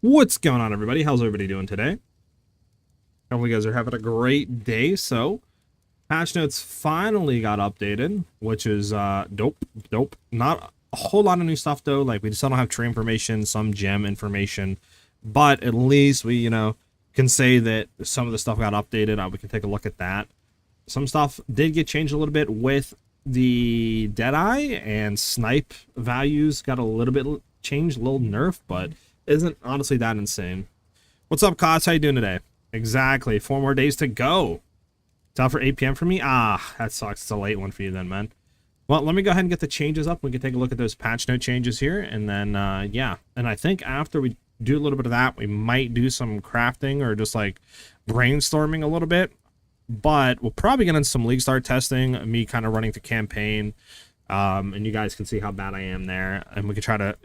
What's going on, everybody? How's everybody doing today? Hopefully you guys are having a great day. So patch notes finally got updated, which is dope. Not a whole lot of new stuff though. Like, we still don't have tree information, some gem information, but at least we can say that some of the stuff got updated. We can take a look at that. Some stuff did get changed a little bit with the Deadeye, and snipe values got a little bit changed, a little nerf, but isn't honestly that insane. What's up, Kots? How you doing today? Exactly. 4 more days to go. It's out for 8 p.m. for me? Ah, that sucks. It's a late one for you then, man. Well, let me go ahead and get the changes up. We can take a look at those patch note changes here, and then, yeah. And I think after we do a little bit of that, we might do some crafting or just, like, brainstorming a little bit. But we'll probably get into some League Start testing, me kind of running the campaign, and you guys can see how bad I am there. And we can try to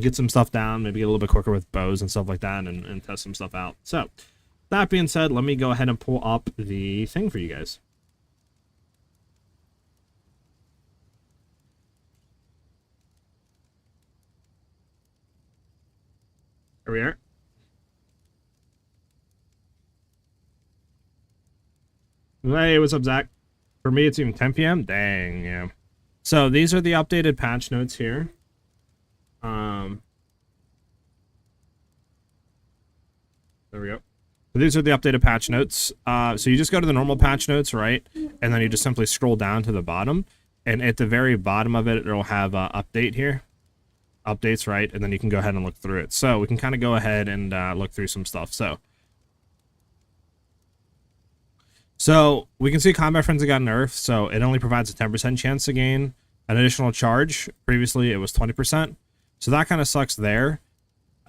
get some stuff down, maybe get a little bit quicker with bows and stuff like that, and test some stuff out. So, that being said, let me go ahead and pull up the thing for you guys. Here we are. Hey, what's up, Zach? For me, it's even 10 p.m. Dang, yeah. So these are the updated patch notes here. There we go. So these are the updated patch notes. So you just go to the normal patch notes, right? And then you just simply scroll down to the bottom. And at the very bottom of it, it'll have update here. Updates, right? And then you can go ahead and look through it. So we can kind of go ahead and look through some stuff. So we can see combat frenzy got nerfed, so it only provides a 10% chance to gain an additional charge. Previously, it was 20%. So that kind of sucks there.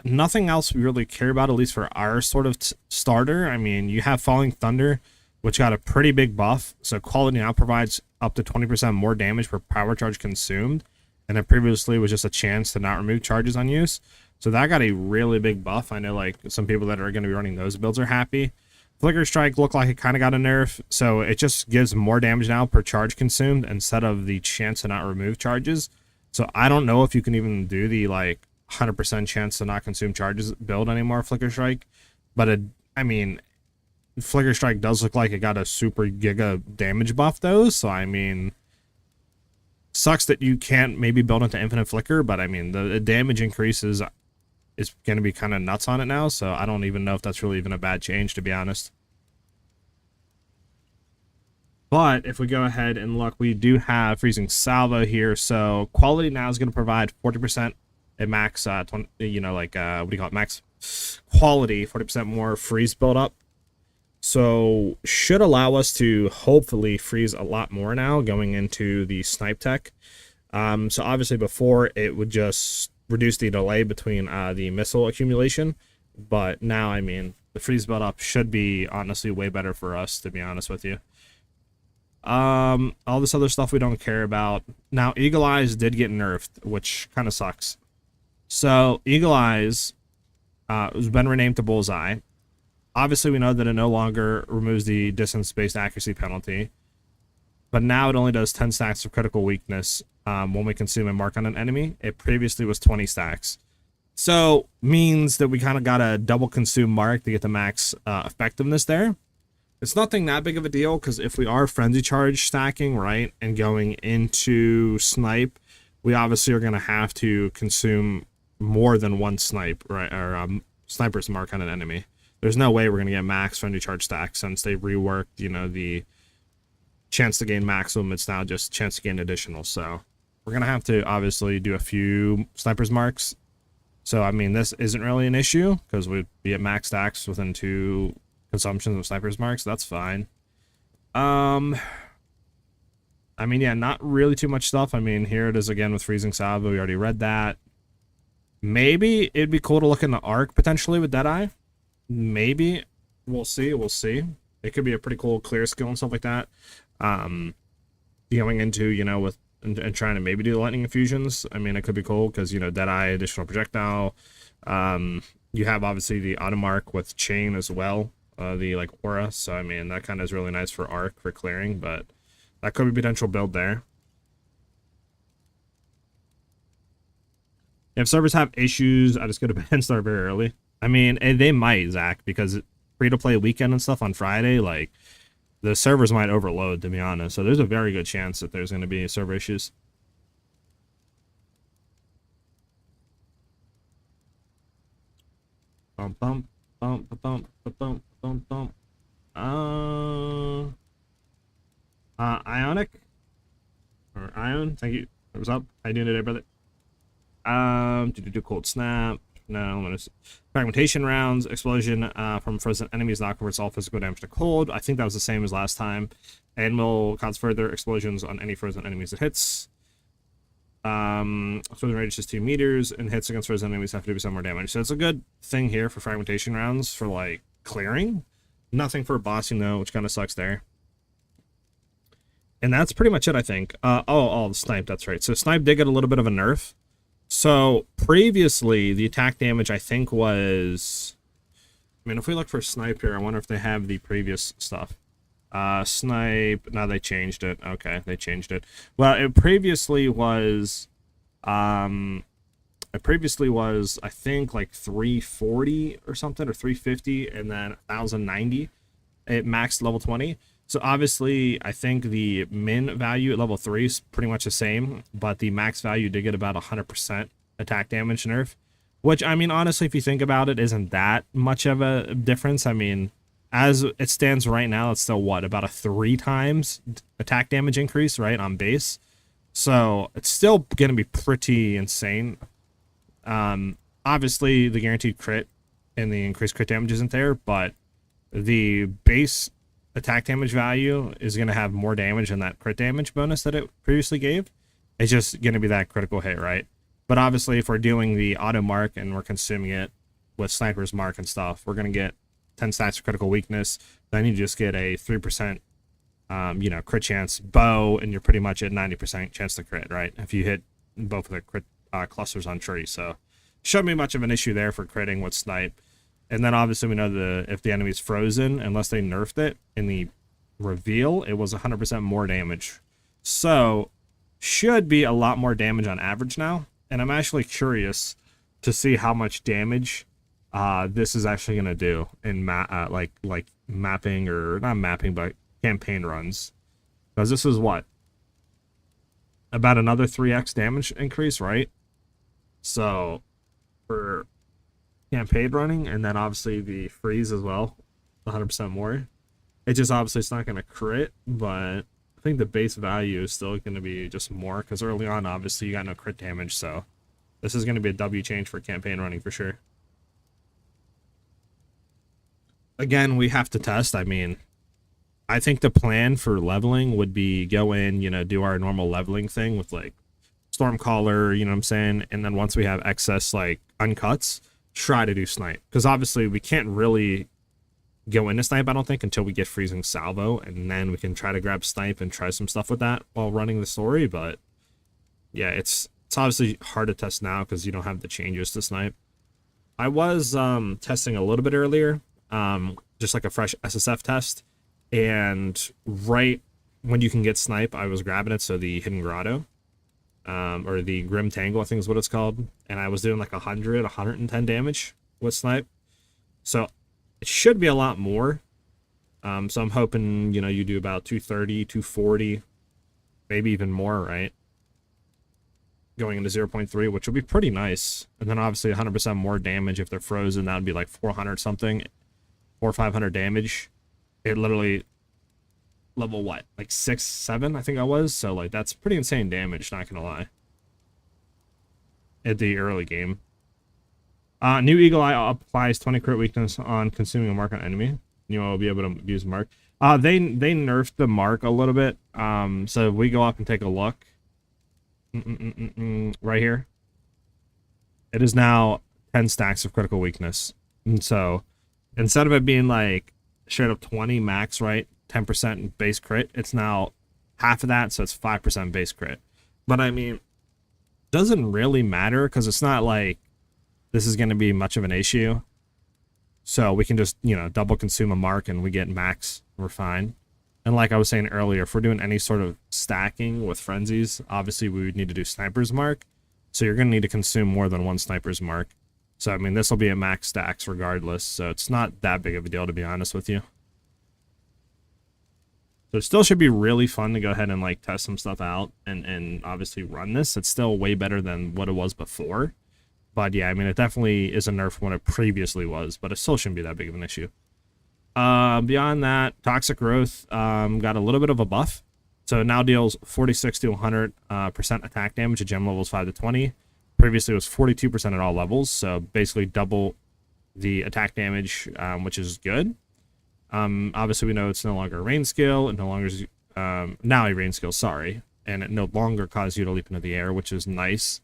Nothing else we really care about, at least for our sort of starter. I mean, you have Falling Thunder, which got a pretty big buff. So quality now provides up to 20% more damage per power charge consumed. And it previously was just a chance to not remove charges on use. So that got a really big buff. I know, like, some people that are going to be running those builds are happy. Flicker Strike looked like it kind of got a nerf, so it just gives more damage now per charge consumed instead of the chance to not remove charges. So I don't know if you can even do the, like, 100% chance to not consume charges build anymore, Flicker Strike. But, I mean, Flicker Strike does look like it got a super giga damage buff, though, so, I mean, sucks that you can't maybe build into Infinite Flicker, but, I mean, the damage increases is going to be kind of nuts on it now, so I don't even know if that's really even a bad change, to be honest. But if we go ahead and look, we do have Freezing Salvo here, so quality now is going to provide 40% at max, what do you call it, max quality, 40% more freeze build-up. So should allow us to hopefully freeze a lot more now going into the snipe tech. So obviously before it would just reduce the delay between the missile accumulation, but now, I mean, the freeze build up should be honestly way better for us, to be honest with you. All this other stuff we don't care about. Now, Eagle Eyes did get nerfed, which kind of sucks. So Eagle Eyes has been renamed to Bullseye. Obviously, we know that it no longer removes the distance-based accuracy penalty, but now it only does 10 stacks of critical weakness when we consume a mark on an enemy. It previously was 20 stacks. So, means that we kind of got a double consume mark to get the max effectiveness there. It's nothing that big of a deal, because if we are frenzy charge stacking, right, and going into snipe, we obviously are going to have to consume more than one snipe, right, or sniper's mark on an enemy. There's no way we're going to get max frenzy charge stacks since they reworked, the chance to gain maximum. It's now just chance to gain additional. So we're going to have to obviously do a few sniper's marks. So, I mean, this isn't really an issue because we'd be at max stacks within 2 consumptions of sniper's marks. So that's fine. I mean, yeah, not really too much stuff. I mean, here it is again with Freezing Salvo. We already read that. Maybe it'd be cool to look in the arc potentially with Deadeye. Maybe. We'll see. We'll see. It could be a pretty cool clear skill and stuff like that. Going into, with and trying to maybe do the lightning infusions. I mean, it could be cool because, Deadeye, additional projectile. You have obviously the auto mark with chain as well, the like aura. So, I mean, that kind of is really nice for arc for clearing, but that could be a potential build there. If servers have issues, I just go to bed and start very early. I mean, they might, Zach, because free-to-play weekend and stuff on Friday, like, the servers might overload, to be honest. So there's a very good chance that there's going to be server issues. Bump, bump, bump, bump, bump, bump, bump. Ionic? Or Ion, thank you. What's up? How you doing today, brother? Do cold snap. No, fragmentation rounds, explosion from frozen enemies not converts all physical damage to cold. I think that was the same as last time. And will cause further explosions on any frozen enemies it hits. Frozen radius is 2 meters, and hits against frozen enemies have to do some more damage. So it's a good thing here for fragmentation rounds for like clearing. Nothing for bossing though, which kind of sucks there. And that's pretty much it, I think. The snipe, that's right. So snipe did get a little bit of a nerf. So previously, the attack damage, I think, was... I mean, if we look for snipe here, I wonder if they have the previous stuff. Snipe... No, they changed it. Okay, they changed it. Well, it previously was... I think, like 340 or something, or 350, and then 1090 at max level 20. So obviously, I think the min value at level 3 is pretty much the same, but the max value did get about 100% attack damage nerf, which, I mean, honestly, if you think about it, isn't that much of a difference. I mean, as it stands right now, it's still, what, about a 3 times attack damage increase, right, on base? So it's still going to be pretty insane. Obviously, the guaranteed crit and the increased crit damage isn't there, but the base attack damage value is going to have more damage than that crit damage bonus that it previously gave. It's just going to be that critical hit, right? But obviously, if we're doing the auto mark and we're consuming it with sniper's mark and stuff, we're going to get 10 stacks of critical weakness. Then you just get a 3%, crit chance bow, and you're pretty much at 90% chance to crit, right? If you hit both of the crit clusters on tree. So shouldn't be much of an issue there for critting with snipe. And then obviously we know if the enemy's frozen, unless they nerfed it in the reveal, it was 100% more damage. So should be a lot more damage on average now. And I'm actually curious to see how much damage this is actually going to do in like mapping, or not mapping, but campaign runs. Because this is what? About another 3x damage increase, right? So for campaign running, and then obviously the freeze as well, 100% more. It just obviously it's not going to crit, but I think the base value is still going to be just more, because early on obviously you got no crit damage, so this is going to be a W change for campaign running for sure. Again, we have to test. I mean, I think the plan for leveling would be go in, do our normal leveling thing with like Stormcaller, you know what I'm saying, and then once we have excess like uncuts, try to do snipe, because obviously we can't really go into snipe, I don't think, until we get freezing salvo, and then we can try to grab snipe and try some stuff with that while running the story. But yeah, it's obviously hard to test now because you don't have the changes to snipe. I was testing a little bit earlier, just like a fresh SSF test, and right when you can get snipe, I was grabbing it, so the Hidden Grotto, or the Grim Tangle, I think is what it's called, and I was doing like 110 damage with snipe, so it should be a lot more. So I'm hoping, you do about 230, 240, maybe even more, right? Going into 0.3, which would be pretty nice. And then obviously 100% more damage if they're frozen. That would be like 400 something, 400 or 500 damage. It literally level what, like 6, 7, I think I was. So like that's pretty insane damage, not gonna lie, at the early game. New Eagle Eye applies 20 crit weakness on consuming a mark on enemy. You will be able to use mark. They nerfed the mark a little bit. So if we go up and take a look, right here, it is now 10 stacks of critical weakness. And so instead of it being like straight up 20 max, right, 10% base crit, it's now half of that, so it's 5% base crit. But I mean, doesn't really matter, because it's not like this is going to be much of an issue. So we can just, double consume a mark and we get max. We're fine. And like I was saying earlier, if we're doing any sort of stacking with frenzies, obviously we would need to do sniper's mark. So you're going to need to consume more than one sniper's mark. So, I mean, this will be at max stacks regardless, so it's not that big of a deal, to be honest with you. So it still should be really fun to go ahead and, like, test some stuff out and obviously run this. It's still way better than what it was before. But, yeah, I mean, it definitely is a nerf from what it previously was, but it still shouldn't be that big of an issue. Beyond that, Toxic Growth got a little bit of a buff. So it now deals 46 to 100% attack damage at gem levels 5 to 20. Previously it was 42% at all levels, so basically double the attack damage, which is good. Obviously we know it's no longer a rain skill, it no longer is, now a rain skill, sorry, and it no longer causes you to leap into the air, which is nice.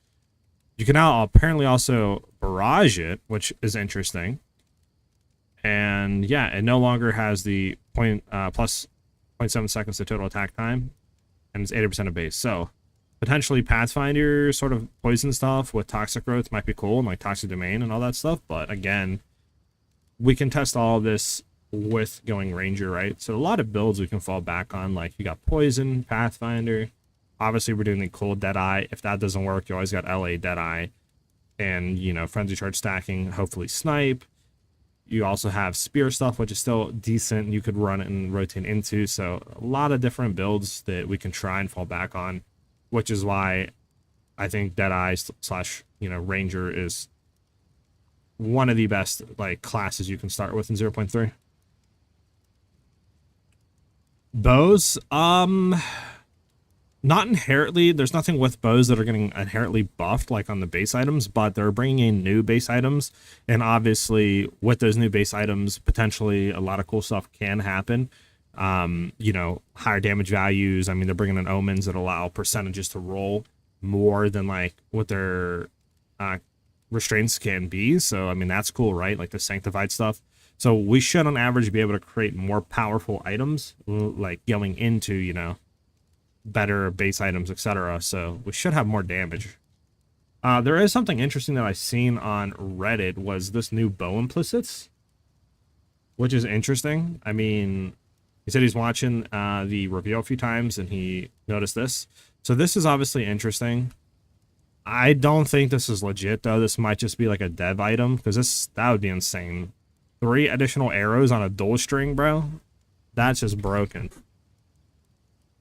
You can now apparently also barrage it, which is interesting. And yeah, it no longer has the plus 0.7 seconds to total attack time, and it's 80% of base. So potentially Pathfinder sort of poison stuff with Toxic Growth might be cool, and like Toxic Domain and all that stuff. But again, we can test all of this with going Ranger, right? So a lot of builds we can fall back on. Like you got Poison, Pathfinder. Obviously we're doing the cool Deadeye. If that doesn't work, you always got LA Deadeye, and you know, Frenzy Charge stacking, hopefully Snipe. You also have Spear stuff, which is still decent. You could run it and rotate into. So a lot of different builds that we can try and fall back on, which is why I think Deadeye slash, you know, Ranger is one of the best like classes you can start with in 0.3. Bows, not inherently. There's nothing with bows that are getting inherently buffed like on the base items, but they're bringing in new base items, and obviously with those new base items, potentially a lot of cool stuff can happen. You know, higher damage values. I mean, they're bringing in omens that allow percentages to roll more than like what their restraints can be. So I mean, that's cool, right? Like the sanctified stuff. So we should on average be able to create more powerful items, like going into, you know, better base items, etc. So we should have more damage. There is something interesting that I seen on Reddit, was this new bow implicits, which is interesting. I mean, he said he's watching the review a few times and he noticed this. So this is obviously interesting. I don't think this is legit though. This might just be like a dev item, because that would be insane. 3 additional arrows on a dual string, bro. That's just broken.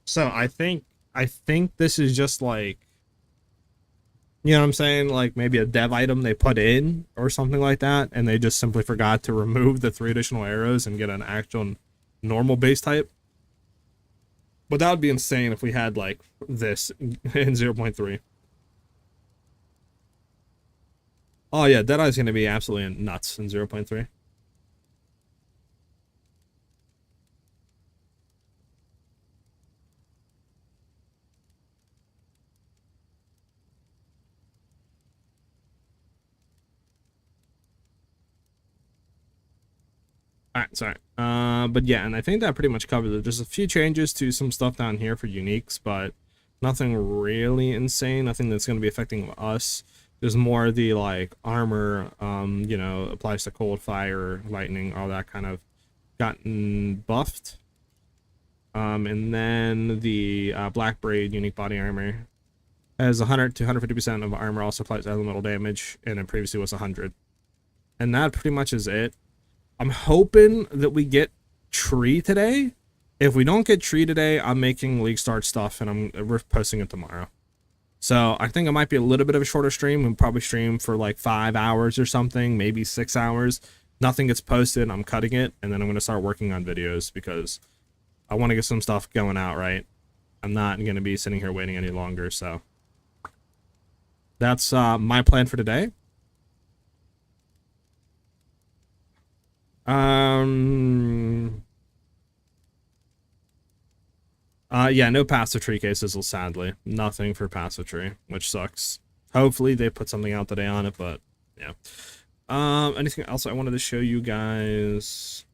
So I think this is just like, you know what I'm saying, like maybe a dev item they put in or something like that, and they just simply forgot to remove the 3 additional arrows and get an actual normal base type. But that would be insane if we had like this in 0.3. Oh yeah, Deadeye's gonna be absolutely nuts in 0.3. Alright, sorry. But yeah, and I think that pretty much covers it. There's a few changes to some stuff down here for uniques, but nothing really insane. Nothing that's going to be affecting us. There's more the like armor, you know, applies to cold, fire, lightning, all that kind of gotten buffed. And then the Black Braid unique body armor has 100 to 150% of armor, also applies elemental damage, and it previously was 100. And that pretty much is it. I'm hoping that we get Tree today. If we don't get Tree today, I'm making League Start stuff, and we're posting it tomorrow. So I think it might be a little bit of a shorter stream. We'll probably stream for like 5 hours or something, maybe 6 hours. Nothing gets posted, I'm cutting it, and then I'm going to start working on videos because I want to get some stuff going out, right? I'm not going to be sitting here waiting any longer, so that's my plan for today. Yeah, no passive tree cases, sadly. Nothing for passive tree, which sucks. Hopefully they put something out today on it, but yeah. Anything else I wanted to show you guys?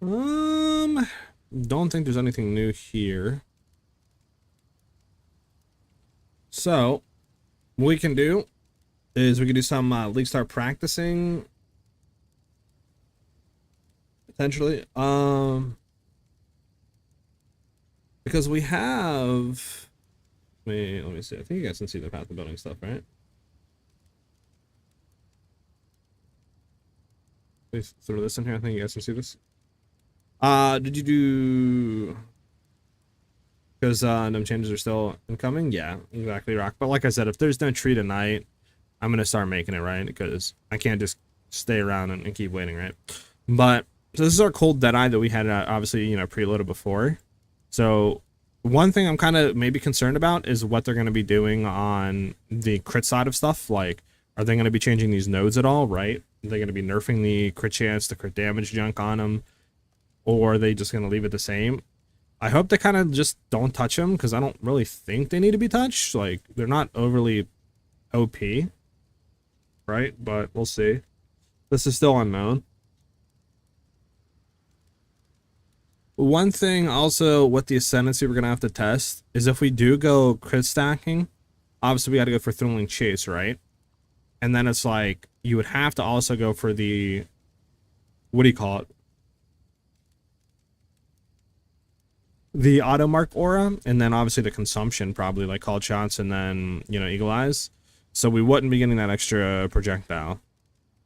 Don't think there's anything new here. So, what we can do is we can do some League Start practicing. Potentially. Because we have... let me see. I think you guys can see the path of building stuff, right? Please throw this in here. I think you guys can see this. Did you do... Because them changes are still incoming? Yeah, exactly, Rock. But like I said, if there's no tree tonight, I'm going to start making it, right? Because I can't just stay around and keep waiting, right? But, so this is our cold Deadeye that we had, obviously, you know, preloaded before. So, one thing I'm kind of maybe concerned about is what they're going to be doing on the crit side of stuff. Like, are they going to be changing these nodes at all, right? Are they going to be nerfing the crit chance, the crit damage junk on them? Or are they just going to leave it the same? I hope they kind of just don't touch them, because I don't really think they need to be touched. Like, they're not overly OP, right? But we'll see. This is still unknown. One thing also with the Ascendancy we're going to have to test is if we do go crit stacking, obviously we got to go for Thrilling Chase, right? And then it's like, you would have to also go for the, what do you call it? The auto mark aura, and then obviously the consumption, probably like called shots, and then, you know, Eagle Eyes. So we wouldn't be getting that extra projectile.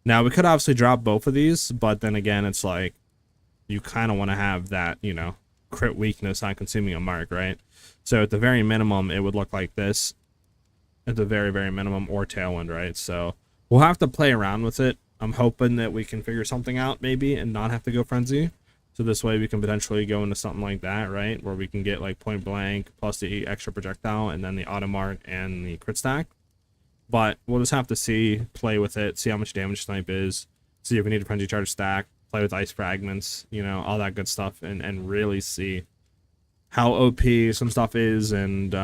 Now we could obviously drop both of these, but then again, it's like you kind of want to have that, you know, crit weakness on consuming a mark, right? So at the very minimum, it would look like this at the very, very minimum, or Tailwind, right? So we'll have to play around with it. I'm hoping that we can figure something out maybe and not have to go Frenzy. So this way we can potentially go into something like that, right? Where we can get like point blank plus the extra projectile and then the auto mark and the crit stack. But we'll just have to see, play with it, see how much damage snipe is, see if we need a frenzy charge stack, play with ice fragments, you know, all that good stuff, and really see how OP some stuff is, and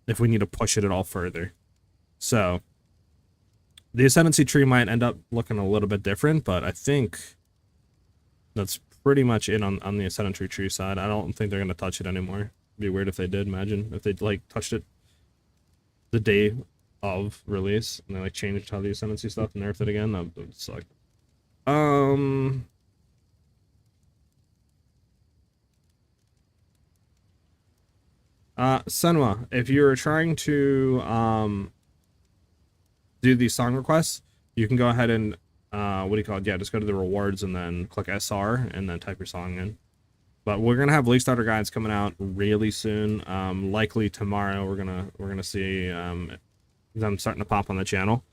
if we need to push it at all further. So the Ascendancy tree might end up looking a little bit different, but I think that's pretty much it on the Ascendancy tree side. I don't think they're going to touch it anymore. It'd be weird if they did. Imagine if they like touched it the day of release and they like changed how the Ascendancy stuff and nerfed it again. That would suck. Senwa, if you're trying to do these song requests, you can go ahead and what do you call it? Yeah, just go to the rewards and then click SR and then type your song in. But we're gonna have League Starter guides coming out really soon. Likely tomorrow. We're gonna see them starting to pop on the channel.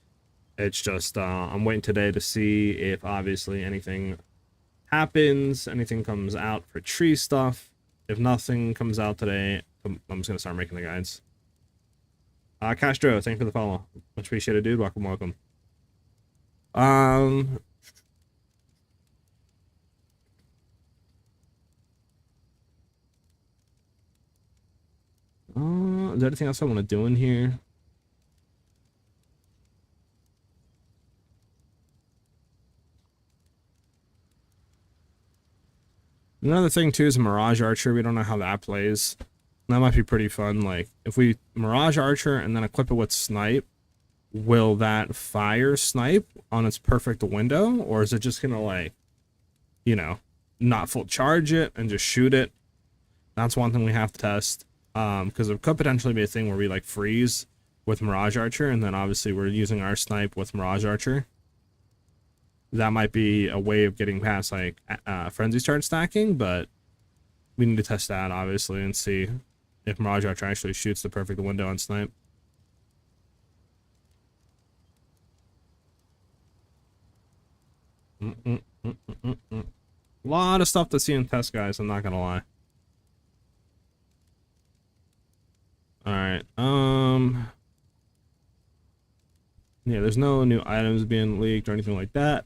It's just I'm waiting today to see if obviously anything happens, anything comes out for tree stuff. If nothing comes out today, I'm just gonna start making the guides. Castro, thank you for the follow. Much appreciated, dude. Welcome, welcome. Is there anything else I want to do in here? Another thing too is Mirage Archer. We don't know how that plays. That might be pretty fun. Like if we Mirage Archer and then equip it with Snipe, will that fire Snipe on its perfect window, or is it just gonna like, you know, not full charge it and just shoot it? That's one thing we have to test. Because it could potentially be a thing where we like freeze with Mirage Archer, and then obviously we're using our Snipe with Mirage Archer. That might be a way of getting past like Frenzy Charge stacking, but we need to test that obviously and see if Mirage Archer actually shoots the perfect window on Snipe. A lot of stuff to see in test, guys, I'm not gonna lie. Alright, yeah, there's no new items being leaked or anything like that.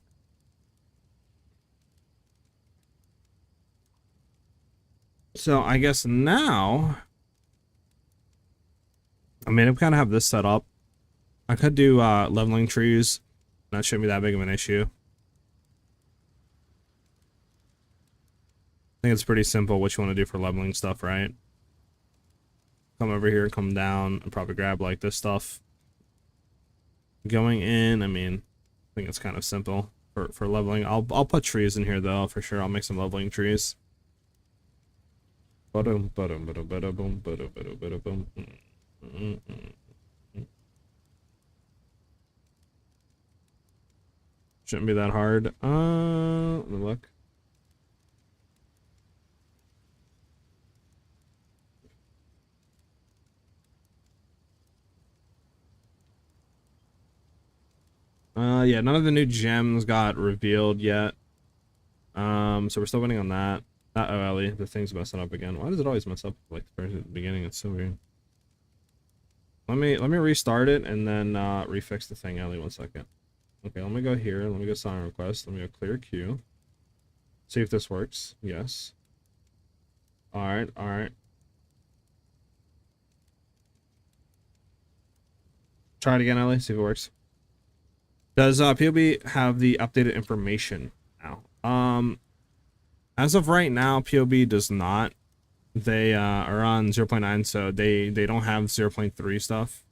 So I guess now, I mean, I kind of have this set up. I could do leveling trees. That shouldn't be that big of an issue. I think it's pretty simple what you want to do for leveling stuff, right? Come over here, come down, and probably grab like this stuff. Going in, I mean, I think it's kind of simple for leveling. I'll put trees in here though, for sure. I'll make some leveling trees. Ba-dum, ba-dum, ba-dum, ba-dum, ba-dum, ba-dum, ba-dum. Shouldn't be that hard. Let me look. Yeah, none of the new gems got revealed yet. So we're still waiting on that. Oh, Ellie, the thing's messing up again. Why does it always mess up like the first at the beginning? It's so weird. Let me restart it and then refix the thing, Ellie. 1 second. Okay, let me go here. Let me go sign request. Let me go clear queue. See if this works. Yes. Alright, alright. Try it again, Ellie. See if it works. Does PoE have the updated information now? As of right now, PoE does not. They are on 0.9, so they don't have 0.3 stuff.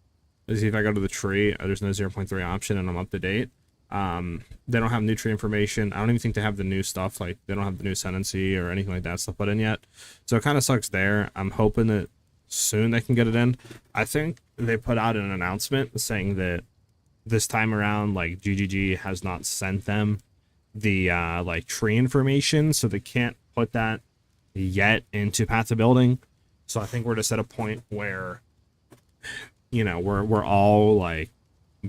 Let's see if I go to the tree. There's no 0.3 option, and I'm up to date. They don't have new tree information. I don't even think they have the new stuff. Like, they don't have the new sentency or anything like that stuff put in yet. So it kind of sucks there. I'm hoping that soon they can get it in. I think they put out an announcement saying that this time around, like, GGG has not sent them the like tree information, so they can't put that yet into Path to Building. So I think we're just at a point where, you know, we're all like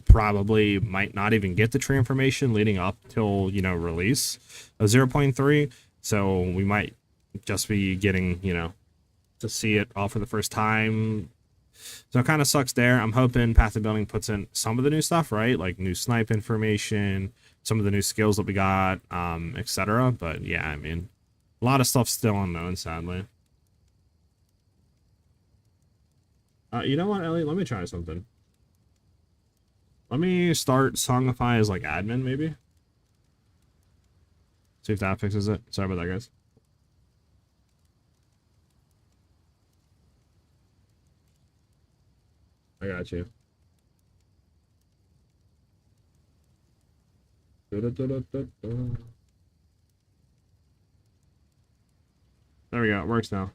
probably might not even get the tree information leading up till, you know, release of 0.3. So we might just be getting, you know, to see it all for the first time. So it kind of sucks there. I'm hoping Path to Building puts in some of the new stuff, right? Like new snipe information, some of the new skills that we got, etc. But yeah, I mean, a lot of stuff's still unknown, sadly. You know what, Ellie? Let me try something. Let me start Songify as like admin, maybe. See if that fixes it. Sorry about that, guys. I got you. There we go. It works now.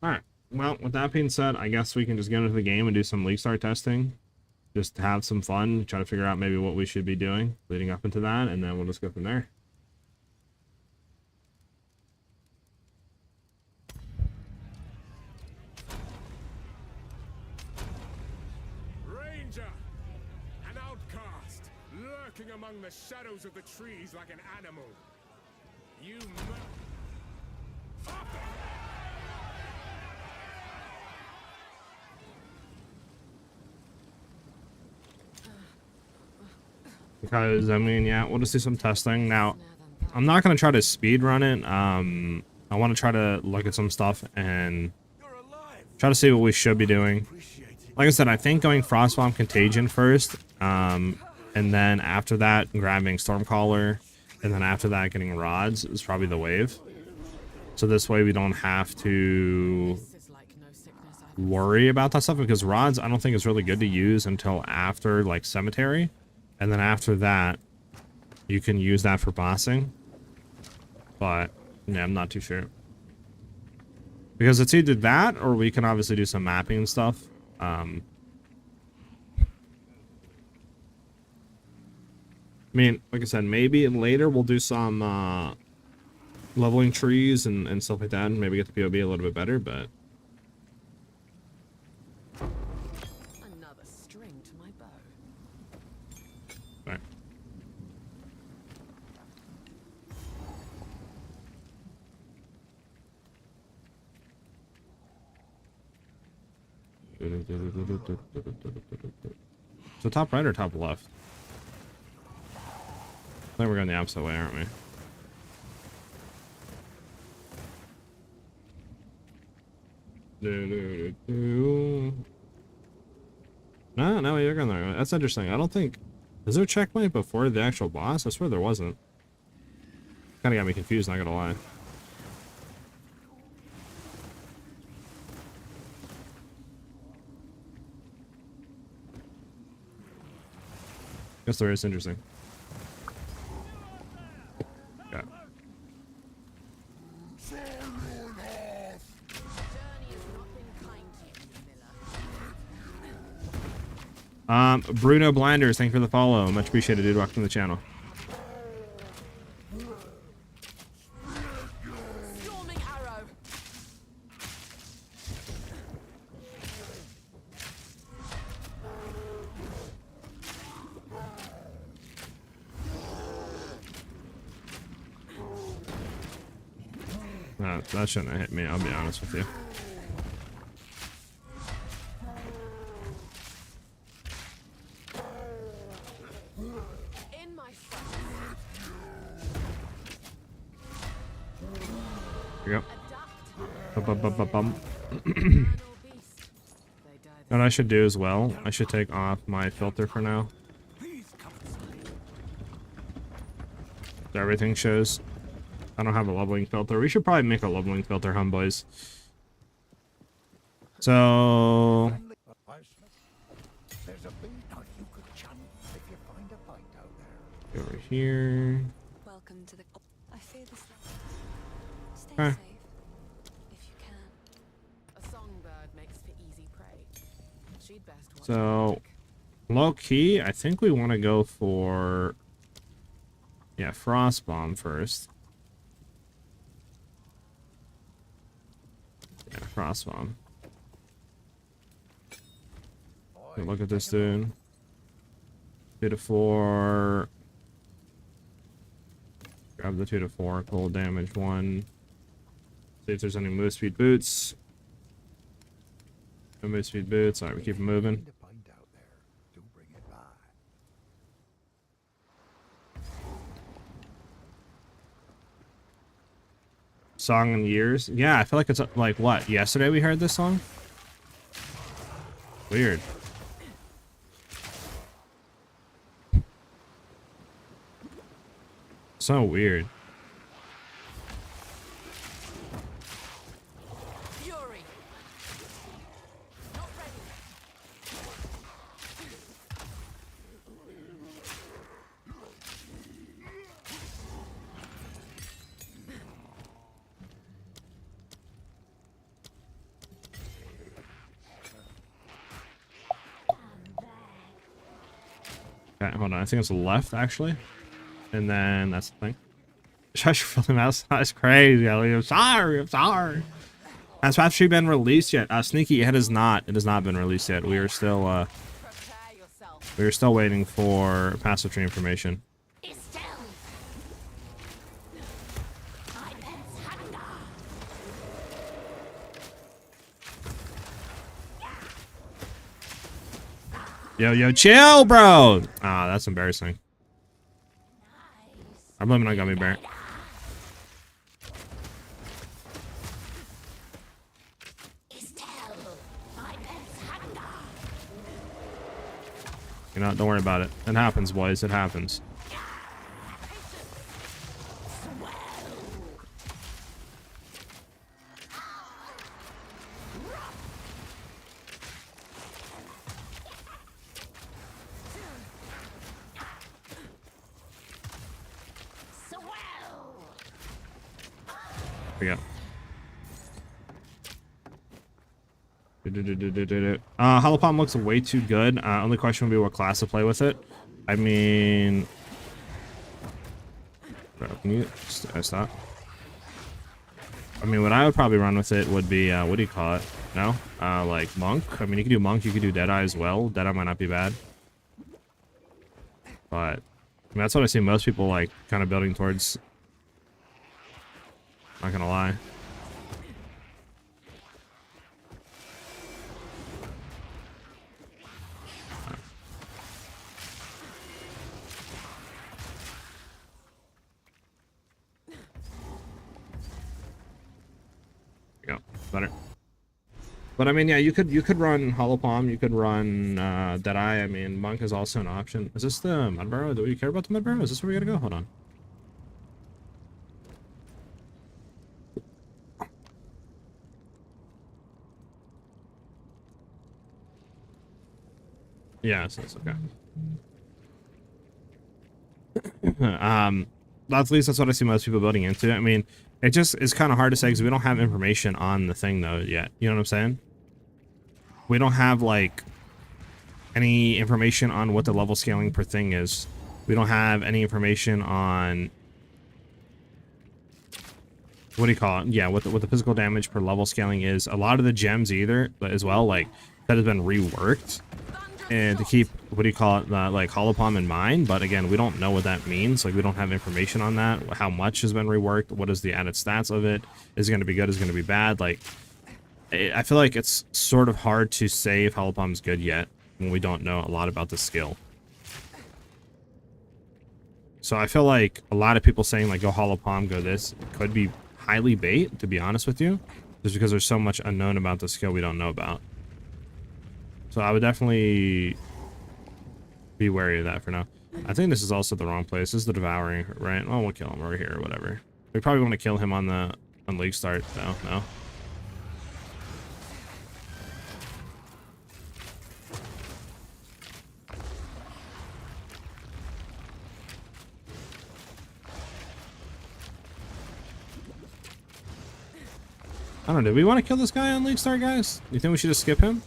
Alright. Well, with that being said, I guess we can just get into the game and do some league start testing. Just have some fun. Try to figure out maybe what we should be doing leading up into that, and then we'll just go from there. Among the shadows of the trees like an animal. You because I mean, yeah, we'll just do some testing. Now, I'm not gonna try to speed run it. I want to try to look at some stuff and try to see what we should be doing. Like I said, I think going Frostbomb Contagion first, and then after that, grabbing Stormcaller, and then after that, getting Rods is probably the wave. So this way we don't have to worry about that stuff, because Rods I don't think is really good to use until after, like, Cemetery. And then after that, you can use that for bossing. But, yeah, I'm not too sure. Because it's either that, or we can obviously do some mapping and stuff. I mean, like I said, maybe later we'll do some leveling trees and stuff like that, and maybe get the PoB a little bit better, but... Another string to my bow. Alright. So top right or top left? I think we're going the opposite way, aren't we? No, you're going there. That's interesting. I don't think... Is there a checkpoint before the actual boss? I swear there wasn't. Kind of got me confused, not gonna lie. Guess there is. Interesting. Yeah. Bruno Blinders, thank you for the follow. Much appreciated, dude. Welcome to the channel. Storming arrow. That shouldn't have hit me, I'll be honest with you. In my front. Here we go. Bum. Man or beast. They die What I should do as well, I should take off my filter for now. So everything shows. I don't have a leveling filter. We should probably make a leveling filter, boys. So There's a big knot you could channel if you find a fight out there. over here. Welcome to the. I fear this. Stay Huh. safe if you can. A songbird makes for easy prey. She'd best watch So magic. low key, I think we want to go for frost bomb first. Yeah, frost bomb. Okay, look at this dude. 2 to 4. Grab the 2 to 4. Cold damage 1. See if there's any move speed boots. No move speed boots. Alright, we keep moving. Find a fight out there. Do bring it by. Song in years. Yeah, I feel like it's like what? Yesterday we heard this song? Weird. So weird. Fury. Not ready. Okay, hold on. I think it's left actually. And then that's the thing. Shush for the mouse. That's crazy, Ellie. I'm sorry. Has Path Tree been released yet? Sneaky, it has not. It has not been released yet. We are still Prepare yourself. waiting for passive tree information. Yo, chill, bro. Ah, that's embarrassing. I'm blaming on Gummy Bear. You know, don't worry about it. It happens, boys. It happens. We go. Holopalm looks way too good. Only question would be what class to play with it. I mean, bro, can you stop? I mean, what I would probably run with it would be what do you call it? No, like monk. I mean, you could do monk. You could do Deadeye as well. Deadeye might not be bad, but I mean, that's what I see most people like kind of building towards. Not gonna lie. There you go. Better. But I mean, yeah, you could run Holopalm, you could run Deadeye. I mean, Monk is also an option. Is this the Mudburrow? Do we care about the Mudburrow? Is this where we gotta go? Hold on. Yeah, so it's okay. That's at least that's what I see most people building into. I mean, it just is kind of hard to say because we don't have information on the thing though yet. You know what I'm saying? We don't have like any information on what the level scaling per thing is. We don't have any information on what do you call it? Yeah, what the physical damage per level scaling is. A lot of the gems either as well, like that has been reworked and to keep what do you call it, like hollow palm in mind. But again, we don't know what that means. Like we don't have information on that. How much has been reworked? What is the added stats of it? Is it going to be good? Is it going to be bad? Like I feel like it's sort of hard to say if hollow palm is good yet when we don't know a lot about the skill. So I feel like a lot of people saying like go hollow palm, go this, could be highly bait, to be honest with you, just because there's so much unknown about the skill we don't know about. So I would definitely be wary of that for now. I think this is also the wrong place. This is the devouring, right? Oh, we'll kill him over here or whatever. We probably want to kill him on league start. No. I don't know. Do we want to kill this guy on league start, guys? You think we should just skip him?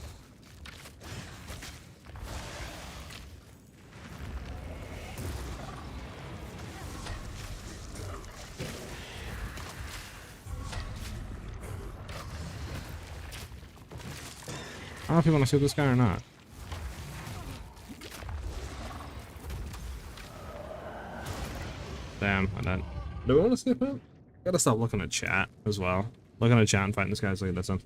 I don't know if you want to skip this guy or not. Damn, I didn't. Do we want to skip him? Gotta stop looking at chat as well. Looking at chat and fighting this guy's like that sense.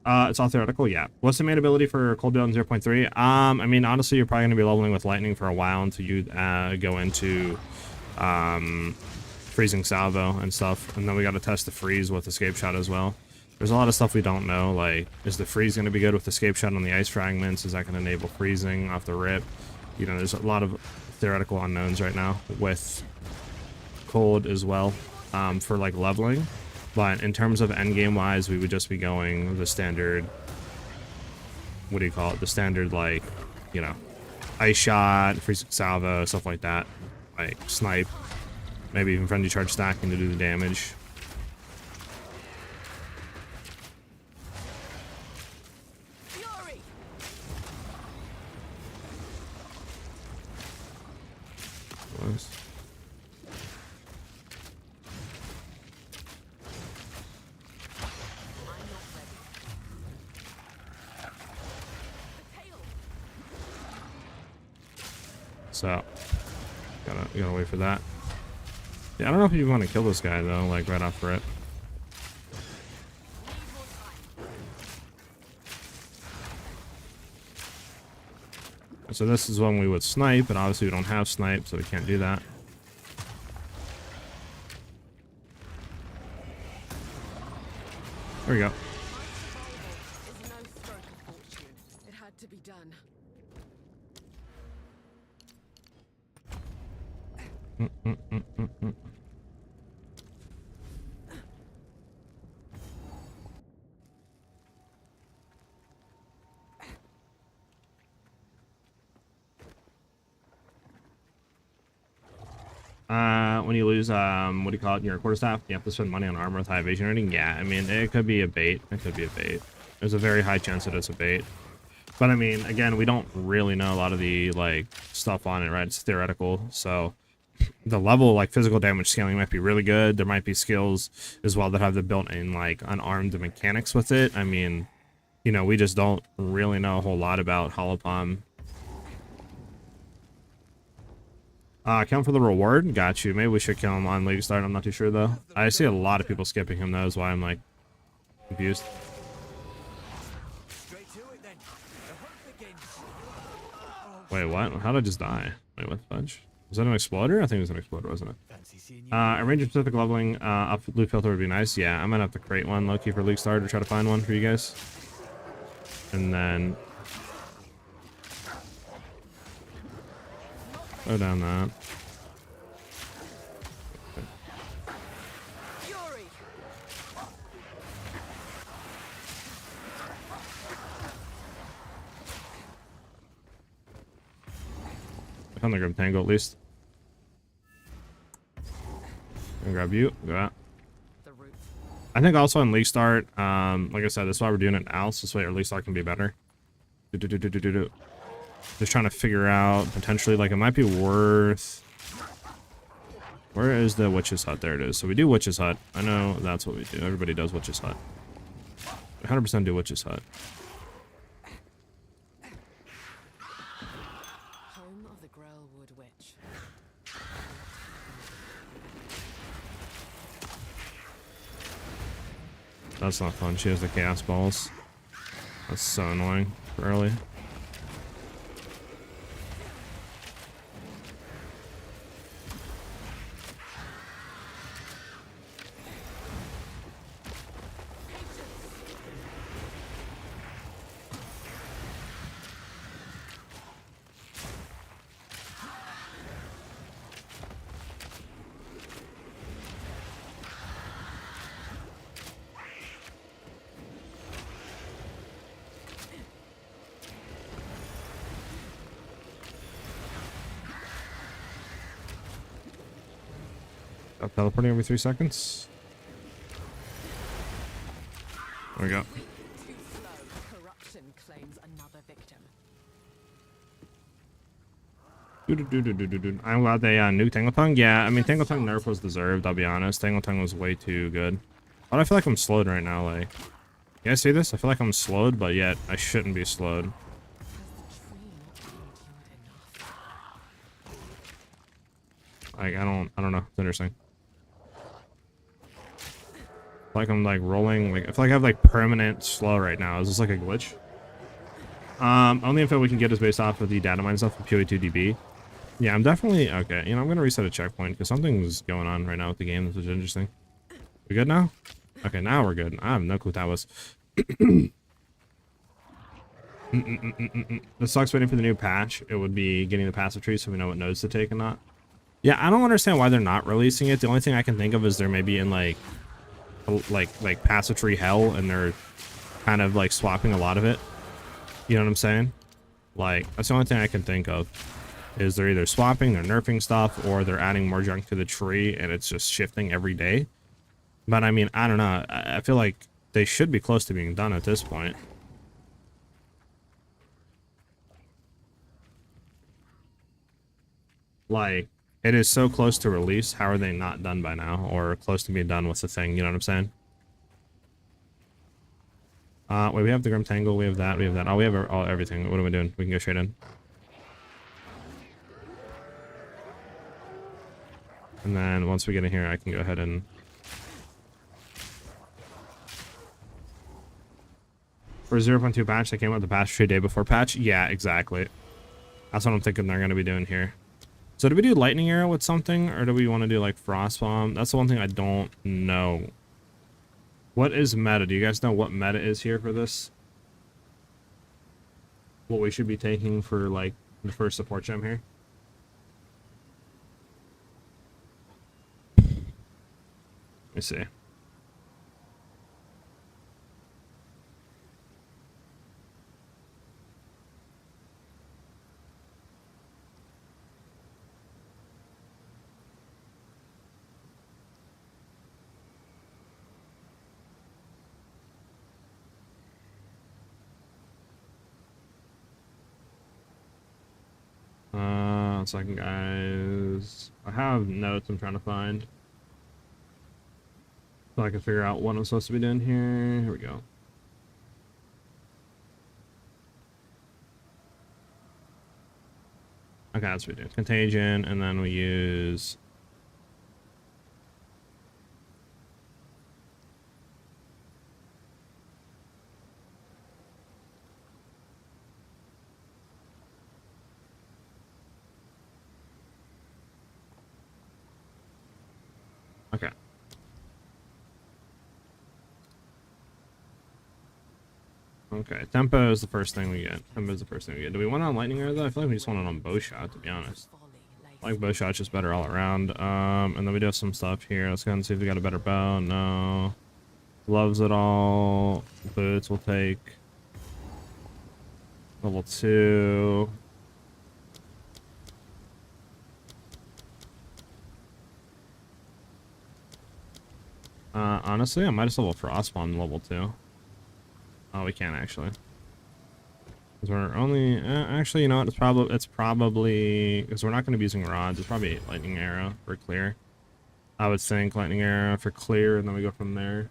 It's all theoretical, yeah. What's the main ability for cold build in 0.3? I mean, honestly, you're probably gonna be leveling with lightning for a while until you go into freezing salvo and stuff, and then we got to test the freeze with escape shot as well. There's a lot of stuff we don't know, like is the freeze going to be good with escape shot on the ice fragments? Is that going to enable freezing off the rip? You know, there's a lot of theoretical unknowns right now with cold as well for like leveling. But in terms of endgame wise, we would just be going the standard, what do you call it? The standard, like, you know, ice shot, freezing salvo, stuff like that. Like snipe, maybe even friendly charge stacking to do the damage. Was. So gotta wait for that. Yeah, I don't know if you want to kill this guy though, like right off rip. So this is when we would snipe, but obviously we don't have snipe, so we can't do that. There we go. Is no stroke of fortune. It had to be done. When you lose, what do you call it, your quarterstaff, you have to spend money on armor with high evasion rating. Yeah, I mean, it could be a bait. It could be a bait. There's a very high chance that it's a bait. But I mean, again, we don't really know a lot of the, like, stuff on it, right? It's theoretical. So the level, like, physical damage scaling might be really good. There might be skills as well that have the built-in, like, unarmed mechanics with it. I mean, you know, we just don't really know a whole lot about hollow palm. Kill him for the reward. Got you. Maybe we should kill him on league start. I'm not too sure though. I see a lot of people skipping him though, is why I'm like confused. Wait, what? How did I just die? Wait, what the fudge? Was that an exploder? I think it was an exploder, wasn't it? A range of specific leveling up loot filter would be nice. Yeah, I'm gonna have to create one low-key for league start to try to find one for you guys. And then go down that. Fury. I found the grab tango at least. Gonna grab you. Go out. The root. I think also in league start, like I said, that's why we're doing it now. So this way our league start can be better. Just trying to figure out potentially, like, it might be worth. Where is the Witch's Hut? There it is. So we do Witch's Hut. I know that's what we do. Everybody does Witch's Hut. 100% do Witch's Hut. Home of the Grellwood Witch. That's not fun. She has the chaos balls. That's so annoying for early. Stop teleporting every 3 seconds. There we go. Too slow. Corruption claims another victim. I'm glad they nuked Tangletongue. Yeah, I mean, Tangletongue nerf was deserved, I'll be honest. Tangletongue was way too good. But I feel like I'm slowed right now, like... You guys see this? I feel like I'm slowed, but yet I shouldn't be slowed. Has the tree not endured enough? Like, I don't know. It's interesting. Like I'm like rolling, like I feel like I have like permanent slow right now. Is this like a glitch? Only info we can get is based off of the data mine stuff from PoE2DB. Yeah, I'm definitely okay. You know, I'm gonna reset a checkpoint because something's going on right now with the game. This is interesting. We good now? Okay, now we're good. I have no clue what that was. This sucks waiting for the new patch. It would be getting the passive tree so we know what nodes to take and not. Yeah, I don't understand why they're not releasing it. The only thing I can think of is they're maybe in like passive tree hell and they're kind of like swapping a lot of it. You know what I'm saying? Like, that's the only thing I can think of. Is they're either swapping, they're nerfing stuff, or they're adding more junk to the tree and it's just shifting every day. But I mean, I don't know. I feel like they should be close to being done at this point. Like, it is so close to release. How are they not done by now? Or close to being done with the thing, you know what I'm saying? Wait, we have the Grim Tangle, we have that, we have that. Oh, we have everything. What are we doing? We can go straight in. And then once we get in here, I can go ahead and... For 0.2 patch, they came out with the patch tree day before patch? Yeah, exactly. That's what I'm thinking they're going to be doing here. So do we do Lightning Arrow with something? Or do we want to do like Frost Bomb? That's the one thing I don't know. What is meta? Do you guys know what meta is here for this? What we should be taking for like the first support gem here? Let me see. One second, guys. I have notes I'm trying to find. So I can figure out what I'm supposed to be doing here. Here we go. Okay, that's what we do. Contagion, and then we use... Okay. Okay, tempo is the first thing we get. Tempo is the first thing we get. Do we want it on Lightning Arrow though? I feel like we just want it on Bow Shot, to be honest. I like Bow Shot's just better all around. And then we do have some stuff here. Let's go ahead and see if we got a better bow. No. Gloves at all. Boots we'll take. Level 2. Honestly, I might as well Frost Bomb level 2. Oh, we can't actually. Because we're only actually, you know what? It's probably because we're not going to be using rods. It's probably lightning arrow for clear. I would think lightning arrow for clear, and then we go from there.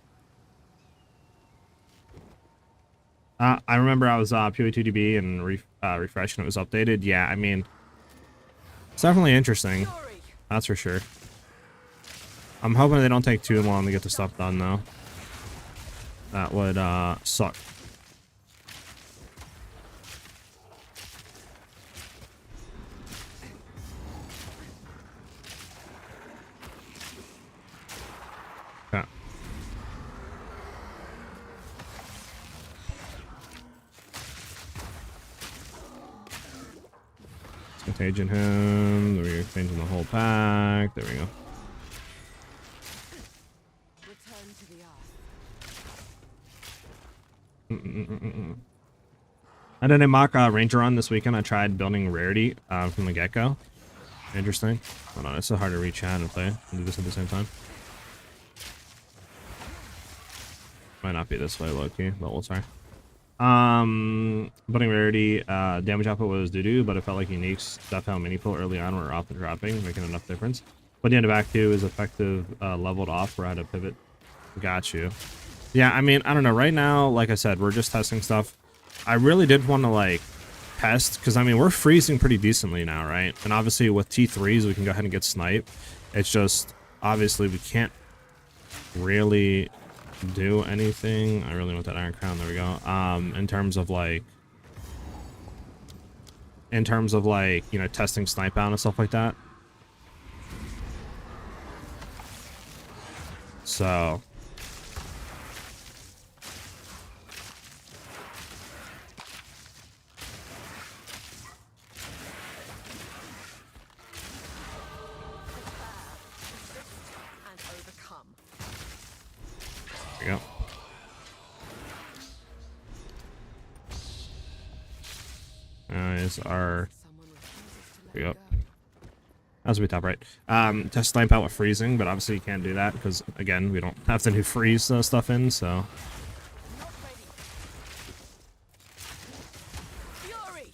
I remember I was PoE 2DB and refreshing. It was updated. Yeah, I mean, it's definitely interesting. That's for sure. I'm hoping they don't take too long to get the stuff done, though. That would suck. Okay. Let's contagion him. There we go. Changing the whole pack. There we go. Return to the earth. I did a mock ranger run this weekend. I tried building rarity from the get-go. Interesting. Hold on, it's so hard to reach chat and play and do this at the same time. Might not be this way, low-key, but we'll try. Building rarity, damage output was doo-doo, but it felt like uniques. Stuff how mini pull early on were often dropping, making enough difference. But the end of Act 2 is effective, leveled off where I had to pivot. Got you. Yeah, I mean, I don't know. Right now, like I said, we're just testing stuff. I really did want to, like, test, because, I mean, we're freezing pretty decently now, right? And obviously, with T3s, we can go ahead and get snipe. It's just, obviously, we can't really do anything. I really want that iron crown. There we go. In terms of, like, you know, testing snipe out and stuff like that. So... And overcome. There we go. Is our... Someone refuses to There we go. let go. That's we top right. Test snipe out with freezing, but obviously you can't do that because, again, we don't have the new freeze stuff in, so... Not ready. Fury.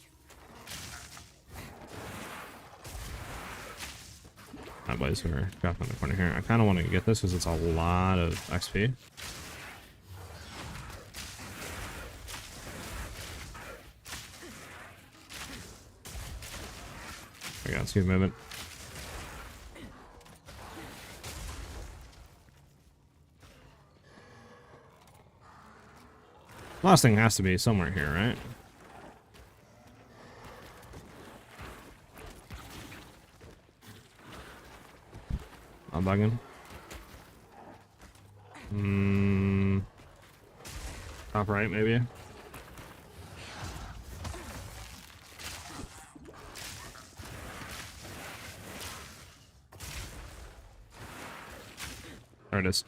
My boys are dropping in the corner here. I kind of want to get this because it's a lot of XP. There we go, let's keep moving. Last thing has to be somewhere here, right? I'm bugging. Top right, maybe. There it is.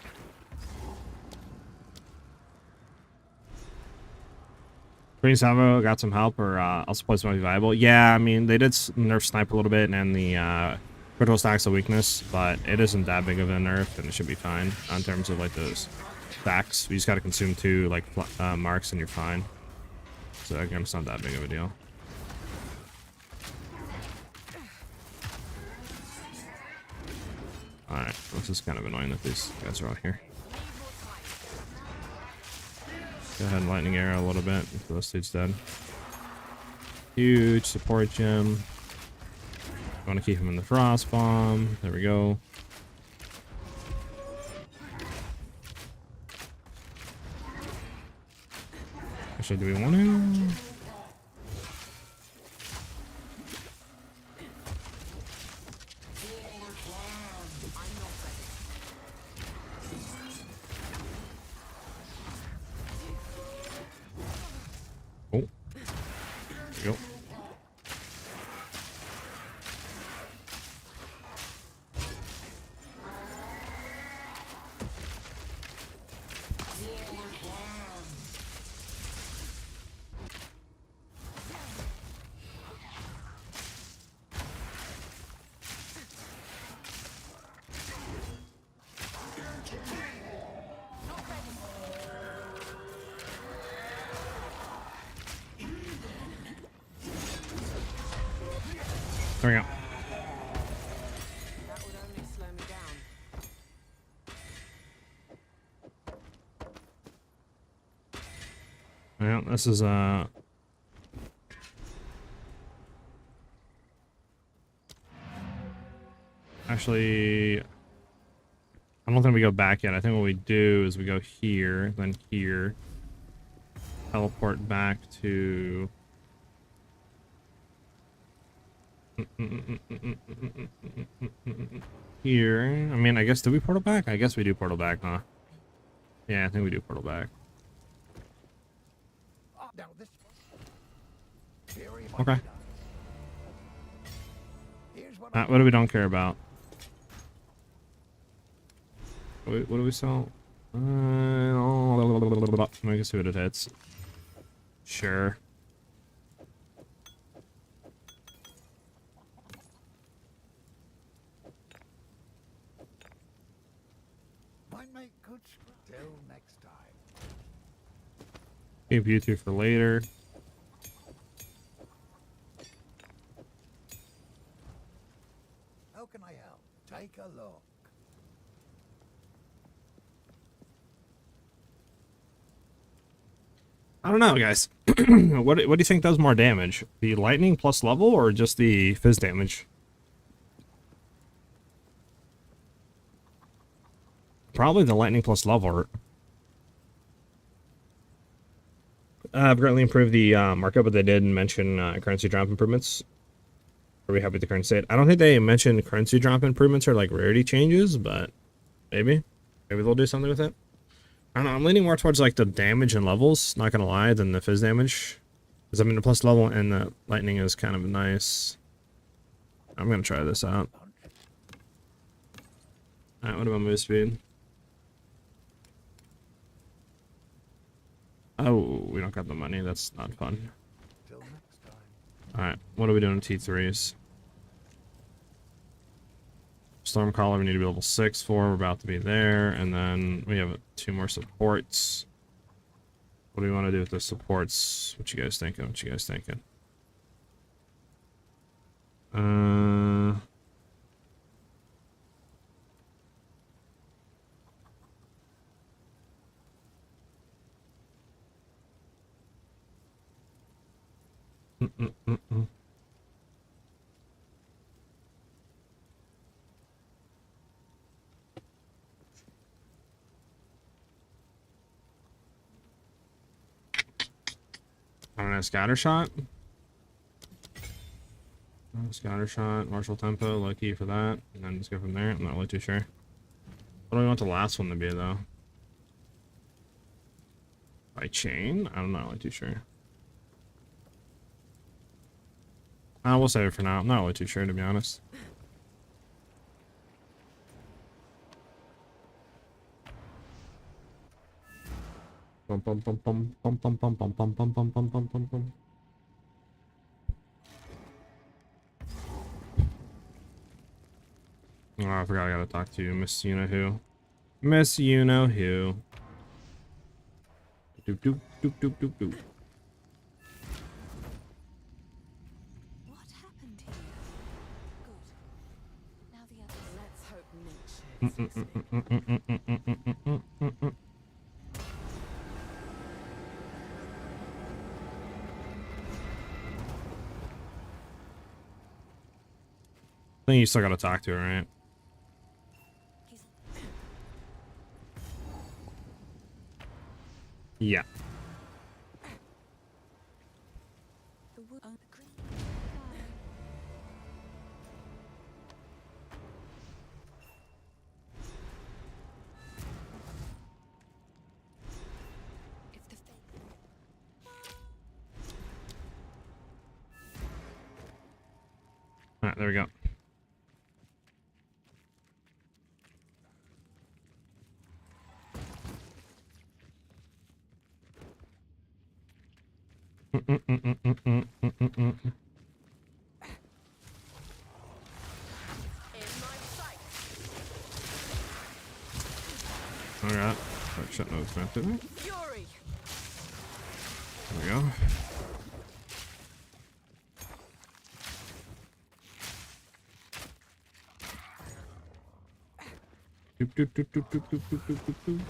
Green Salvo got some help, or also plays might be viable. Yeah, I mean, they did nerf snipe a little bit, and the critical stack's a weakness, but it isn't that big of a nerf, and it should be fine in terms of like those stacks. You just got to consume 2 like marks, and you're fine. So again, it's not that big of a deal. All right, this is kind of annoying that these guys are out here. Go ahead and lightning arrow a little bit until this dude's dead. Huge support gem. I want to keep him in the frost bomb. There we go. Actually, do we want to? Oh. There we go. There we go. That would only slow me down. Yeah, this is actually, I don't think we go back yet. I think what we do is we go here, then here, teleport back to here. I mean, I guess, do we portal back? I guess we do portal back, huh? Yeah, I think we do portal back. Now this Okay. Here's what What do we don't care about? What do we sell? I can see what it hits. Sure. might make good script. Till next time. Keep you two for later. How can I help? Take a look. I don't know, guys. What do you think does more damage? The lightning plus level or just the fizz damage? Probably the lightning plus level. I've greatly improved the markup, but they did mention currency drop improvements. Are we happy with the current state? I don't think they mentioned currency drop improvements or like rarity changes, but maybe they'll do something with it. I don't know. I'm leaning more towards like the damage and levels, not gonna lie, than the fizz damage. Because I mean the plus level and the lightning is kind of nice. I'm gonna try this out. Alright, what about move speed? Oh, we don't got the money. That's not fun. Till next time. Alright, what are we doing in T3s? Stormcaller, we need to be level 6 for. We're about to be there. And then we have 2 more supports. What do we want to do with the supports? What you guys thinking? What you guys thinking? I don't know, scatter shot? Scatter shot, martial tempo, lucky for that. And then just go from there. I'm not really too sure. What do we want the last one to be, though? By chain? I'm not really too sure. We'll save it for now. I'm not really too sure, to be honest. Bum bum bum bum bum bum bum bum bum bum bum bum bum bum bum. Oh, I forgot I gotta talk to you, Miss You Know Who. Miss You Know Who. Doop doop doop doop doop doop. What happened here? Good. Now the others. Let's hope nature. I think you still gotta talk to her, right? He's Yeah. the wood on the green. If the fate. Alright, there we go. Alright. Oh, shit, no, it's not there. Fury. There we go. Doop, doop, doop, doop, doop, doop, doop, doop, doop, doop.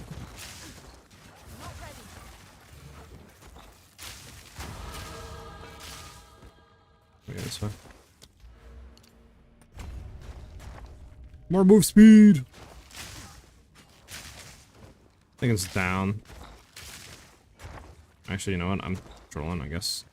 Okay, this way. More move speed. I think it's down. Actually, you know what? I'm trolling, I guess.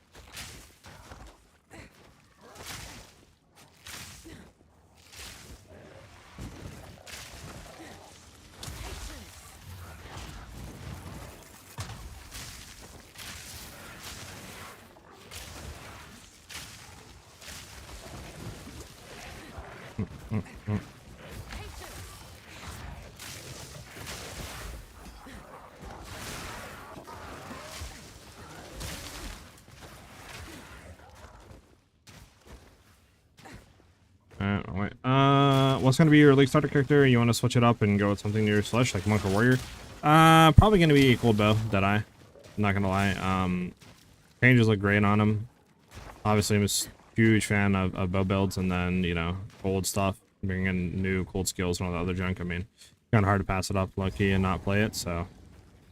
Wait. What's gonna be your league starter character? You want to switch it up and go with something near Slush, like Monk or Warrior? Probably gonna be Cold Bow, Deadeye. I'm not gonna lie. Changes look great on him. Obviously, I'm a huge fan of bow builds, and then, you know, cold stuff, bringing in new cold skills and all the other junk. I mean, kind of hard to pass it up lucky and not play it, so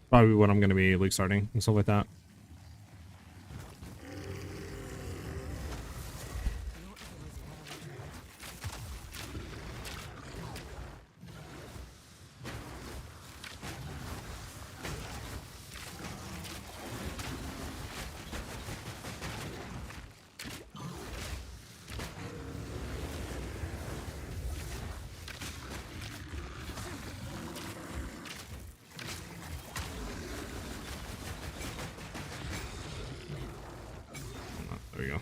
probably what I'm gonna be league starting and stuff like that. There we go.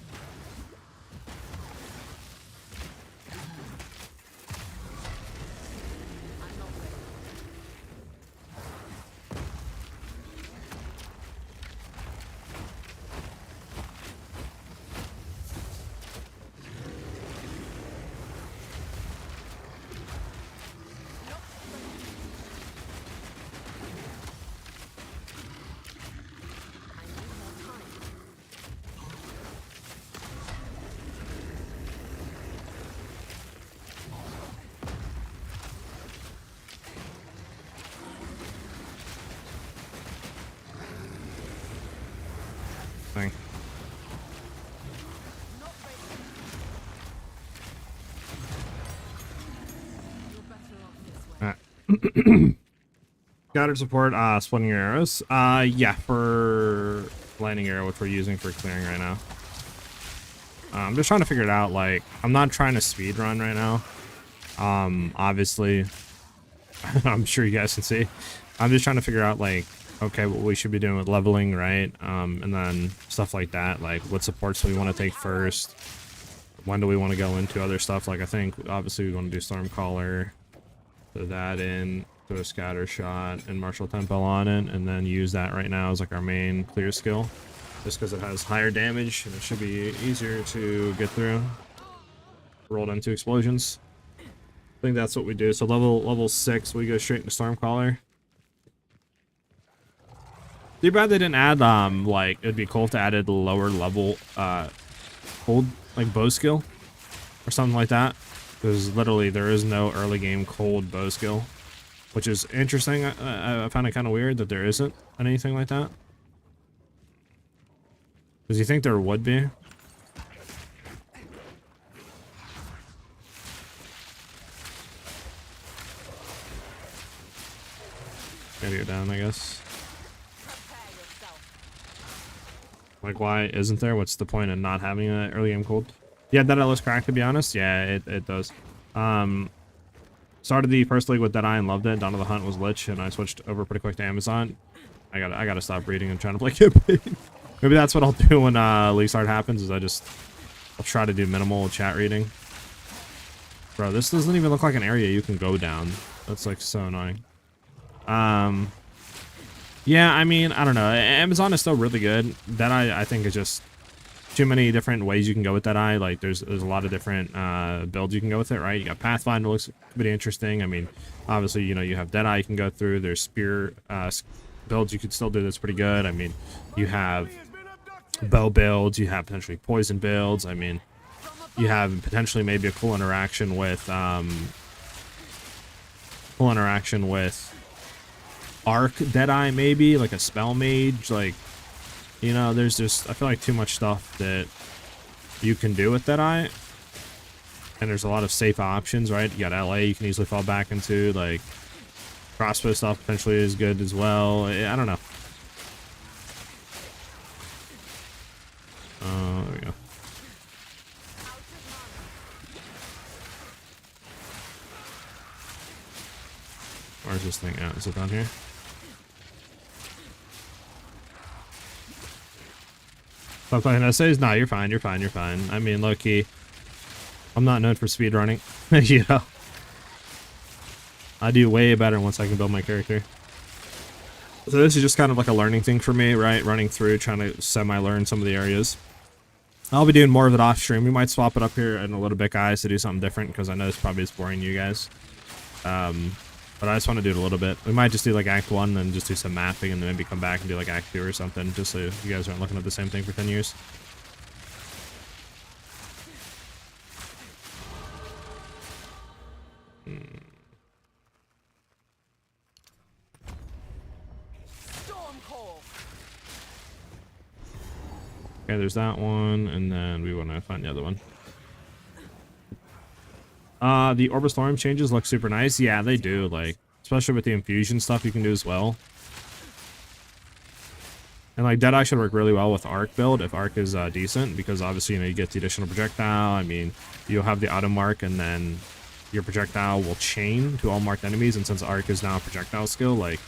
Thing. Scattered support, splitting your arrows. Yeah, for landing arrow, which we're using for clearing right now. I'm just trying to figure it out. Like, I'm not trying to speed run right now. Obviously, I'm sure you guys can see. I'm just trying to figure out, like, okay, what we should be doing with leveling, right? And then stuff like that, like what supports do we want to take first? When do we want to go into other stuff? Like, I think obviously we want to do Stormcaller, put that in, put a scatter shot and martial tempo on it, and then use that right now as like our main clear skill, just because it has higher damage and it should be easier to get through. Rolled into explosions. I think that's what we do. So level 6, we go straight into Stormcaller. Too bad they didn't add, like, it'd be cool if they added lower level, cold, like, bow skill, or something like that, because literally there is no early game cold bow skill, which is interesting. I find it kind of weird that there isn't anything like that, because you think there would be. Gotta go down, I guess. Like, why isn't there? What's the point of not having an early game cold? Yeah, that looks cracked, to be honest. Yeah, it does. Started the first league with Deadeye and loved it. Dawn of the Hunt was lich, and I switched over pretty quick to Amazon. I gotta stop reading and trying to play campaign. Maybe that's what I'll do when league start happens, is I'll try to do minimal chat reading. Bro, this doesn't even look like an area you can go down. That's like so annoying. Yeah, I mean, I don't know. Amazon is still really good. Deadeye, I think, is just too many different ways you can go with Deadeye. Like, there's a lot of different builds you can go with it, right? You got Pathfinder, looks pretty interesting. I mean, obviously, you know, you have Deadeye you can go through. There's Spear builds you could still do that's pretty good. I mean, you have bow builds. You have potentially poison builds. I mean, you have potentially maybe a cool interaction with cool interaction with Arc Deadeye, maybe like a spell mage. Like, you know, there's just, I feel like too much stuff that you can do with Deadeye, and there's a lot of safe options, right? You got LA you can easily fall back into, like crossbow stuff potentially is good as well. I don't know. There we go. Where's this thing at? Is it down here? Stop talking to says, nah, you're fine, you're fine, you're fine. I mean, low-key, I'm not known for speed running. You know? I do way better once I can build my character. So this is just kind of like a learning thing for me, right? Running through, trying to semi-learn some of the areas. I'll be doing more of it off stream. We might swap it up here in a little bit, guys, to do something different, because I know this probably is boring you guys. But I just want to do it a little bit. We might just do like Act 1 and just do some mapping, and then maybe come back and do like Act 2 or something, just so you guys aren't looking at the same thing for 10 years. Okay, there's that one, and then we want to find the other one. The Orb of Storm changes look super nice. Yeah, they do, like, especially with the infusion stuff you can do as well. And like Deadeye should work really well with Arc build if Arc is decent, because obviously, you know, you get the additional projectile. I mean, you'll have the auto mark, and then your projectile will chain to all marked enemies, and since Arc is now a projectile skill, like,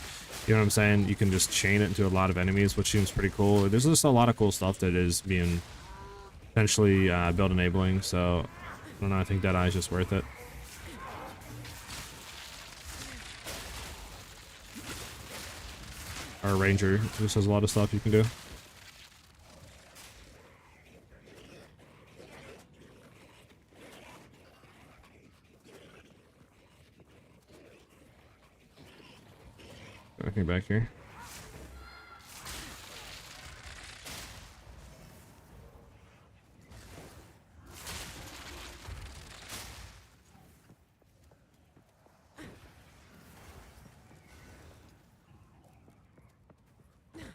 you know what I'm saying, you can just chain it into a lot of enemies, which seems pretty cool. There's just a lot of cool stuff that is being potentially build enabling, so I don't know, I think Deadeye is just worth it. Our Ranger just has a lot of stuff you can do. Nothing back here.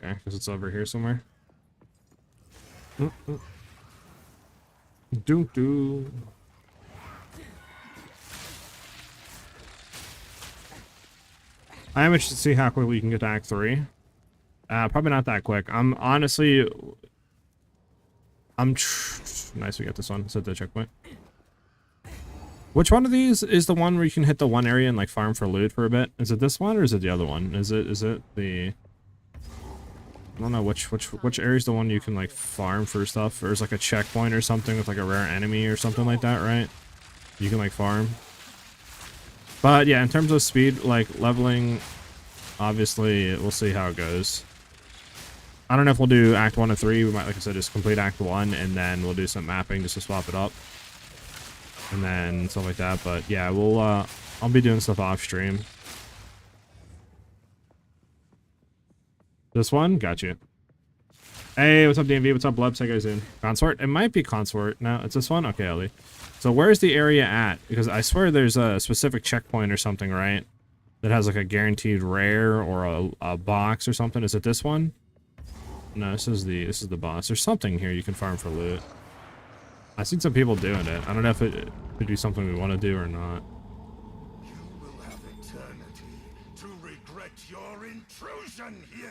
Okay, because it's over here somewhere. Doo-doo. I am interested to see how quickly we can get to Act 3. Probably not that quick. I'm honestly... nice, we got this one. Set the checkpoint. Which one of these is the one where you can hit the one area and like farm for loot for a bit? Is it this one or is it the other one? Is it the... I don't know which area is the one you can like farm for stuff, or there's like a checkpoint or something with like a rare enemy or something like that, right? You can like farm. But yeah, in terms of speed, like leveling, obviously we'll see how it goes. I don't know if we'll do Act 1 or 3. We might, like I said, just complete Act 1 and then we'll do some mapping just to swap it up, and then stuff like that. But yeah, we'll I'll be doing stuff off stream. This one? Got you. Hey, what's up, DMV? What's up, Blubs? How you guys doing? Consort? It might be Consort. No, it's this one? Okay, Ellie. So where's the area at? Because I swear there's a specific checkpoint or something, right? That has like a guaranteed rare or a box or something. Is it this one? No, this is the boss. There's something here you can farm for loot. I've seen some people doing it. I don't know if it could be something we want to do or not. You will have eternity to regret your intrusion here.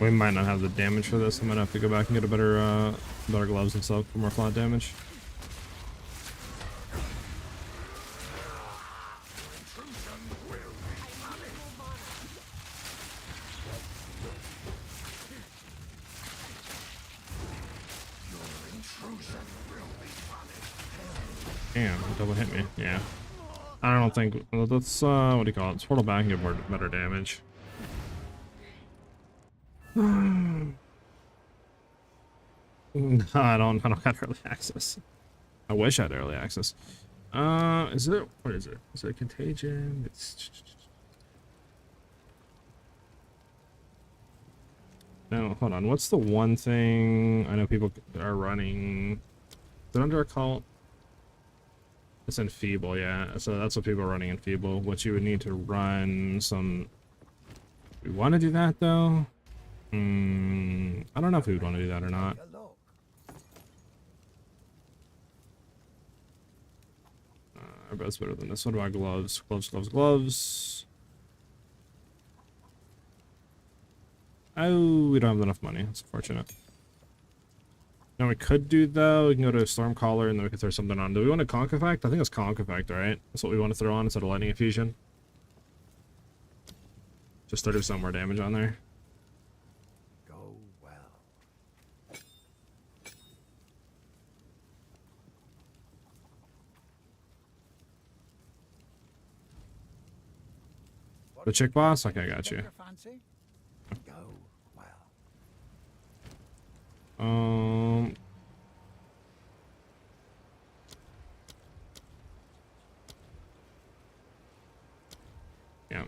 We might not have the damage for this. I might have to go back and get a better gloves and stuff for more flat damage. Damn, it double hit me. Yeah. I don't think let's what do you call it? Let's portal back and get more better damage. No, I don't got early access. I wish I had early access. Is it what is it? Is it contagion? It's no, hold on. What's the one thing I know people are running? Is it under a cult? It's Enfeeble, yeah. So that's what people are running Enfeeble. What you would need to run some. We want to do that though. I don't know if we would want to do that or not. I bet it's better than this. What about gloves? Gloves. Oh, we don't have enough money. That's unfortunate. Now we could do though. We can go to Stormcaller and then we can throw something on. Do we want a Conk Effect? I think it's Conk Effect, right? That's what we want to throw on instead of Lightning Infusion. Just 30 some more damage on there. Go well. The chick boss? Okay, I got you. Go well. Yeah.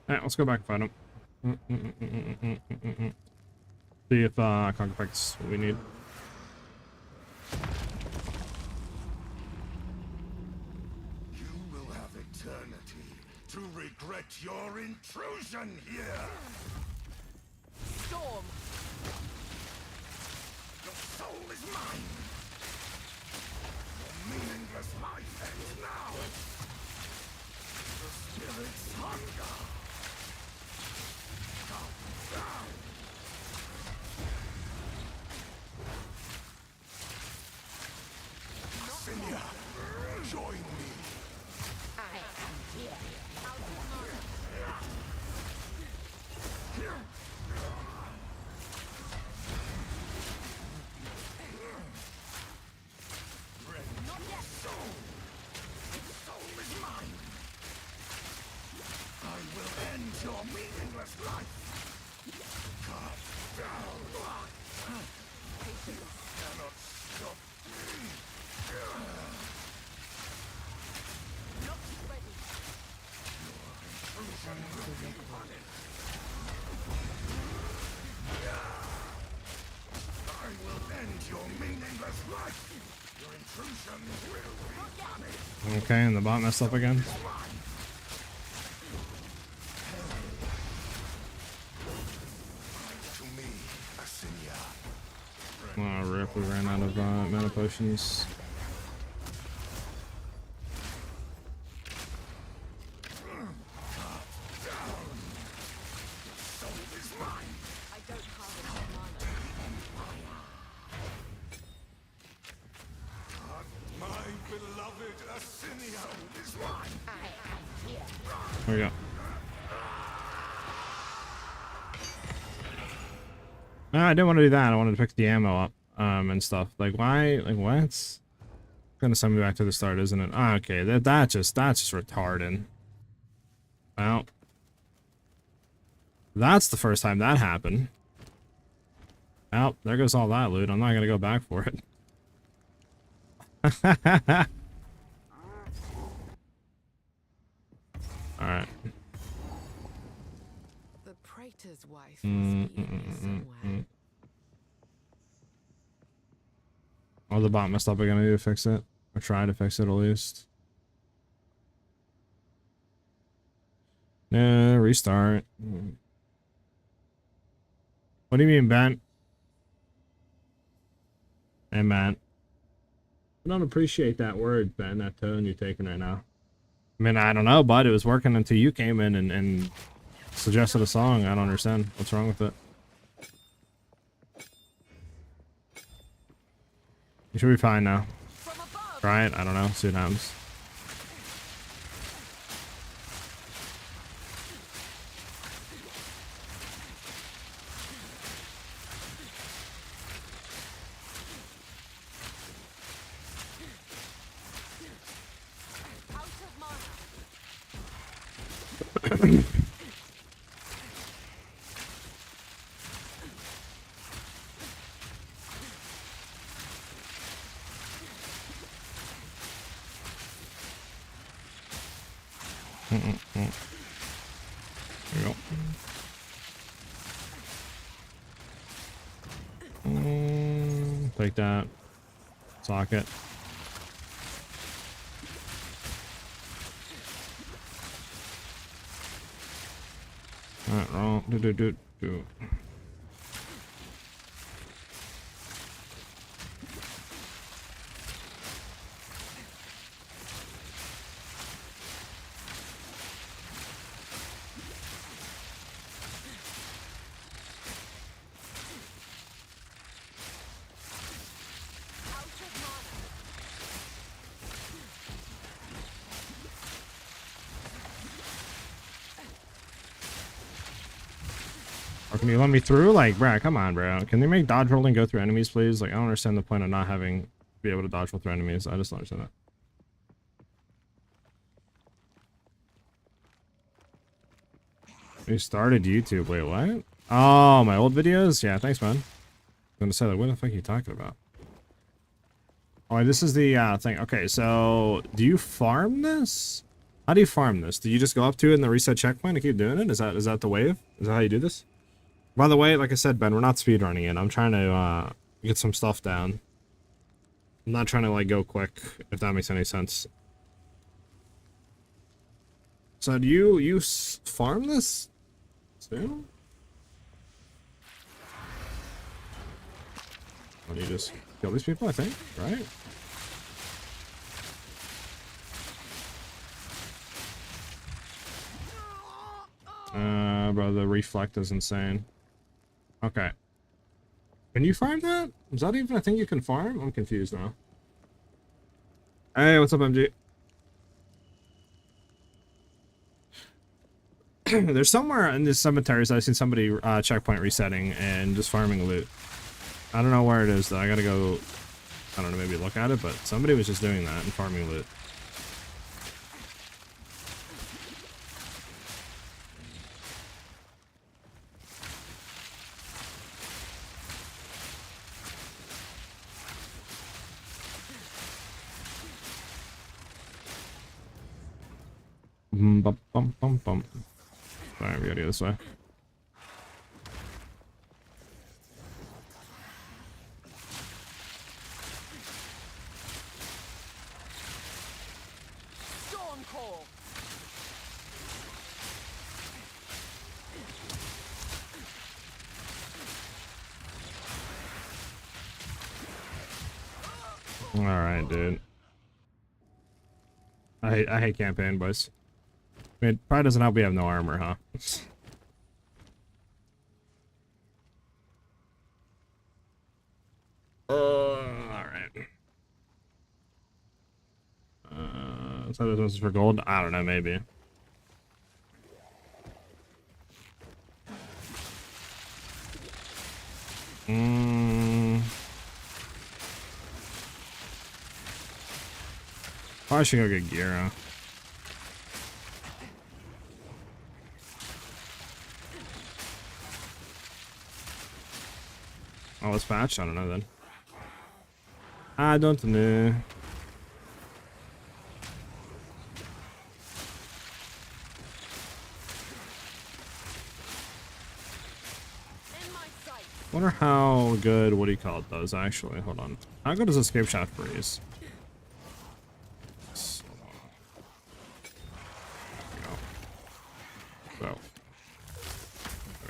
Alright, let's go back and find him. See if Conk Effect's what we need. You will have eternity to regret your intrusion here. Storm! Your soul is mine. Your meaningless life ends now. The spirit's hunger. Come down. Sinia, join me. Your meaningless life. Come down. Cannot stop me. Not ready. Your intrusion will be punished. I will end your meaningless life. Your intrusion will be punished. Okay, and the bot messed up again. Oh, rip, we ran out of mana potions. My beloved Asinia is mine. There we go. No, I didn't want to do that. I wanted to pick the ammo up, and stuff. Like, why? Like, what? It's gonna send me back to the start, isn't it? Ah, okay, that's just retarded. Well, that's the first time that happened. Well, there goes all that loot. I'm not gonna go back for it. All right. The praetor's wife must be in here somewhere. Oh, the bot messed up again. I need to fix it. Or try to fix it at least. Yeah, restart. What do you mean, Ben? Hey, man. I don't appreciate that word, Ben, that tone you're taking right now. I mean, I don't know, bud. It was working until you came in and suggested a song. I don't understand. What's wrong with it? You should be fine now. Try it. I don't know. See what happens. There we go. Take that. Socket. Alright, wrong. Do. Or can you let me through? Like, bruh, come on, bro. Can they make dodge rolling go through enemies, please? Like, I don't understand the point of not having be able to dodge roll through enemies. I just don't understand that. We started YouTube. Wait, what? Oh, my old videos? Yeah, thanks, man. I'm gonna say that. What the fuck are you talking about? Oh, this is the thing. Okay, so do you farm this? How do you farm this? Do you just go up to it in the reset checkpoint and keep doing it? Is that the wave? Is that how you do this? By the way, like I said, Ben, we're not speedrunning it. I'm trying to get some stuff down. I'm not trying to like go quick, if that makes any sense. So do you farm this too? Or do you just kill these people, I think, right? Bro, the reflect is insane. Okay. Can you farm that? Is that even a thing you can farm? I'm confused now. Hey, what's up, MG? There's somewhere in this cemeteries I've seen somebody checkpoint resetting and just farming loot. I don't know where it is though. I gotta go, I don't know, maybe look at it, but somebody was just doing that and farming loot. Bum, bum, bum, bum. Alright, we gotta go this way. Alright, dude. I hate campaign, boys. I mean, it probably doesn't help we have no armor, huh? Alright. So this is for gold? I don't know, maybe. Probably should go get gear, huh? Oh, it's patched? I don't know then. I don't know. Wonder how good, what do you call it, does actually. Hold on. How good does escape shot freeze? So. There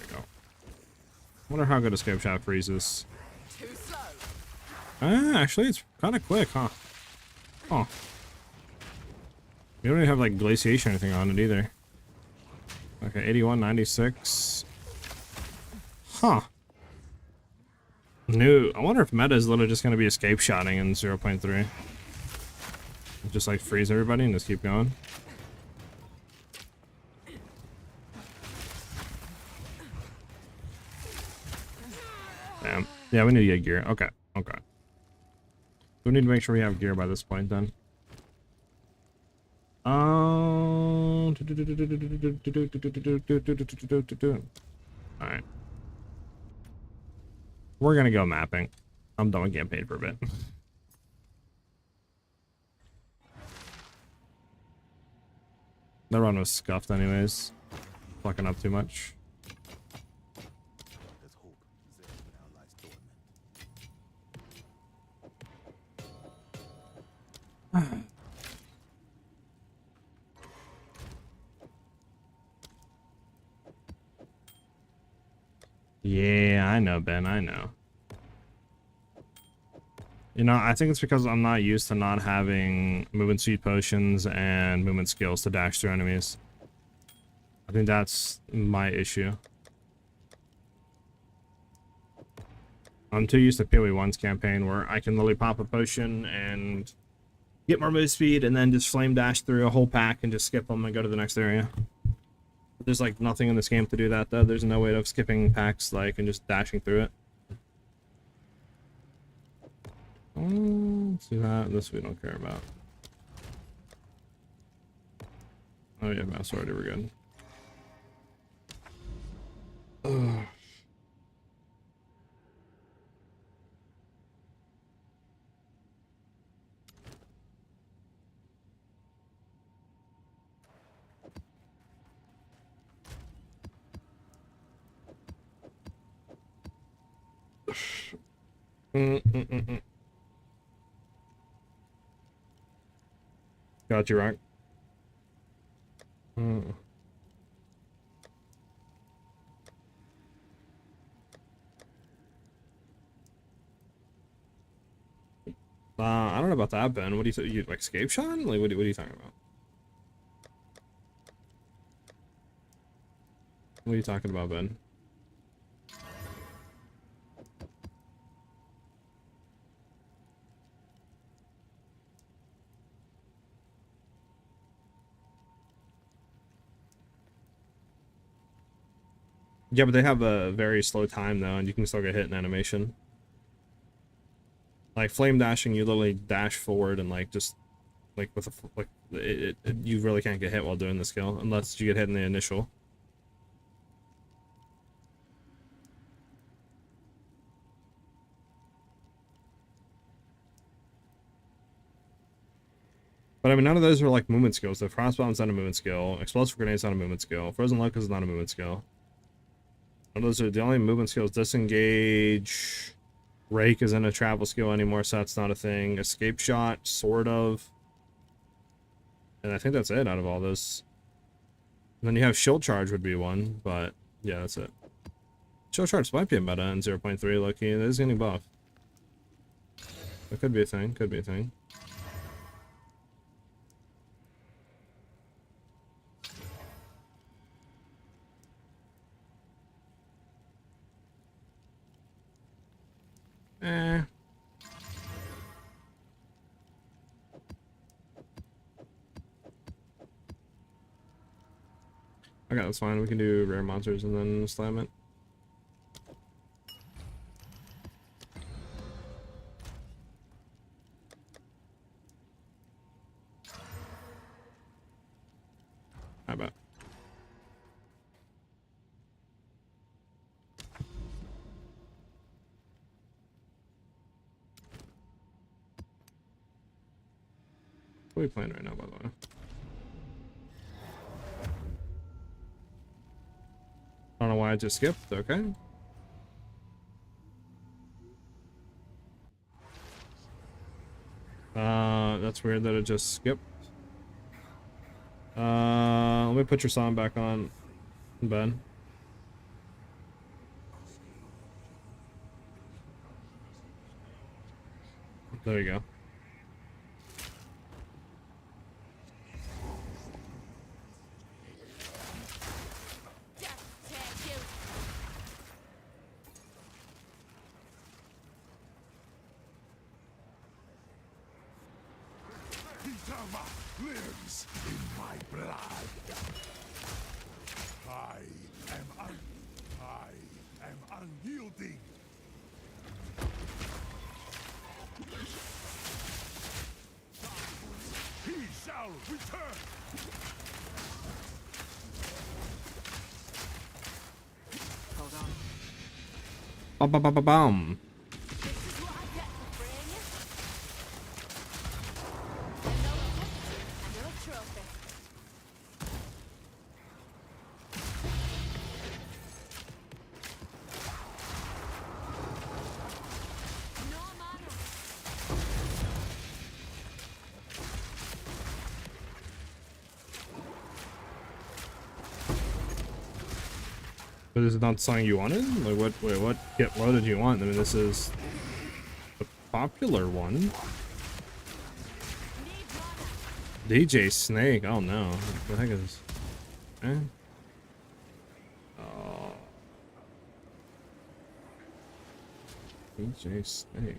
we go. Wonder how good escape shot freezes. Actually, it's kind of quick, huh? Oh. You don't even have like glaciation or anything on it either. Okay, 81, 96. Huh. New. I wonder if meta is literally just going to be escape shotting in 0.3. Just like freeze everybody and just keep going. Damn. Yeah, we need to get gear. Okay. Okay. We need to make sure we have gear by this point then. Alright. We're gonna go mapping. I'm done with getting paid for a bit. The run was scuffed anyways. Fucking up too much. Let's hope Exile now lies dormant. Yeah, I know, Ben, I know. You know, I think it's because I'm not used to not having movement speed potions and movement skills to dash through enemies. I think that's my issue. I'm too used to PoE 1's campaign where I can literally pop a potion and get more move speed and then just flame dash through a whole pack and just skip them and go to the next area. There's like nothing in this game to do that though. There's no way of skipping packs like and just dashing through it. See that? This we don't care about. Oh yeah, mouse already, we're good. Ugh. Got you, right? I don't know about that, Ben. What do you say? You like escape shot? Like, what are you talking about? What are you talking about, Ben? Yeah, but they have a very slow time though, and you can still get hit in animation. Like flame dashing, you literally dash forward and like just like with a you really can't get hit while doing the skill unless you get hit in the initial. But I mean, none of those are like movement skills. The frostbomb's not a movement skill. Explosive grenade's not a movement skill. Frozen locust is not a movement skill. Those are the only movement skills. Disengage. Rake isn't a travel skill anymore, so that's not a thing. Escape shot, sort of. And I think that's it out of all this. And then you have shield charge would be one, but yeah, that's it. Shield charge might be a meta in 0.3, lucky. It is getting buffed. That could be a thing, could be a thing. Okay, that's fine. We can do rare monsters and then slam it. I bet. What are we playing right now, by the way? I don't know why I just skipped. Okay. That's weird that it just skipped. Let me put your song back on, Ben. There you go. Lives in my blood. I am unyielding. He shall return. Bum, bum, bum, bum, bum. This is what I get for freeing you. Another trophy. No mana. But is it not something you wanted? Like what? Wait, what? What did you want? I mean, this is a popular one. Need mana. DJ Snake. Oh no. What the heck is this? Eh? Oh. DJ Snake.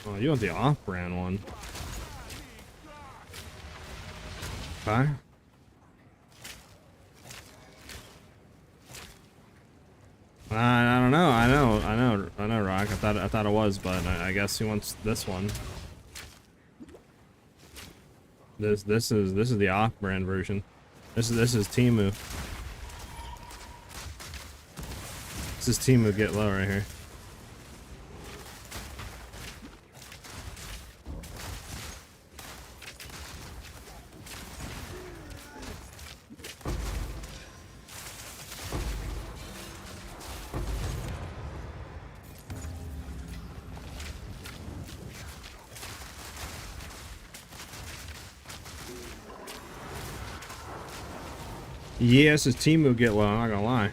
Oh, you want the off-brand one? Okay. I don't know. I know, Rock. I thought it was, but I guess he wants this one. This is the off-brand version. This is Timu. This is Timu Get Low right here. Yeah, this is Timu Get Low, I'm not gonna lie.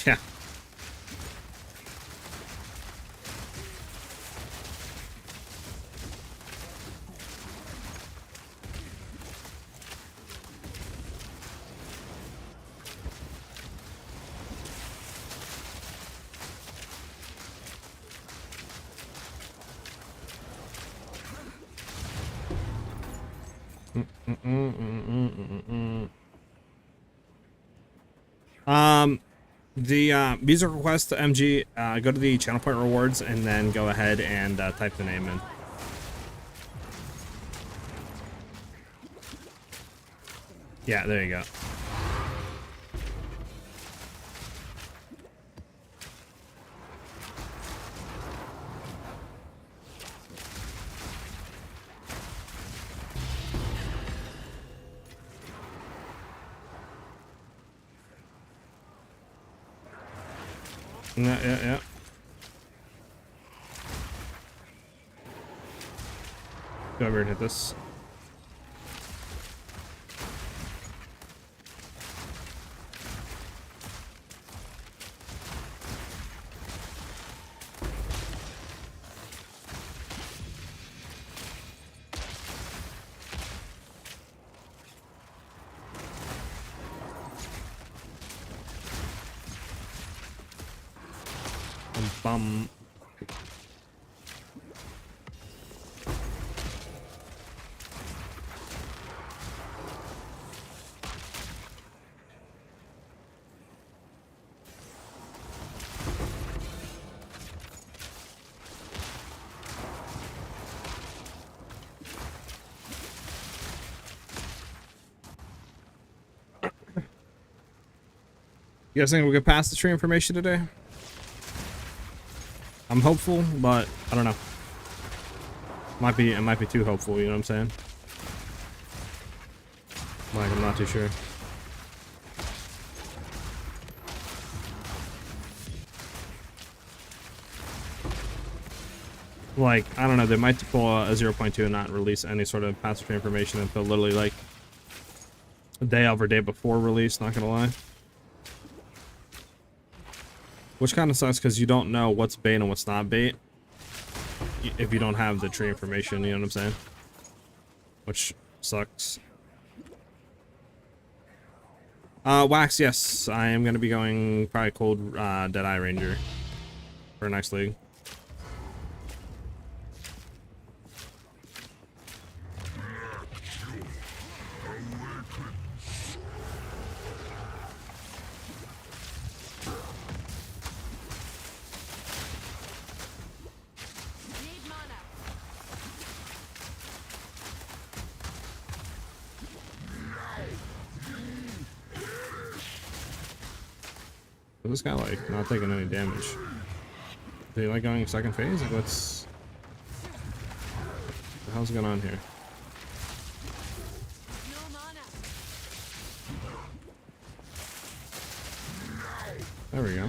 Yeah. The music request to MG, go to the channel point rewards and then go ahead and type the name in. Yeah, there you go. Yeah. Go over and hit this. Bum. You guys think we could pass the tree information today? I'm hopeful, but I don't know. It might be too hopeful, you know what I'm saying? Like, I'm not too sure. Like, I don't know, they might pull a 0.2 and not release any sort of pass tree information until literally like a day of or day before release, not gonna lie. Which kind of sucks because you don't know what's bait and what's not bait if you don't have the tree information, you know what I'm saying? Which sucks. Wax, yes, I am going to be going probably cold Deadeye Ranger for next league. Need mana. Is this guy like not taking any damage? Is he like going second phase? Like what's the hell's going on here? No mana. There we go.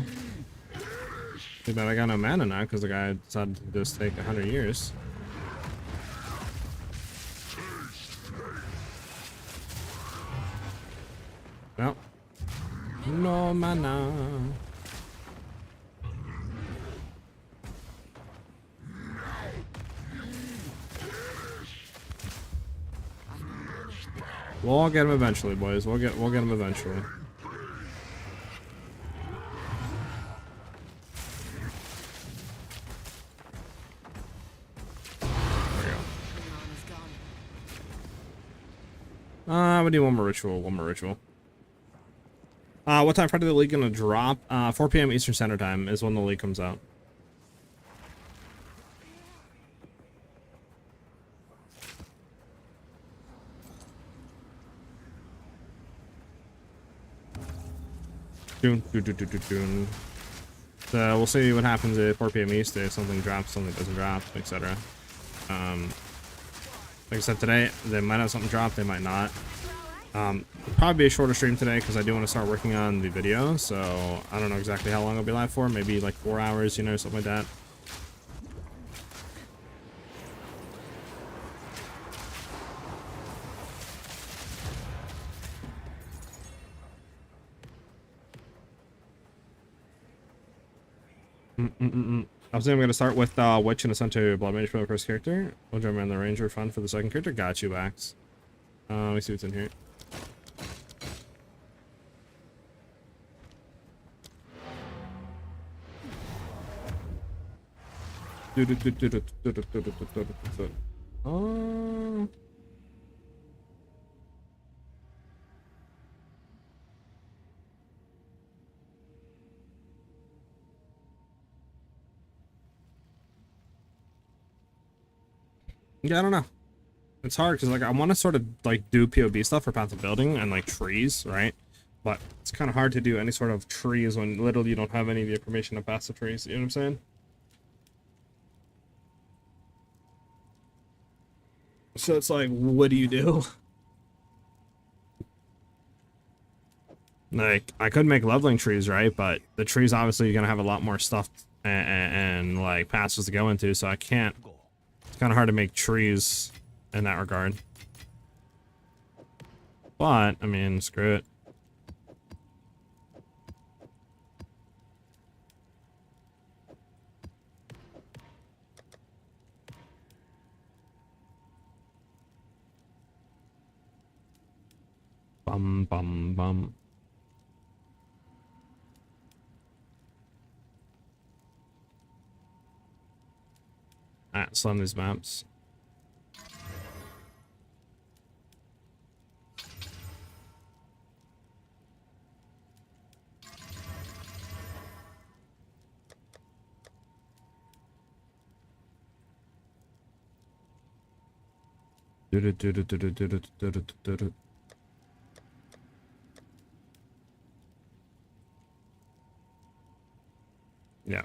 Too bad I got no mana now because the guy decided to just take 100 years. Well, no mana. We'll get him eventually, boys. We'll get him eventually. We need one more ritual. One more ritual. What time Friday the league gonna drop? 4 p.m. Eastern Standard Time is when the league comes out. So we'll see what happens at 4 p.m. East if something drops, something doesn't drop, etc. Like I said today, they might have something drop, they might not. Probably be a shorter stream today because I do want to start working on the video, so I don't know exactly how long I'll be live for. Maybe like 4 hours, you know, something like that. I was I'm going to start with Witch and Ascent to Blood Mage for the first character. We'll jump around the Ranger fun for the second character. Got you, Bax. Let me see what's in here. Yeah, I don't know. It's hard because like I want to sort of like do POB stuff for Path of Building and like trees, right? But it's kind of hard to do any sort of trees when literally you don't have any of the information to pass the trees. You know what I'm saying? So it's like, what do you do? Like, I could make leveling trees, right? But the trees obviously you're gonna have a lot more stuff and like passes to go into, so I can't. It's kind of hard to make trees in that regard. But I mean, screw it. Bum bum bum. Alright, slam these maps. Yeah.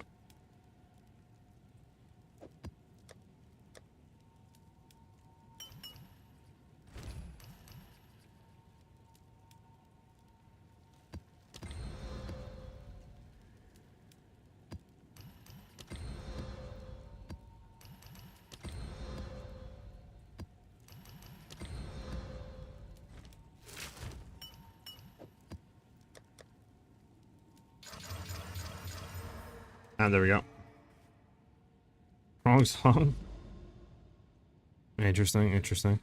And there we go. Wrong song. Interesting, interesting.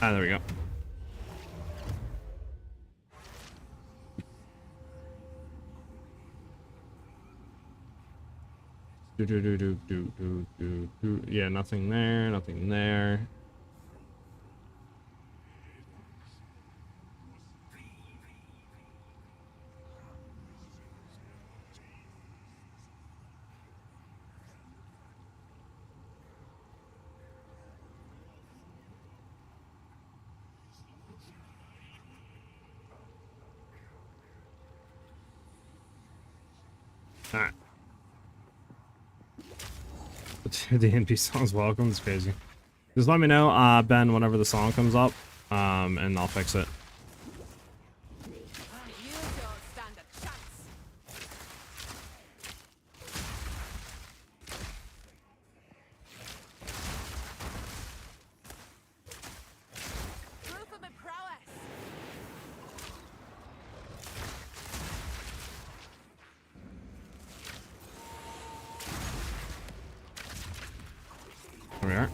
Ah, there we go. Yeah, nothing there, nothing there. Alright. The NP song's welcome. It's crazy. Just let me know, Ben, whenever the song comes up, and I'll fix it. You don't stand a chance. Proof of my prowess. There we are.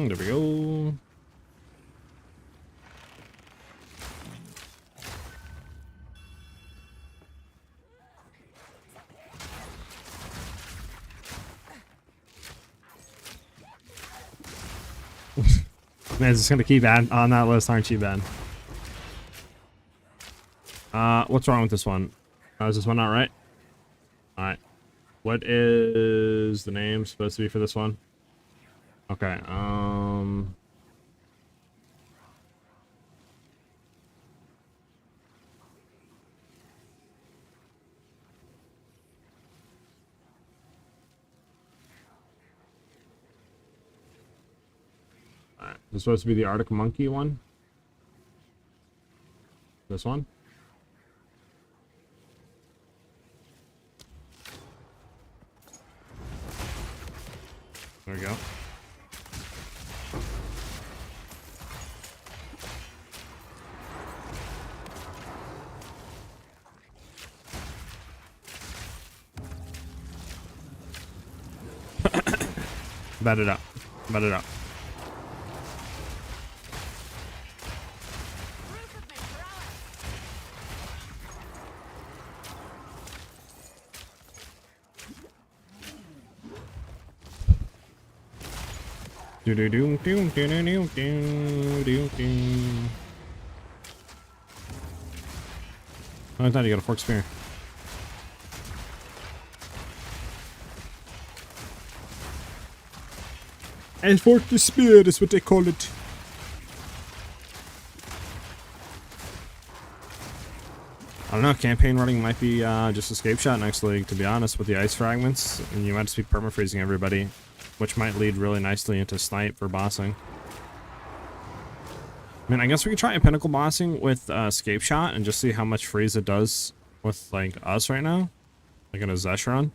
There we go. Man, just gonna keep on that list, aren't you, Ben? What's wrong with this one? Is this one not right? Alright. What is the name supposed to be for this one? Okay, alright. This is supposed to be the Arctic Monkey one? This one? There we go. Bet it up. Bet it up. Proof of my prowess. Do do do do do do do do do. Oh, I thought you got a forked spear. A forked spear is what they call it. I don't know, campaign running might be just escape shot next league, to be honest, with the ice fragments, and you might just be permafreezing everybody, which might lead really nicely into snipe for bossing. I mean, I guess we could try a pinnacle bossing with escape shot and just see how much freeze it does with like us right now, like in a Zesh run.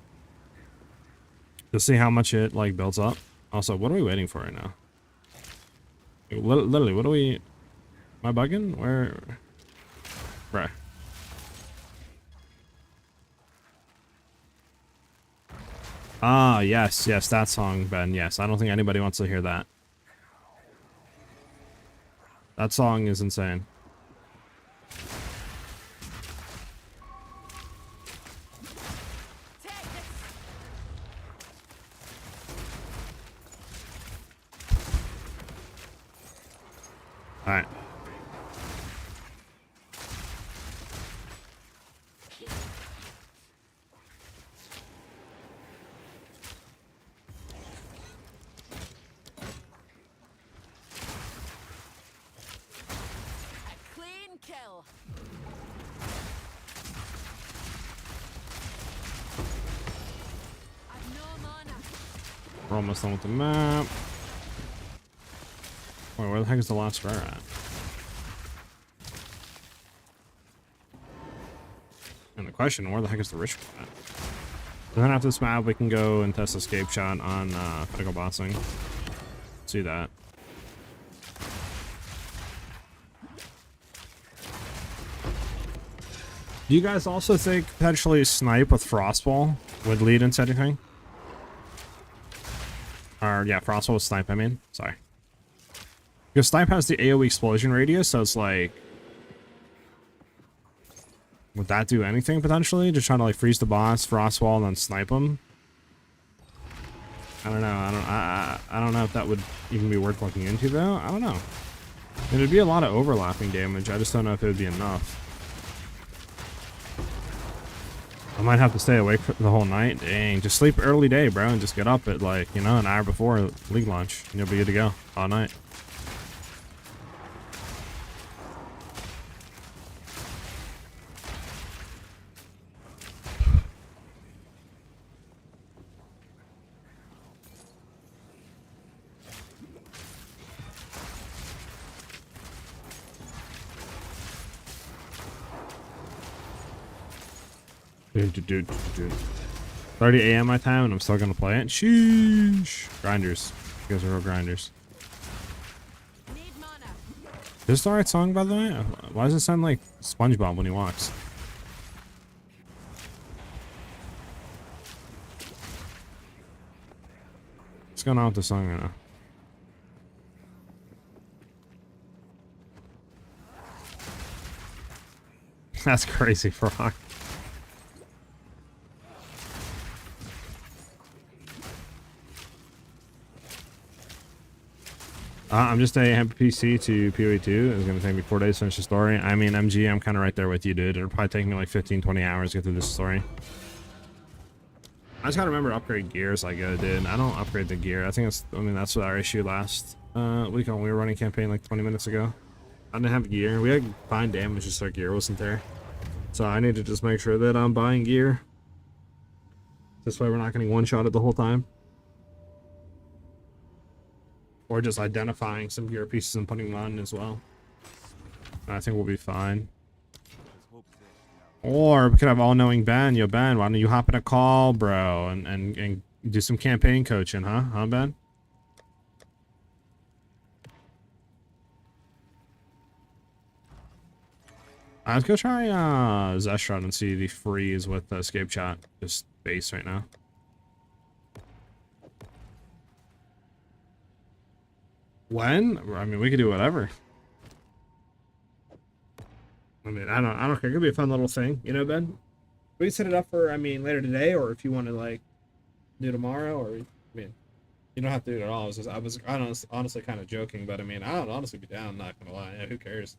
To see how much it like builds up. Also, what are we waiting for right now? Like, literally, what are we? Am I bugging? Where? Bruh. Ah, yes, that song, Ben. Yes, I don't think anybody wants to hear that. That song is insane. All right. A clean kill. I've no mana. We're almost done with the map. Wait, where the heck is the last rare at? And the question, where the heck is the rich one at? And then after this map, we can go and test escape shot on pinnacle bossing. See that. Do you guys also think potentially snipe with frostball would lead into anything? Or yeah, frostball with snipe, I mean. Sorry. Because snipe has the AoE explosion radius, so it's like, would that do anything potentially? Just trying to like freeze the boss, frostball, and then snipe him? I don't know. I don't know if that would even be worth looking into though. I don't know. It'd be a lot of overlapping damage. I just don't know if it would be enough. I might have to stay awake for the whole night. Dang, just sleep early day, bro, and just get up at like, you know, an hour before league launch, and you'll be good to go all night. Dude. 30 a.m. my time, and I'm still gonna play it. Sheesh. Grinders. You guys are real grinders. Need mana. Is this the right song, by the way? Why does it sound like SpongeBob when he walks? What's going on with the song right now? That's crazy, Frog. I'm just a PC to PoE 2. It's going to take me 4 days to finish the story. I mean, MG, I'm kind of right there with you, dude. It'll probably take me like 15-20 hours to get through this story. I just got to remember to upgrade gear as I go, dude. I don't upgrade the gear. I think that's what our issue last week when we were running campaign like 20 minutes ago. I didn't have gear. We had fine damage, just our gear wasn't there. So I need to just make sure that I'm buying gear. This way we're not getting one-shotted the whole time. Or just identifying some gear pieces and putting them on as well. I think we'll be fine. Or we could have all-knowing Ben. Yo, Ben, why don't you hop in a call, bro, and do some campaign coaching, huh? Huh, Ben? Let's go try Zeshron and see the freeze with escape shot. Just base right now. When? I mean, we could do whatever. I mean, I don't care. It could be a fun little thing, you know, Ben. We can set it up for, I mean, later today, or if you want to like do tomorrow, or I mean, you don't have to do it at all. I was honestly kind of joking, but I mean, I would honestly be down. Not gonna lie, yeah, who cares?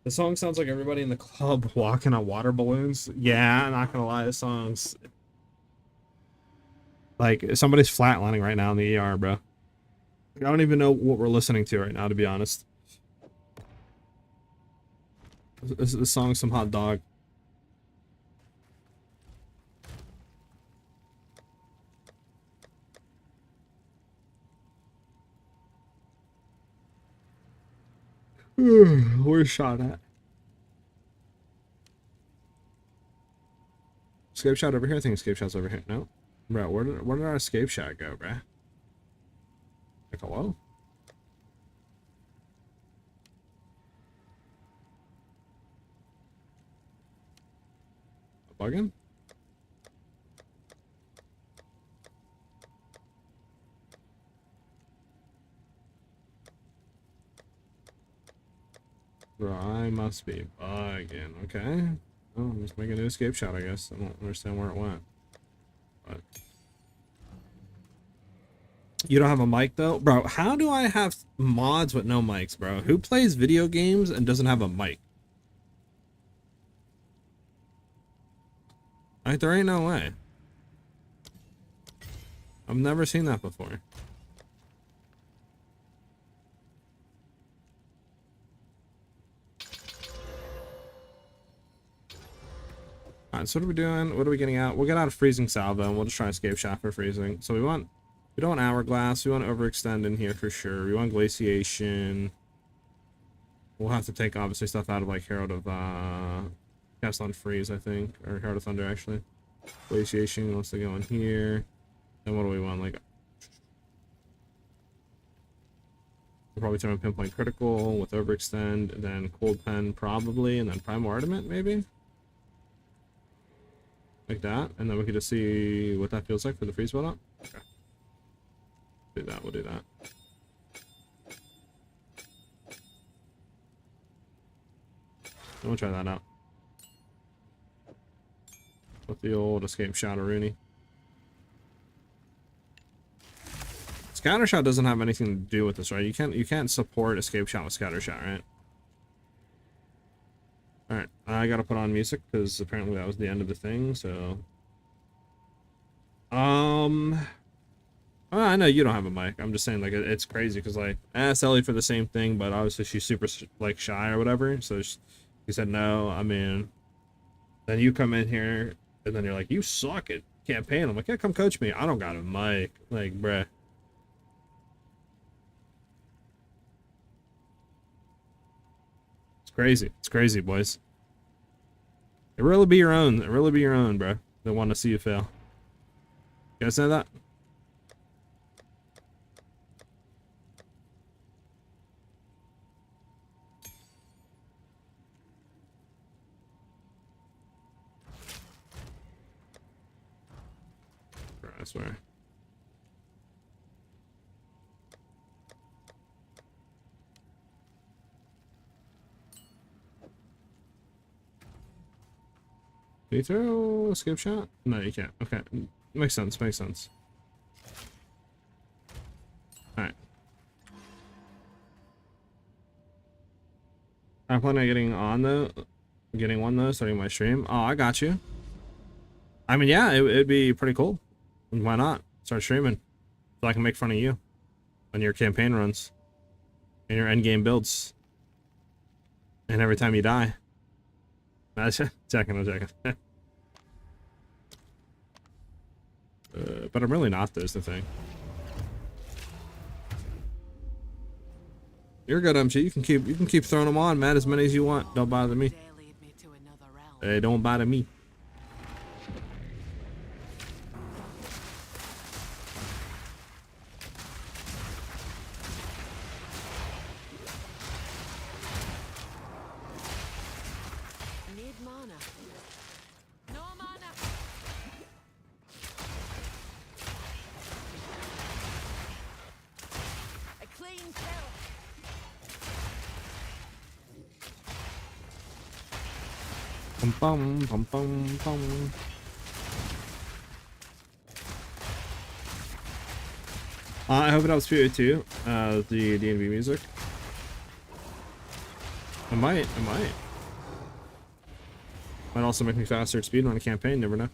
The song sounds like everybody in the club walking on water balloons. Yeah, I'm not gonna lie, the song's like somebody's flatlining right now in the ER, bro. I don't even know what we're listening to right now, to be honest. This song's some hot dog. Where's shot at? Escape shot over here? I think escape shot's over here. No? Bro, where did our escape shot go, bro? Like, hello? A buggin'? Bro, I must be bugging. Okay. Oh, I'm just making an escape shot, I guess. I don't understand where it went. But you don't have a mic though? Bro, how do I have mods with no mics, bro? Who plays video games and doesn't have a mic? Like, there ain't no way. I've never seen that before. Alright, so what are we doing? What are we getting out? We'll get out of freezing salvo and we'll just try escape shot for freezing. So we don't want hourglass, we want overextend in here for sure. We want glaciation. We'll have to take obviously stuff out of like Herald of cast on freeze, I think. Or Herald of Thunder actually. Glaciation wants to go in here. Then what do we want? Like we'll probably turn on pinpoint critical with overextend, then cold pen probably, and then primal ardiment maybe? Like that, and then we could just see what that feels like for the freeze build up. Okay. Do that, we'll do that. And we'll try that out. With the old escape shot of Rooney. Scattershot doesn't have anything to do with this, right? You can't support escape shot with scattershot, right? Alright, I gotta put on music because apparently that was the end of the thing, so I know you don't have a mic. I'm just saying, like, it's crazy because, like, I asked Ellie for the same thing, but obviously she's super, like, shy or whatever. So she said no. I mean, then you come in here and then you're like, you suck at campaign. I'm like, yeah, come coach me. I don't got a mic. Like, bruh. It's crazy. It's crazy, boys. It really be your own. It really be your own, bro. They want to see you fail. You guys know that? I swear. Can you throw a skip shot? No, you can't. Okay. Makes sense, makes sense. Alright. I'm planning on getting one though, starting my stream. Oh, I got you. I mean, yeah, it'd be pretty cool. Why not? Start streaming so I can make fun of you on your campaign runs and your endgame builds and every time you die. I'm checking. But I'm really not, though, is the thing. You're good, MG. You can keep throwing them on, man, as many as you want. Don't bother me. Hey, don't bother me. Bum, bum, bum, bum. I hope it helps PoE too. The D&B music. It might. Might also make me faster at speed on a campaign. Never know.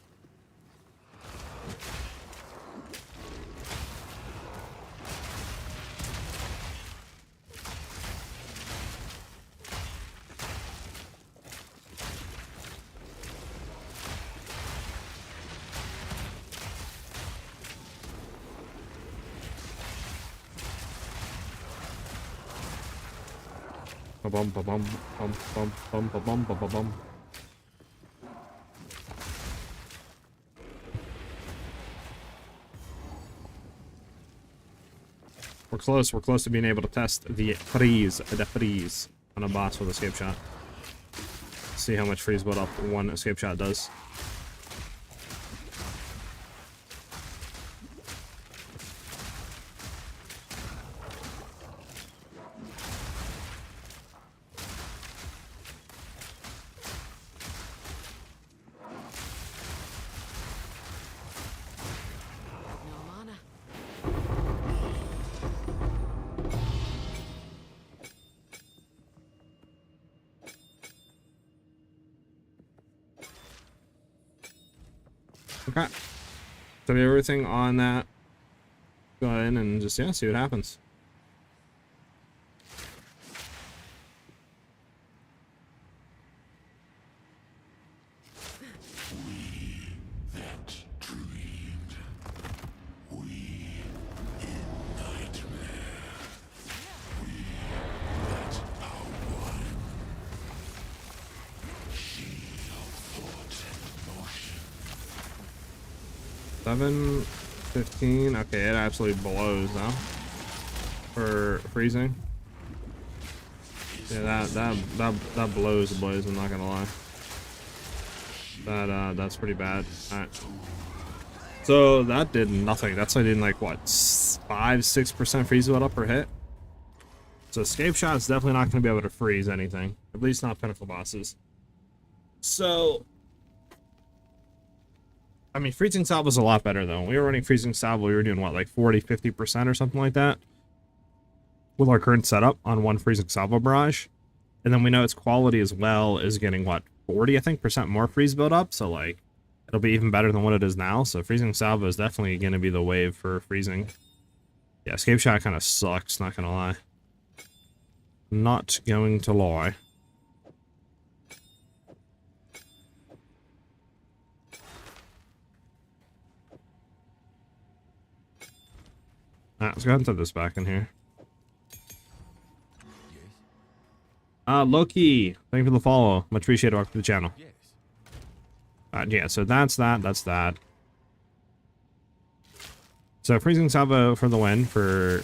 Bum bum bum bum bum bum bum bum bum bum. We're close. We're close to being able to test the freeze on a boss with escape shot. See how much freeze build up one escape shot does. Okay. So we have everything on that. Go in and just, yeah, see what happens. Seven, 15. Okay, it absolutely blows though. For freezing. Yeah, that blows the blaze, I'm not gonna lie. That's pretty bad. Alright. So that did nothing. That's like in like what, 5-6% freeze build up per hit. So escape shot is definitely not gonna be able to freeze anything. At least not pinnacle bosses. So I mean, freezing salve was a lot better though. When we were running freezing salve, we were doing what, like 40-50% or something like that with our current setup on one freezing salvo barrage. And then we know its quality as well is getting what, 40 I think percent more freeze build up, so like it'll be even better than what it is now. So freezing salvo is definitely going to be the wave for freezing. Yeah, escape shot kind of sucks, not gonna lie. Not going to lie. Alright, let's go ahead and throw this back in here. Loki, thank you for the follow. Much appreciated. Welcome to the channel. Yeah, so that's that. So freezing salvo for the win for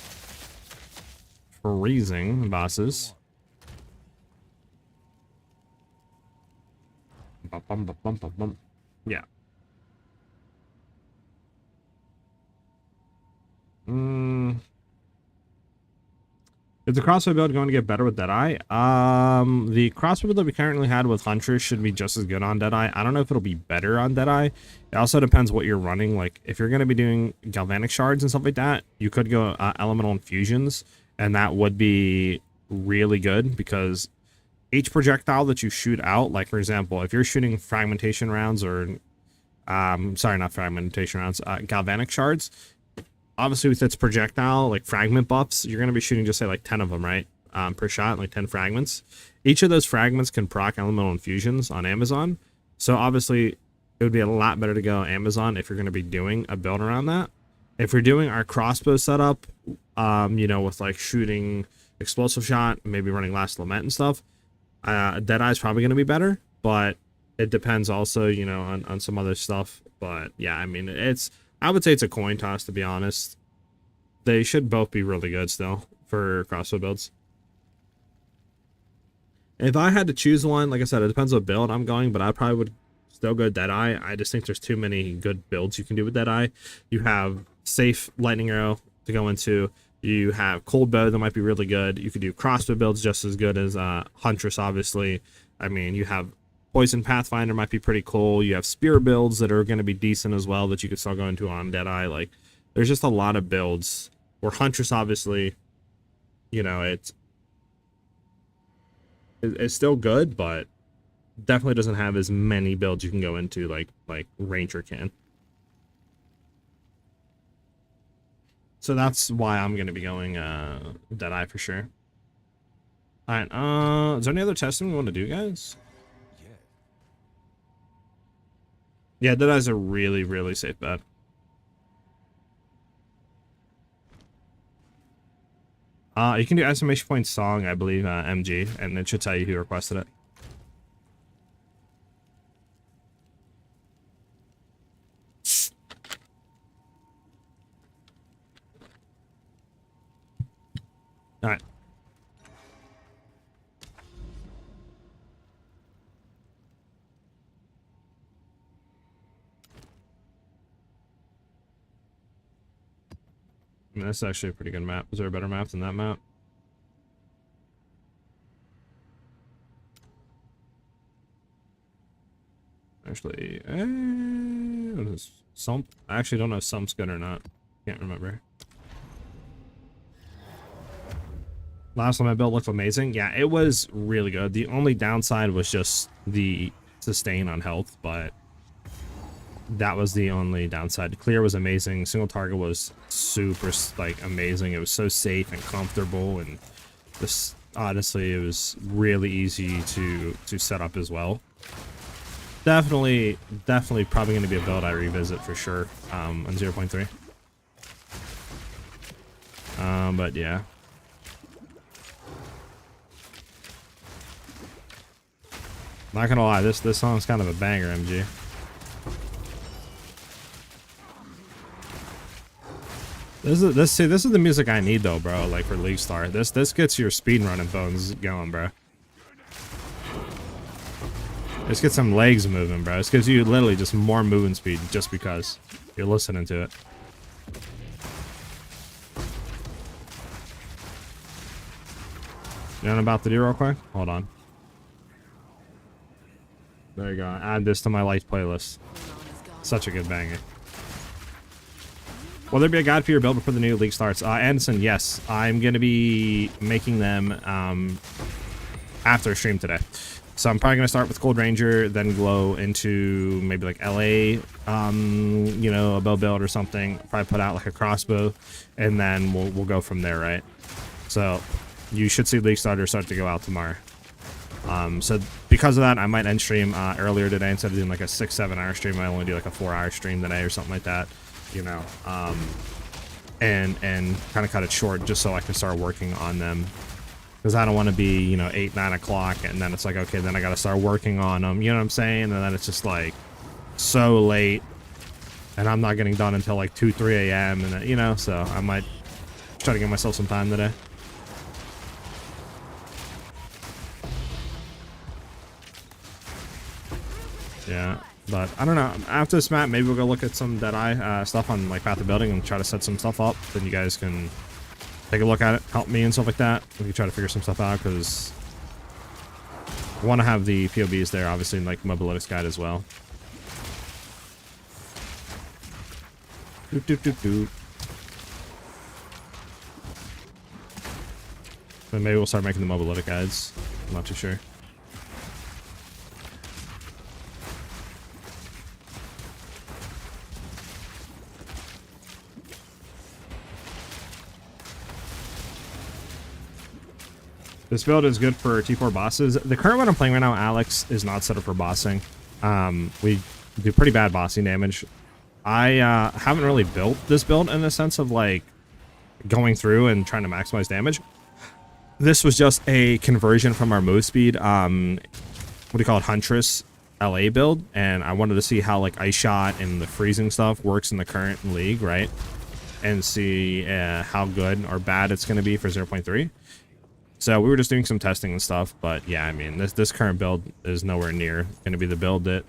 freezing bosses. Yeah. Is the crossbow build going to get better with Deadeye? The crossbow build that we currently had with Huntress should be just as good on Deadeye. I don't know if it'll be better on Deadeye. It also depends what you're running. Like, if you're going to be doing galvanic shards and stuff like that, you could go elemental infusions, and that would be really good because each projectile that you shoot out, like for example, if you're shooting fragmentation rounds or, sorry, not fragmentation rounds, galvanic shards, obviously with its projectile, like fragment buffs, you're going to be shooting just say like 10 of them, right? Per shot, like 10 fragments. Each of those fragments can proc elemental infusions on Amazon. So obviously it would be a lot better to go Amazon if you're going to be doing a build around that. If you're doing our crossbow setup, you know, with like shooting explosive shot, maybe running Last Lament and stuff, Deadeye is probably going to be better, but it depends also, you know, on some other stuff. But yeah, I mean, I would say it's a coin toss, to be honest. They should both be really good still for crossbow builds. If I had to choose one, like I said, it depends what build I'm going, but I probably would still go Deadeye. I just think there's too many good builds you can do with Deadeye. You have safe lightning arrow to go into. You have cold bow that might be really good. You could do crossbow builds just as good as Huntress, obviously. I mean, you have Poison Pathfinder might be pretty cool. You have spear builds that are going to be decent as well that you could still go into on Deadeye. Like, there's just a lot of builds. Where Huntress, obviously, you know, it's still good, but definitely doesn't have as many builds you can go into like Ranger can. So that's why I'm going to be going Deadeye for sure. Alright, is there any other testing we want to do, guys? Yeah, Deadeye's a really, really safe bet. You can do exclamation point song, I believe, MG, and it should tell you who requested it. Alright. I mean, that's actually a pretty good map. Is there a better map than that map? Actually, what is Sump? I actually don't know if Sump's good or not. Can't remember. Last time I built looked amazing. Yeah, it was really good. The only downside was just the sustain on health, but that was the only downside. Clear was amazing. Single target was super like amazing. It was so safe and comfortable, and just honestly, it was really easy to set up as well. Definitely probably going to be a build I revisit for sure on 0.3. But yeah. Not gonna lie, this song's kind of a banger, MG. This is the music I need though, bro. Like for League Star, this gets your speed running bones going, bro. This gets some legs moving, bro. This gives you literally just more moving speed just because you're listening to it. You know what I'm about to do real quick? Hold on. There you go. Add this to my life playlist. Such a good banger. Will there be a guide for your build before the new league starts? Anderson, yes. I'm going to be making them after stream today. So I'm probably going to start with Gold Ranger, then glow into maybe like LA, you know, a bow build or something. Probably put out like a crossbow, and then we'll go from there, right? So you should see league starters start to go out tomorrow. So because of that, I might end stream earlier today instead of doing like a 6-7 hour stream. I only do like a 4-hour stream today or something like that, you know, and kind of cut it short just so I can start working on them, because I don't want to be, you know, 8-9 o'clock and then it's like, okay, then I got to start working on them, you know what I'm saying? And then it's just like so late and I'm not getting done until like 2-3 a.m. and then, you know, so I might try to give myself some time today. Yeah, but I don't know. After this map, maybe we'll go look at some Deadeye stuff on like Path of Building and try to set some stuff up. Then you guys can take a look at it, help me and stuff like that. We can try to figure some stuff out because I want to have the POBs there, obviously, in like Mobilytics guide as well. Doot, doot, doot, doot. Then maybe we'll start making the Mobilytic guides. I'm not too sure. This build is good for T4 bosses. The current one I'm playing right now, Alex, is not set up for bossing. We do pretty bad bossing damage. I haven't really built this build in the sense of like going through and trying to maximize damage. This was just a conversion from our move speed, what do you call it, Huntress LA build, and I wanted to see how like Ice Shot and the freezing stuff works in the current league, right? And see how good or bad it's going to be for 0.3. So we were just doing some testing and stuff, but yeah, I mean, this current build is nowhere near going to be the build that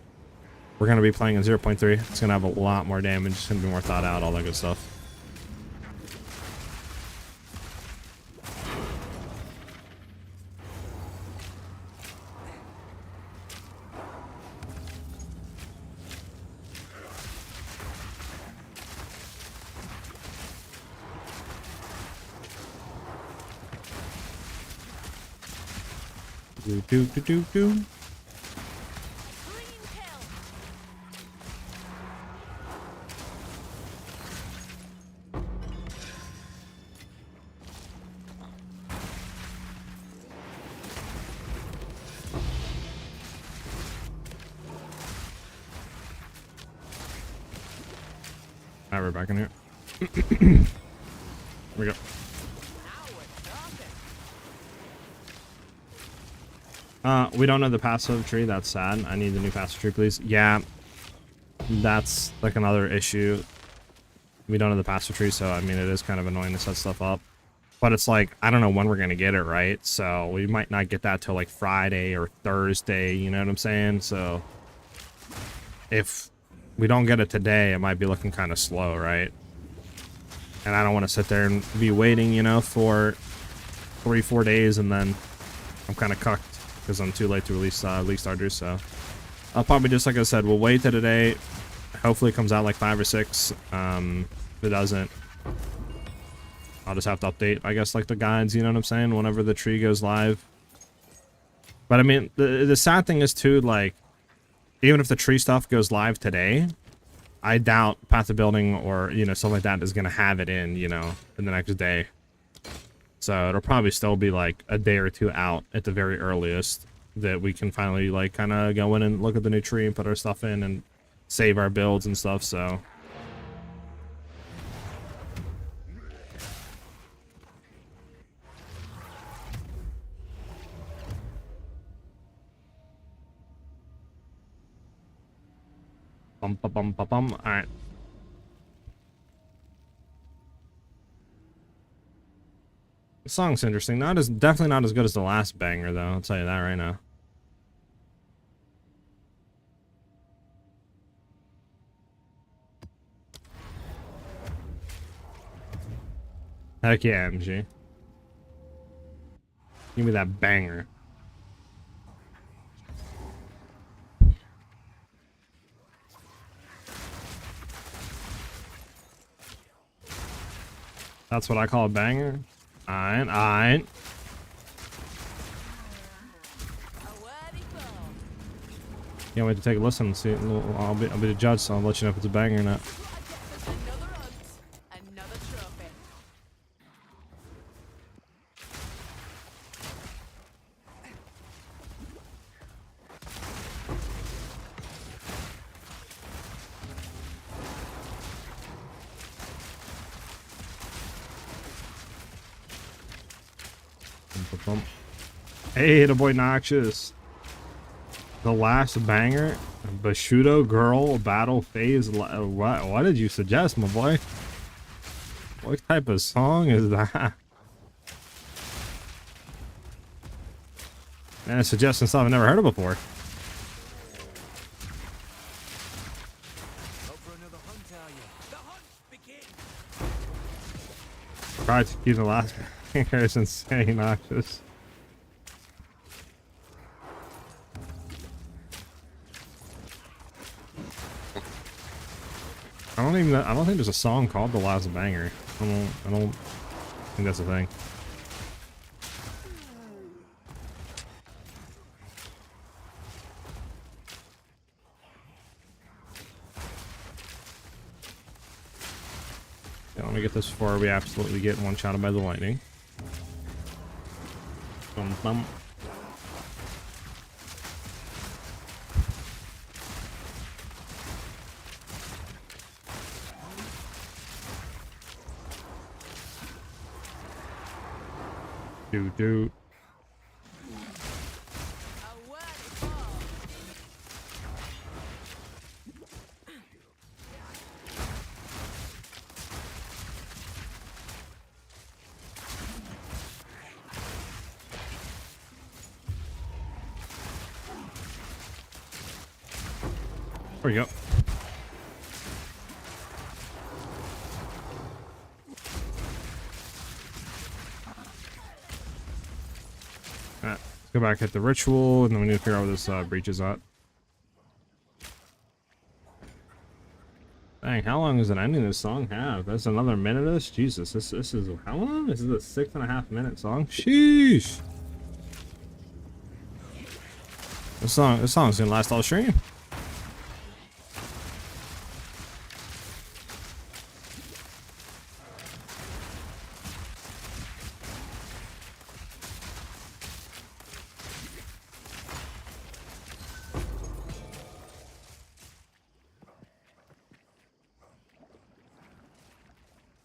we're going to be playing in 0.3. It's going to have a lot more damage, it's going to be more thought out, all that good stuff. Do do do do do. Alright, we're back in here. Here we go. We don't know the passive tree. That's sad. I need the new passive tree, please. Yeah, that's like another issue. We don't know the passive tree, so I mean, it is kind of annoying to set stuff up. But it's like, I don't know when we're going to get it, right? So we might not get that till like Friday or Thursday, you know what I'm saying? So if we don't get it today, it might be looking kind of slow, right? And I don't want to sit there and be waiting, you know, for 3-4 days and then I'm kind of cucked because I'm too late to release league starters. So I'll probably just, like I said, we'll wait till today. Hopefully it comes out like 5 or 6. If it doesn't, I'll just have to update, I guess, like the guides, you know what I'm saying, whenever the tree goes live. But I mean, the sad thing is too, like, even if the tree stuff goes live today, I doubt Path of Building or, you know, stuff like that is going to have it in, you know, in the next day. So it'll probably still be like a day or two out at the very earliest that we can finally like kind of go in and look at the new tree and put our stuff in and save our builds and stuff. So bum ba bum ba bum. All right. The song's interesting. Definitely not as good as the last banger, though. I'll tell you that right now. Heck yeah, MG. Give me that banger. That's what I call a banger. Alright. Can't wait to take a listen and see. I'll be the judge, so I'll let you know if it's a banger or not. Another hunt, another trophy. Hey, the boy Noxious. The last banger, Bushido Girl Battle Phase. What did you suggest, my boy? What type of song is that? Man, it's suggesting stuff I've never heard of before. Out for another hunt, are you? The hunt begins. Probably to keep the last banger is insane, Noxious. I don't think there's a song called The Last Banger. I don't think that's a thing. Yeah, let me get this before we absolutely get one-shotted by the lightning. Bum, bum. Dude. A word is all. There we go. Alright, let's go back at the ritual, and then we need to figure out where this breach is at. Dang, how long does an ending this song have? That's another minute of this? Jesus, this is how long? This is a 6.5 minute song? Sheesh. This song's gonna last all stream.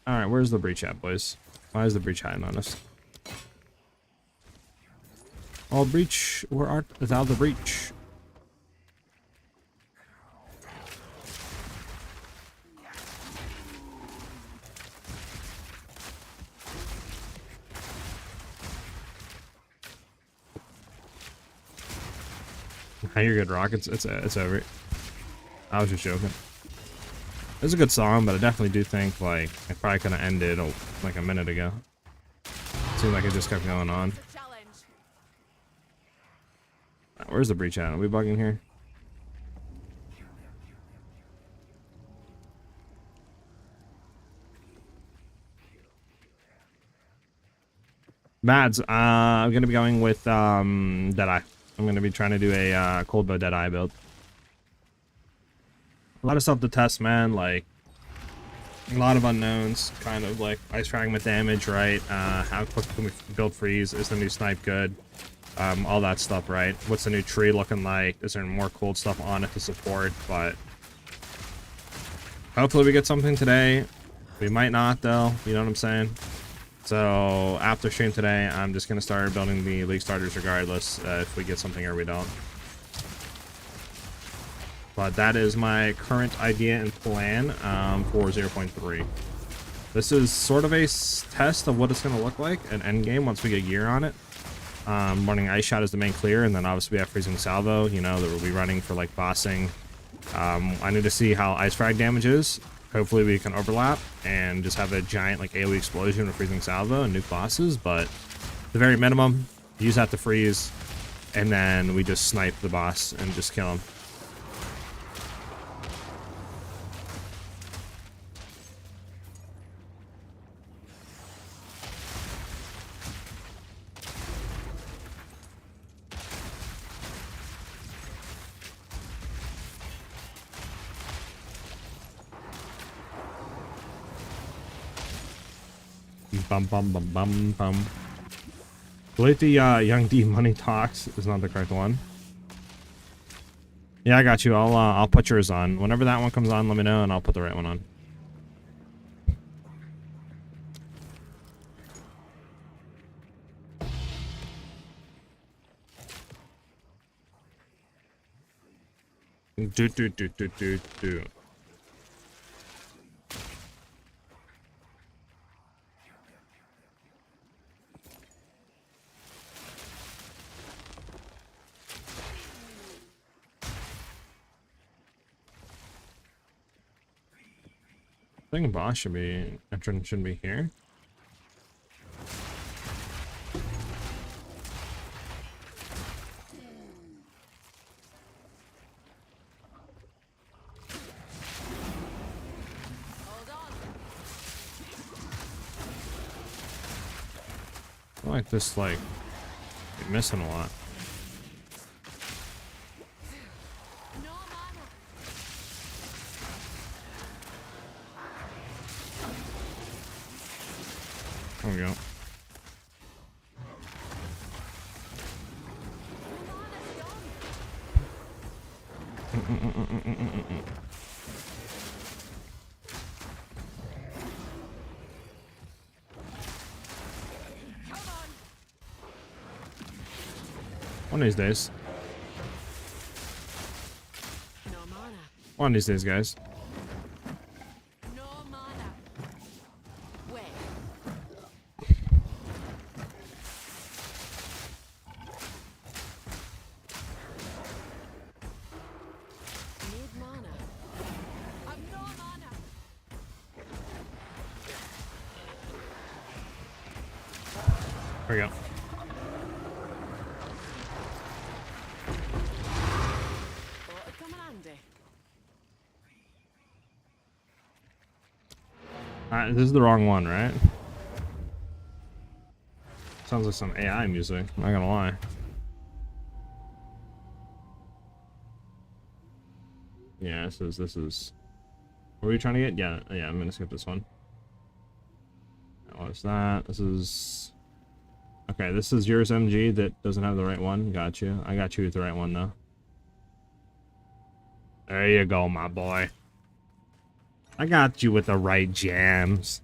Alright, where's the breach at, boys? Why is the breach hiding on us? Oh, breach, where art thou the breach? Hey, you're good, Rock. It's over. I was just joking. It's a good song, but I definitely do think like I probably could have ended like a minute ago. Seemed like it just kept going on. It's a challenge. Where's the breach at? Are we bugging here? Mads, I'm gonna be going with Deadeye. I'm gonna be trying to do a cold bow Deadeye build. A lot of stuff to test, man. Like a lot of unknowns, kind of like ice fragment damage, right? How quick can we build freeze? Is the new snipe good? All that stuff, right? What's the new tree looking like? Is there more cold stuff on it to support? But hopefully we get something today. We might not, though. You know what I'm saying? So after stream today, I'm just gonna start building the league starters regardless if we get something or we don't. But that is my current idea and plan for 0.3. This is sort of a test of what it's going to look like an end game once we get gear on it. Running Ice Shot as the main clear, and then obviously we have Freezing Salvo, you know, that we'll be running for like bossing. I need to see how Ice Frag damage is. Hopefully we can overlap and just have a giant like AoE explosion with Freezing Salvo and nuke bosses, but the very minimum, use that to freeze, and then we just snipe the boss and just kill him. Bum bum bum bum bum. Delete the Young D money talks is not the correct one. Yeah, I got you. I'll put yours on. Whenever that one comes on, let me know and I'll put the right one on. Do. I think boss should be entrance shouldn't be here. I feel like this like you're missing a lot. There we go. One of these days. No mana. One of these days, guys. No mana. Wait. Need mana. I've no mana. There we go. Thought it'd come in handy. This is the wrong one, right? Sounds like some AI music, I'm not gonna lie. Yeah, this is what are we trying to get? Yeah, I'm gonna skip this one. What is that? This is okay, this is yours MG that doesn't have the right one. Got you. I got you with the right one though. There you go, my boy. I got you with the right jams.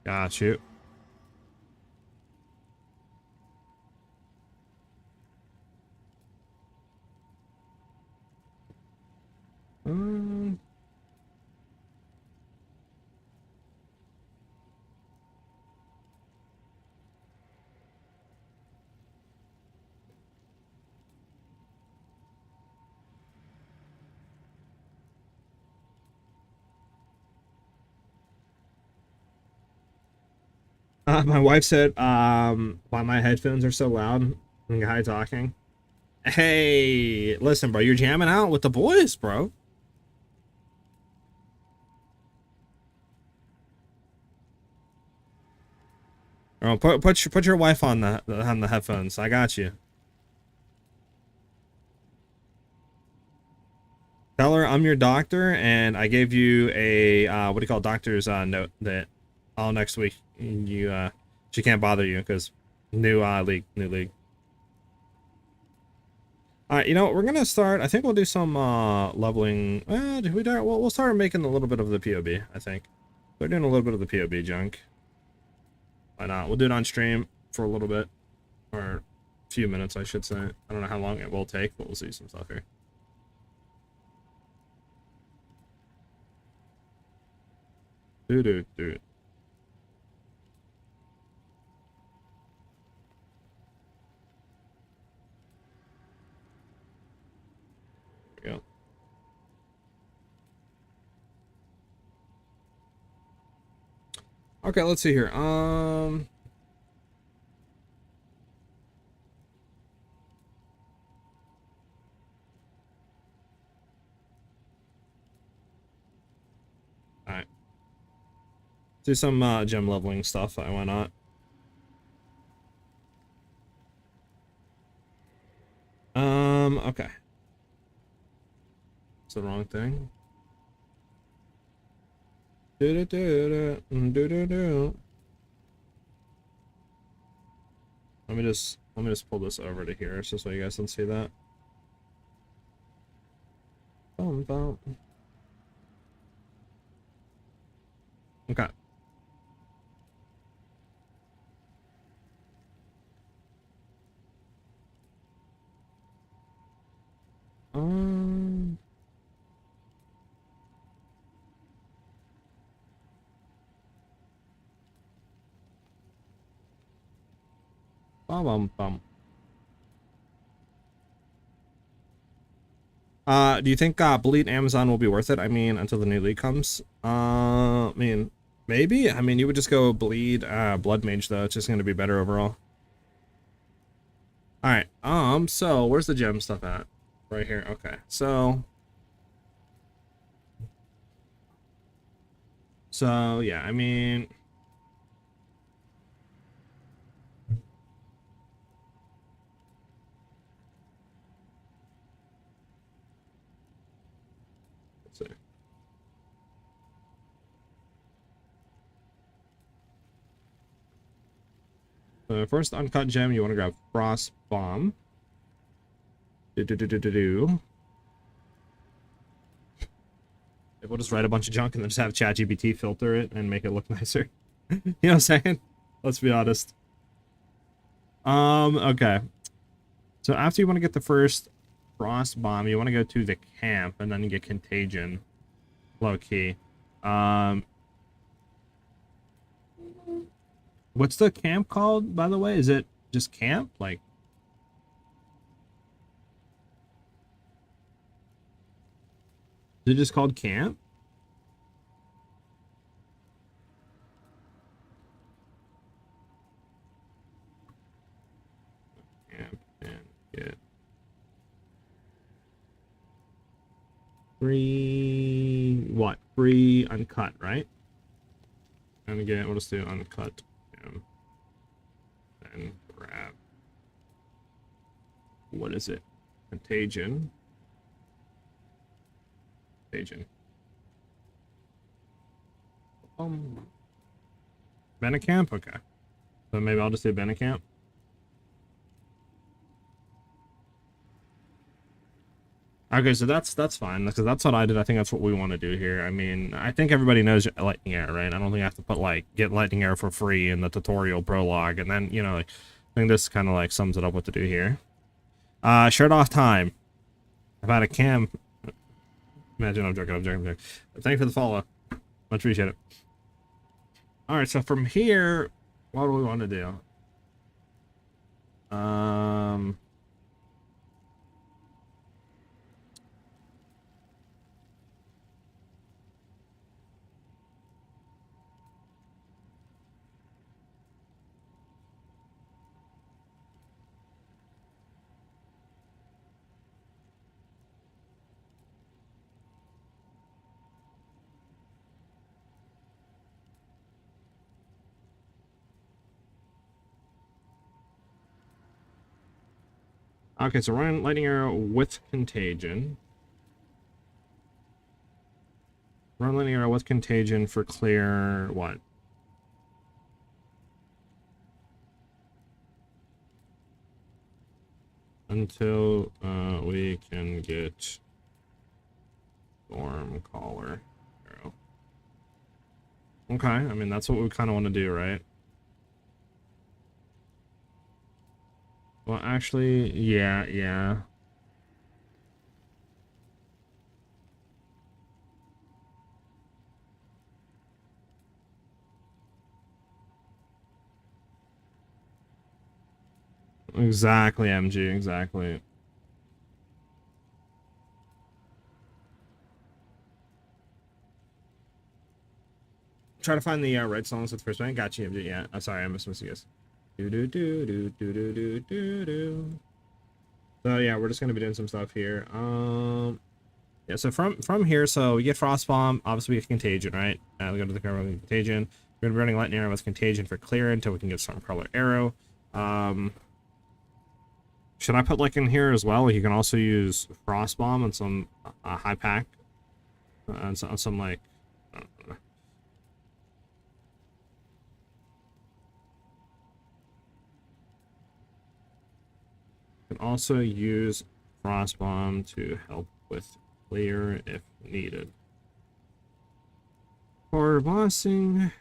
Got you. My wife said, why my headphones are so loud when guy talking. Hey, listen, bro, you're jamming out with the boys, bro. Oh, put your wife on the headphones. I got you. Tell her I'm your doctor, and I gave you a what do you call it, doctor's note that all next week you she can't bother you because new league. All right, you know we're gonna start. I think we'll do some leveling. We'll start making a little bit of the POB. I think we're doing a little bit of the POB junk. Why not? We'll do it on stream for a little bit, or a few minutes, I should say. I don't know how long it will take, but we'll see some stuff here. Do. There we go. Okay, let's see here. do some gem leveling stuff. Why not? Okay. It's the wrong thing. Do do do do do do do. Let me just pull this over to here, just so you guys can see that. Boom, boom. Okay. Um. Bum bum bum. Do you think Bleed Amazon will be worth it? I mean, until the new league comes. I mean, maybe. I mean, you would just go Bleed Blood Mage though. It's just gonna be better overall. All right. So where's the gem stuff at? Right here. Okay. So yeah. I mean. Let's see. First uncut gem, you want to grab Frost Bomb. Do. We'll just write a bunch of junk and then just have ChatGPT filter it and make it look nicer. You know what I'm saying? Let's be honest. Okay. So after you want to get the first Frost Bomb, you want to go to the camp and then you get Contagion. Low key. What's the camp called, by the way? Is it just camp? Like, is it just called camp? Camp and get free uncut, right? And again, we'll just do uncut. And grab, what is it? Contagion. Benacamp? Okay. So maybe I'll just do Benacamp. Okay, so that's fine, because that's what I did. I think that's what we want to do here. I mean, I think everybody knows Lightning Arrow, right? I don't think I have to put, like, get Lightning Arrow for free in the tutorial prologue, and then, you know, like, I think this kind of, like, sums it up what to do here. Shirt off time. I've had a cam. Imagine, I'm joking. Thank you for the follow. Much appreciate it. Alright, so from here, what do we want to do? Okay, so run Lightning Arrow with Contagion. Run Lightning Arrow with Contagion for clear what? Until we can get Storm Caller Arrow. Okay, I mean that's what we kind of want to do, right? Well, actually, yeah. Exactly, MG, exactly. Try to find the right songs with the first one. Got you, MG. Yeah, I'm sorry, I missed you guys. So yeah, we're just gonna be doing some stuff here. Yeah, so from here, so we get Frostbomb, obviously we get Contagion, right? We go to the cover with Contagion. We're gonna be running Lightning Arrow with Contagion for clear until we can get Stormcrawler Arrow. Should I put like in here as well? Like you can also use Frostbomb on some high pack, on some like. I don't know. You can also use Frostbomb to help with clear if needed. For bossing.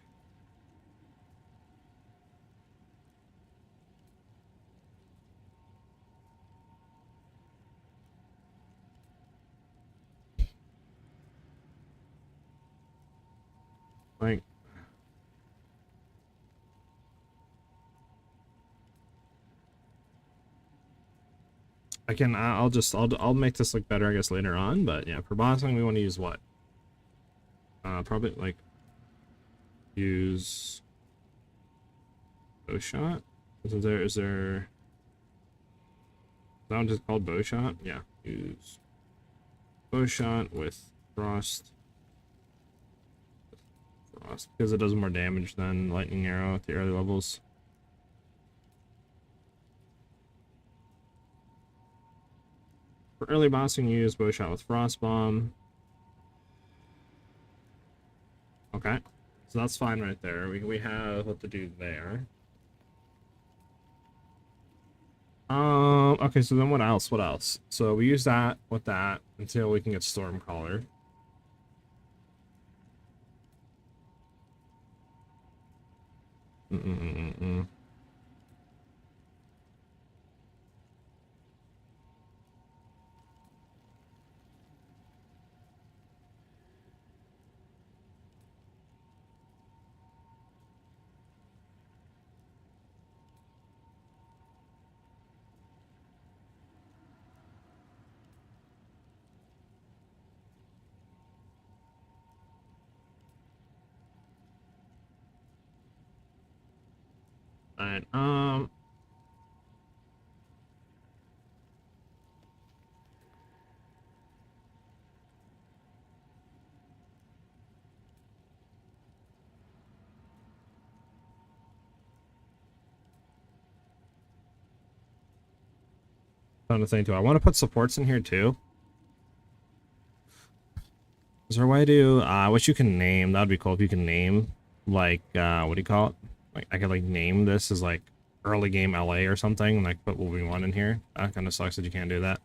Like, again, I'll make this look better, I guess, later on. But yeah, for bossing, we want to use what? Probably like use bow shot. Is there that one just called bow shot? Yeah, use bow shot with frost because it does more damage than lightning arrow at the early levels. For early bossing, use bow shot with frost bomb. Okay, so that's fine right there. We have what to do there. Okay, so then what else? What else? So we use that with that until we can get Stormcaller. Alright, trying to think too. I want to put supports in here too. Is there a way to which you can name? That'd be cool if you can name like what do you call it? Like I could like name this as like early game LA or something, and like put what we want in here. That kind of sucks that you can't do that.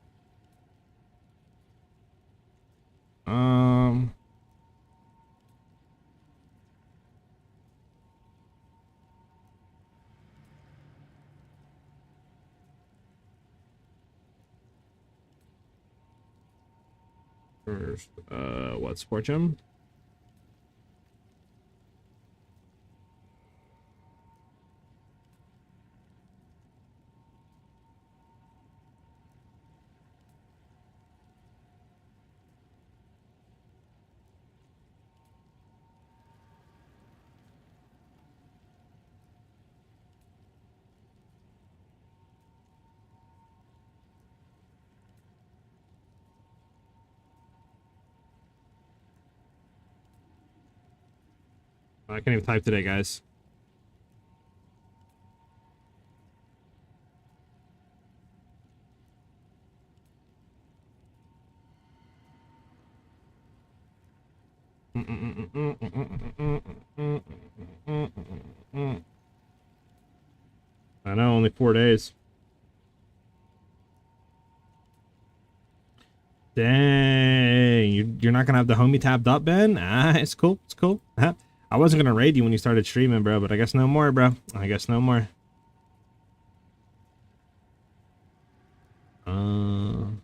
First, what sport gym? I can't even type today, guys. I know, only 4 days. Dang, you're not gonna have the homie tabbed up, Ben? Ah, it's cool, it's cool. I wasn't gonna raid you when you started streaming, bro, but I guess no more, bro. I guess no more. Um,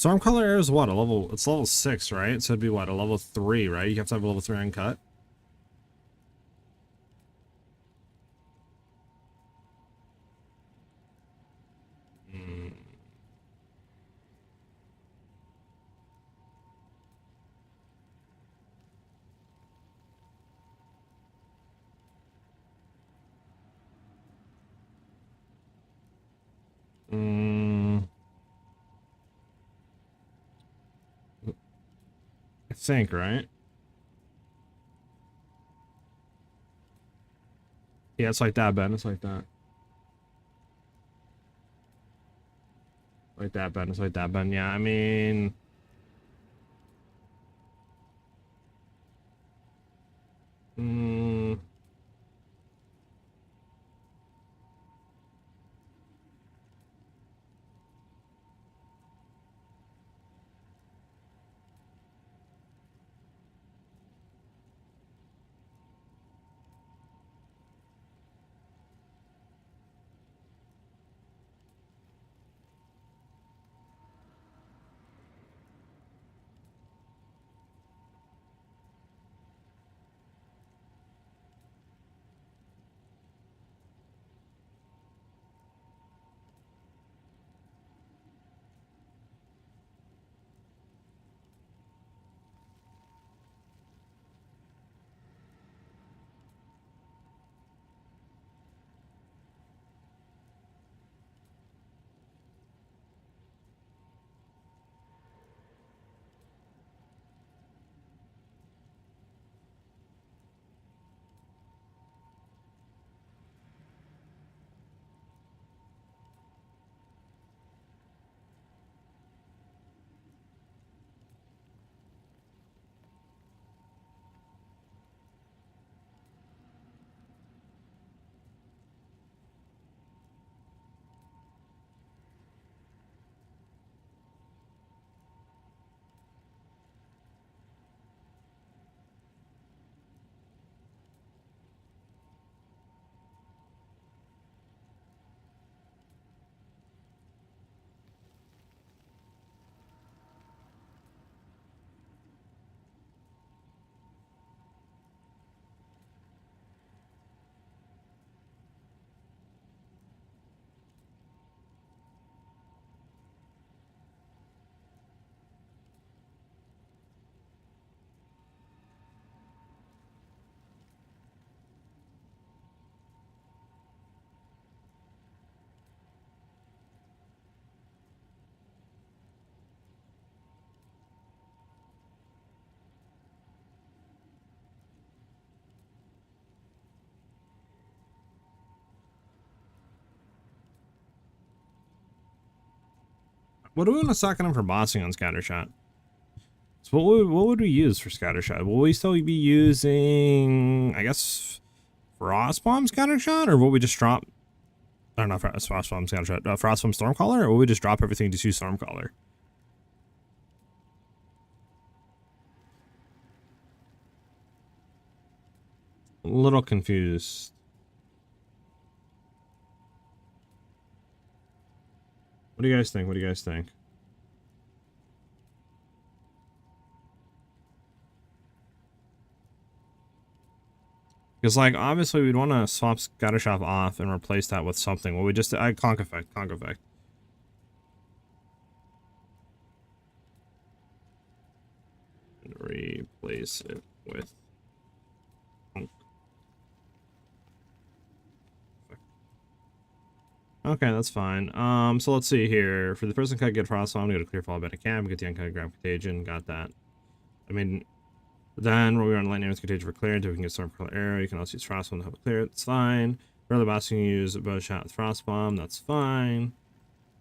Stormcaller arrow is what, a level, it's level 6, right? So it'd be what, a level 3, right? You have to have a level 3 uncut. I think, right? Yeah, it's like that, Ben. It's like that. Like that, Ben. It's like that, Ben. Yeah, I mean... What do we want to sock on for bossing on Scattershot? So what would we use for Scattershot? Will we still be using, I guess, Frostbomb Scattershot? Or will we just drop... I don't know, Frostbomb Scattershot. Frostbomb Stormcaller? Or will we just drop everything to use Stormcaller? A little confused. What do you guys think? What do you guys think? Because, like, obviously we'd want to swap Scattershot off and replace that with something. Well, we just... Conk Effect, Conk Effect. And replace it with... Conk. Okay, that's fine. So let's see here. For the person cut, get Frostbomb, I'm going to clear fall out of camp, get the uncut, grab Contagion, got that. I mean... Then, when we are on Lightning with Contagion for clear until we can get Stormcaller Arrow, you can also use Frostbomb to help clear it. That's fine. For other boss, you can use a bow shot with Frostbomb. That's fine.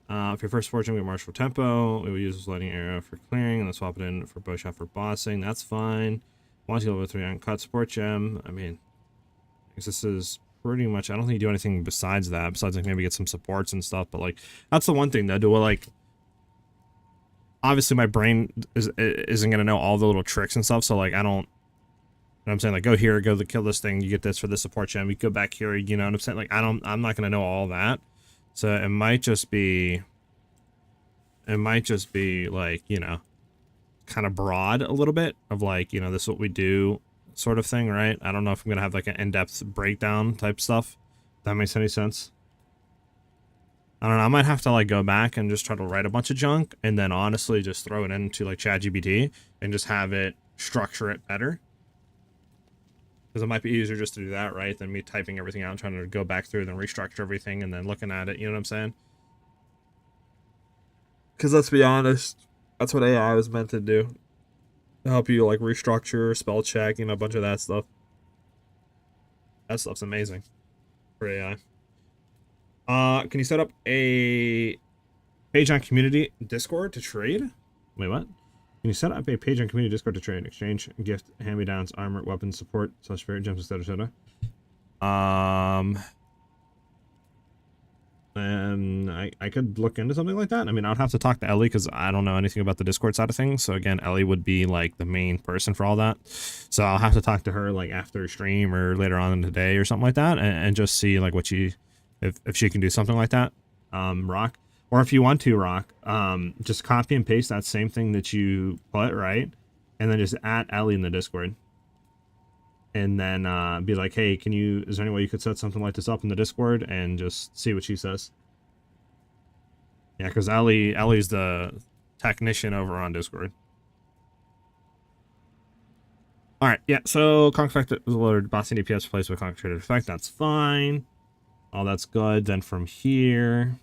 If you're first fortune, we get Martial Tempo. We will use Lightning Arrow for clearing, and then swap it in for bow shot for bossing. That's fine. Once you level 3 on Cut Support Gem, I mean, this is pretty much... I don't think you do anything besides that, besides like maybe get some supports and stuff. But like, that's the one thing though. Do I like... Obviously, my brain isn't gonna know all the little tricks and stuff, so like I don't. You know what I'm saying, like, go here, go kill this thing, you get this for the support gem. You go back here, you know what I'm saying? Like I'm not gonna know all that, so it might just be it might just be like, you know, kind of broad a little bit of like, you know, this is what we do sort of thing, right? I don't know if I'm gonna have like an in-depth breakdown type stuff. If that makes any sense. I don't know, I might have to like go back and just try to write a bunch of junk and then honestly just throw it into like ChatGPT and just have it structure it better. Because it might be easier just to do that, right? Than me typing everything out and trying to go back through and then restructure everything and then looking at it, you know what I'm saying? Because let's be honest, that's what AI was meant to do. To help you like restructure, spell check, you know, a bunch of that stuff. That stuff's amazing for AI. Can you set up a page on community Discord to trade? Wait, what? Can you set up a page on community Discord to trade, exchange, gift, hand-me-downs, armor, weapons, support, such spirit gems, etc., and I could look into something like that. I mean, I'd have to talk to Ellie because I don't know anything about the Discord side of things. So again, Ellie would be like the main person for all that. So I'll have to talk to her like after stream or later on in the day or something like that, and just see like what she, if she can do something like that. Rock, or if you want to, Rock, just copy and paste that same thing that you put, right, and then just add Ellie in the Discord. And then be like, hey, is there any way you could set something like this up in the Discord and just see what she says? Yeah, because Ellie's the technician over on Discord. Alright, yeah, so Conquer Effect was loaded, boss DPS replaced with Concentrated Effect, that's fine. All that's good. Then from here...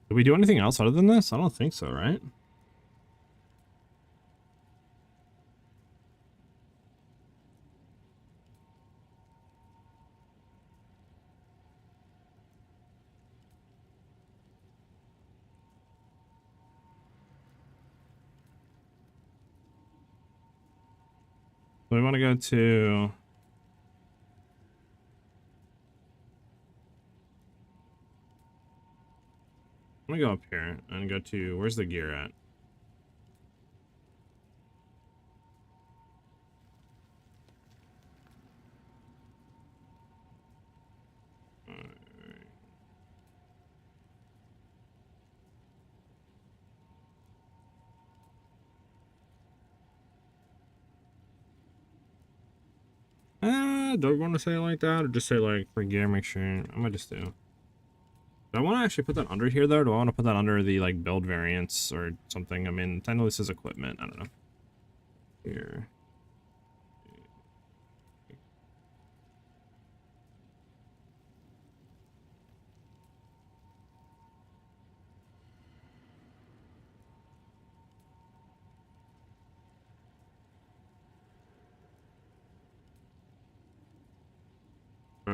Did we do anything else other than this? I don't think so, right? We want to go to... I'm gonna go up here and go to... Where's the gear at? Do I want to say it like that, or just say like for gear? Make sure I might just do. Do I want to actually put that under here though? Do I want to put that under the like build variants or something? I mean, technically this is equipment. I don't know. Here.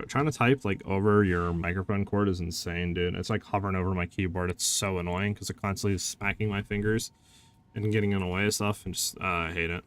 Trying to type like over your microphone cord is insane, dude. It's like hovering over my keyboard. It's so annoying because it constantly is smacking my fingers and getting in the way of stuff, and just I hate it.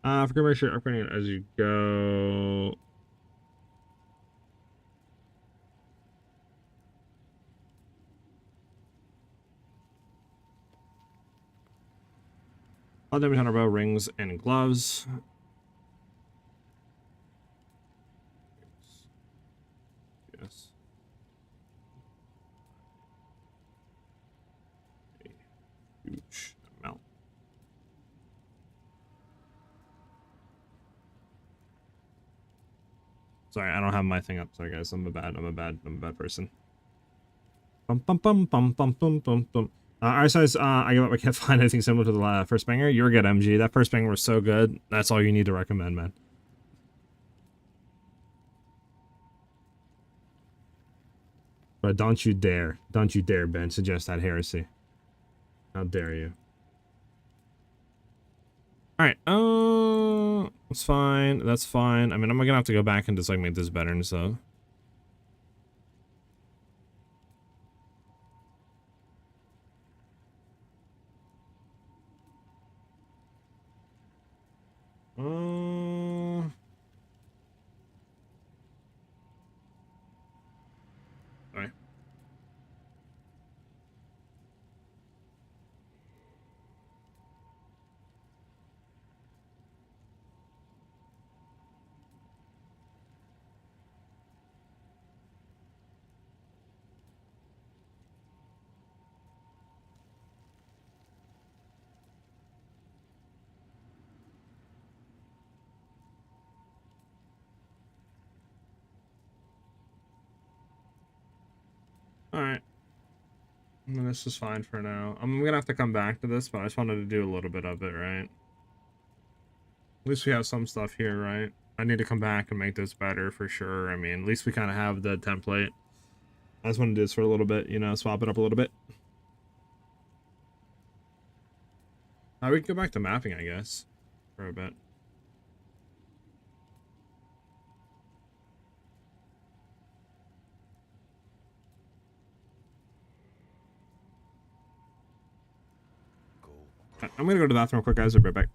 I forgot to make sure upgrading it as you go. All damage on our bow, rings, and gloves. Yes. A huge amount. Sorry, I don't have my thing up. Sorry, guys. I'm a bad person. Bum bum bum bum bum bum bum bum. Our size, I give up. I can't find anything similar to the first banger. You were good, MG. That first banger was so good. That's all you need to recommend, man. But don't you dare, Ben, suggest that heresy. How dare you? All right, that's fine. That's fine. I mean, I'm gonna have to go back and just like make this better and stuff. Sorry. All right. I mean, this is fine for now. I'm gonna have to come back to this, but I just wanted to do a little bit of it, right? At least we have some stuff here, right? I need to come back and make this better for sure. I mean, at least we kind of have the template. I just want to do this for a little bit, you know, swap it up a little bit. We can go back to mapping, I guess, for a bit. I'm gonna go to the bathroom real quick, guys. I'll be right back.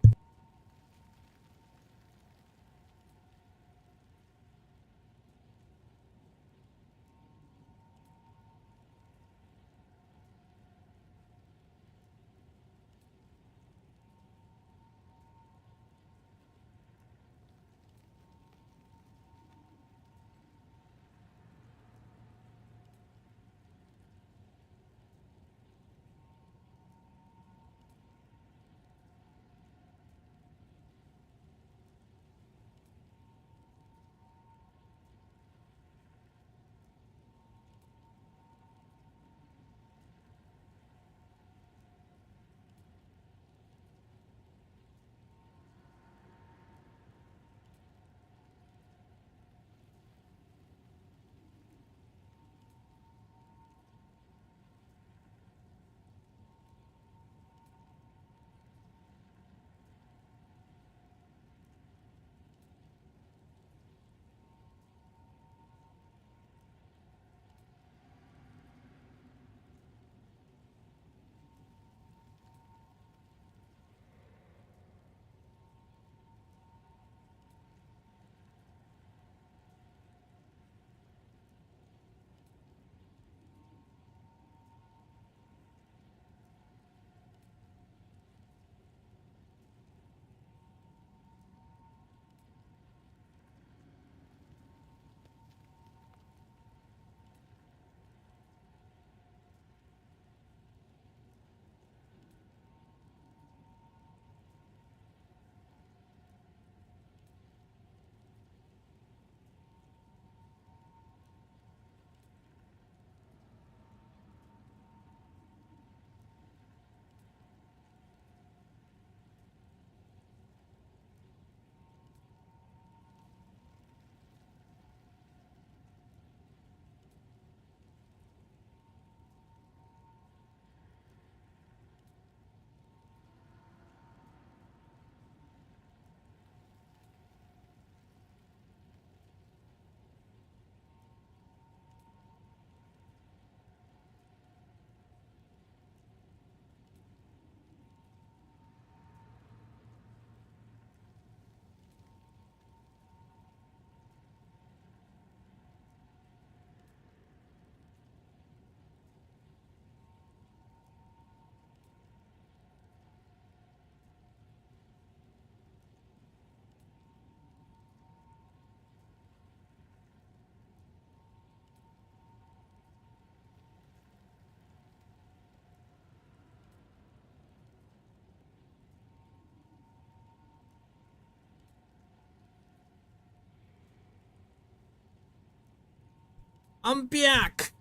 I'm back.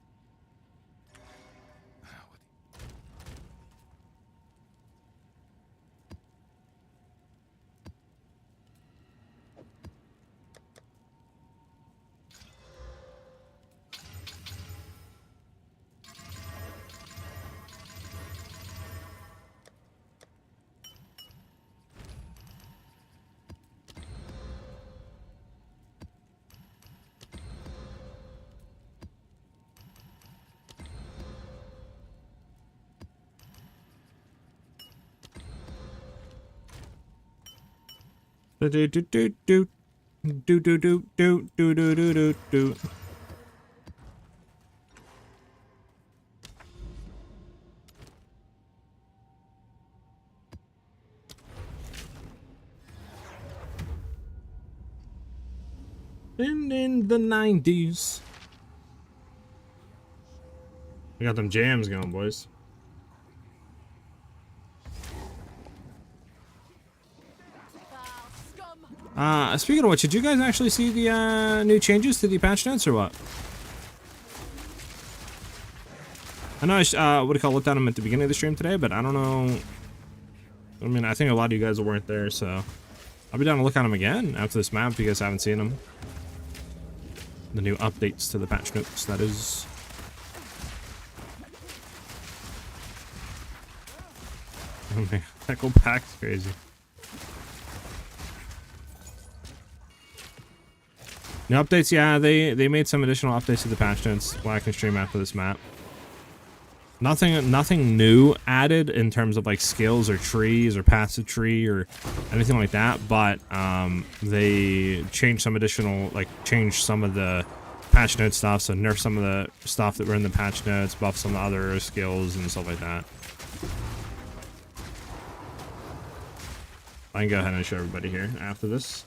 Do do do do do do do do do do do do do. In the 90s. We got them jams going, boys. Speaking of which, did you guys actually see the new changes to the patch notes or what? I know I what do you call, looked at them at the beginning of the stream today, but I don't know. I mean, I think a lot of you guys weren't there, so I'll be down to look at them again after this map if you guys haven't seen them. The new updates to the patch notes, that is. Oh man, Echo Pack's crazy. New updates, yeah, they made some additional updates to the patch notes while I can stream after this map. Nothing new added in terms of like skills or trees or passive tree or anything like that, but they changed some additional, like changed some of the patch note stuff, so nerfed some of the stuff that were in the patch notes, buffed some of the other skills and stuff like that. I can go ahead and show everybody here after this.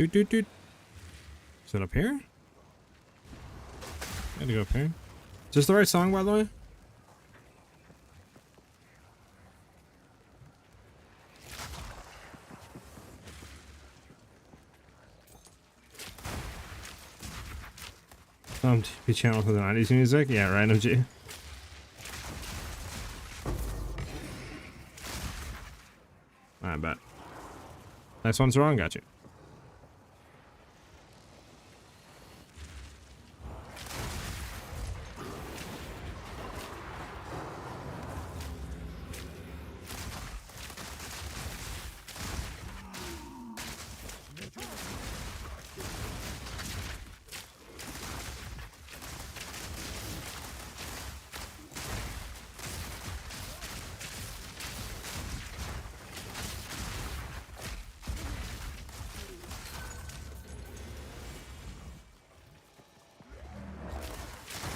Is it up here? I gotta go up here. Is this the right song, by the way? TV channel for the 90s music? Yeah, right, MG. I bet. Next one's wrong, got you.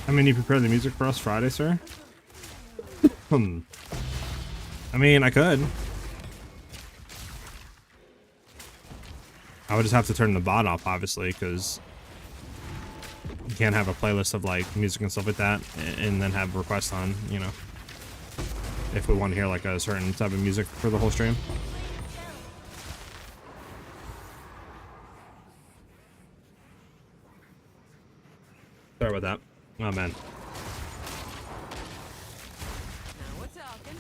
I mean, you prepared the music for us Friday, sir? I mean, I could. I would just have to turn the bot off, obviously, because you can't have a playlist of, like, music and stuff like that, and then have requests on, you know, if we want to hear, like, a certain type of music for the whole stream. Sorry about that. Oh, man. Now we're talking.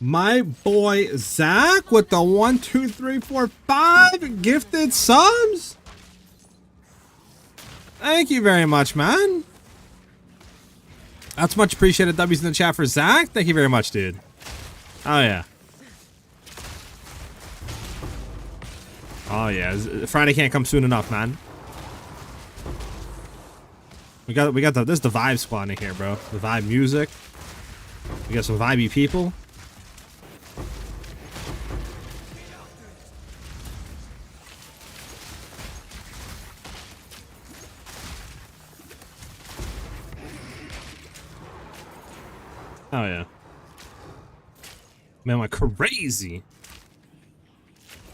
My boy Zach with the 1, 2, 3, 4, 5 gifted subs. Thank you very much, man. That's much appreciated. W's in the chat for Zach. Thank you very much, dude. Oh yeah. Oh yeah. Friday can't come soon enough, man. We got this is the vibe squad in here, bro. The vibe music. We got some vibey people. Oh yeah. Man, went crazy.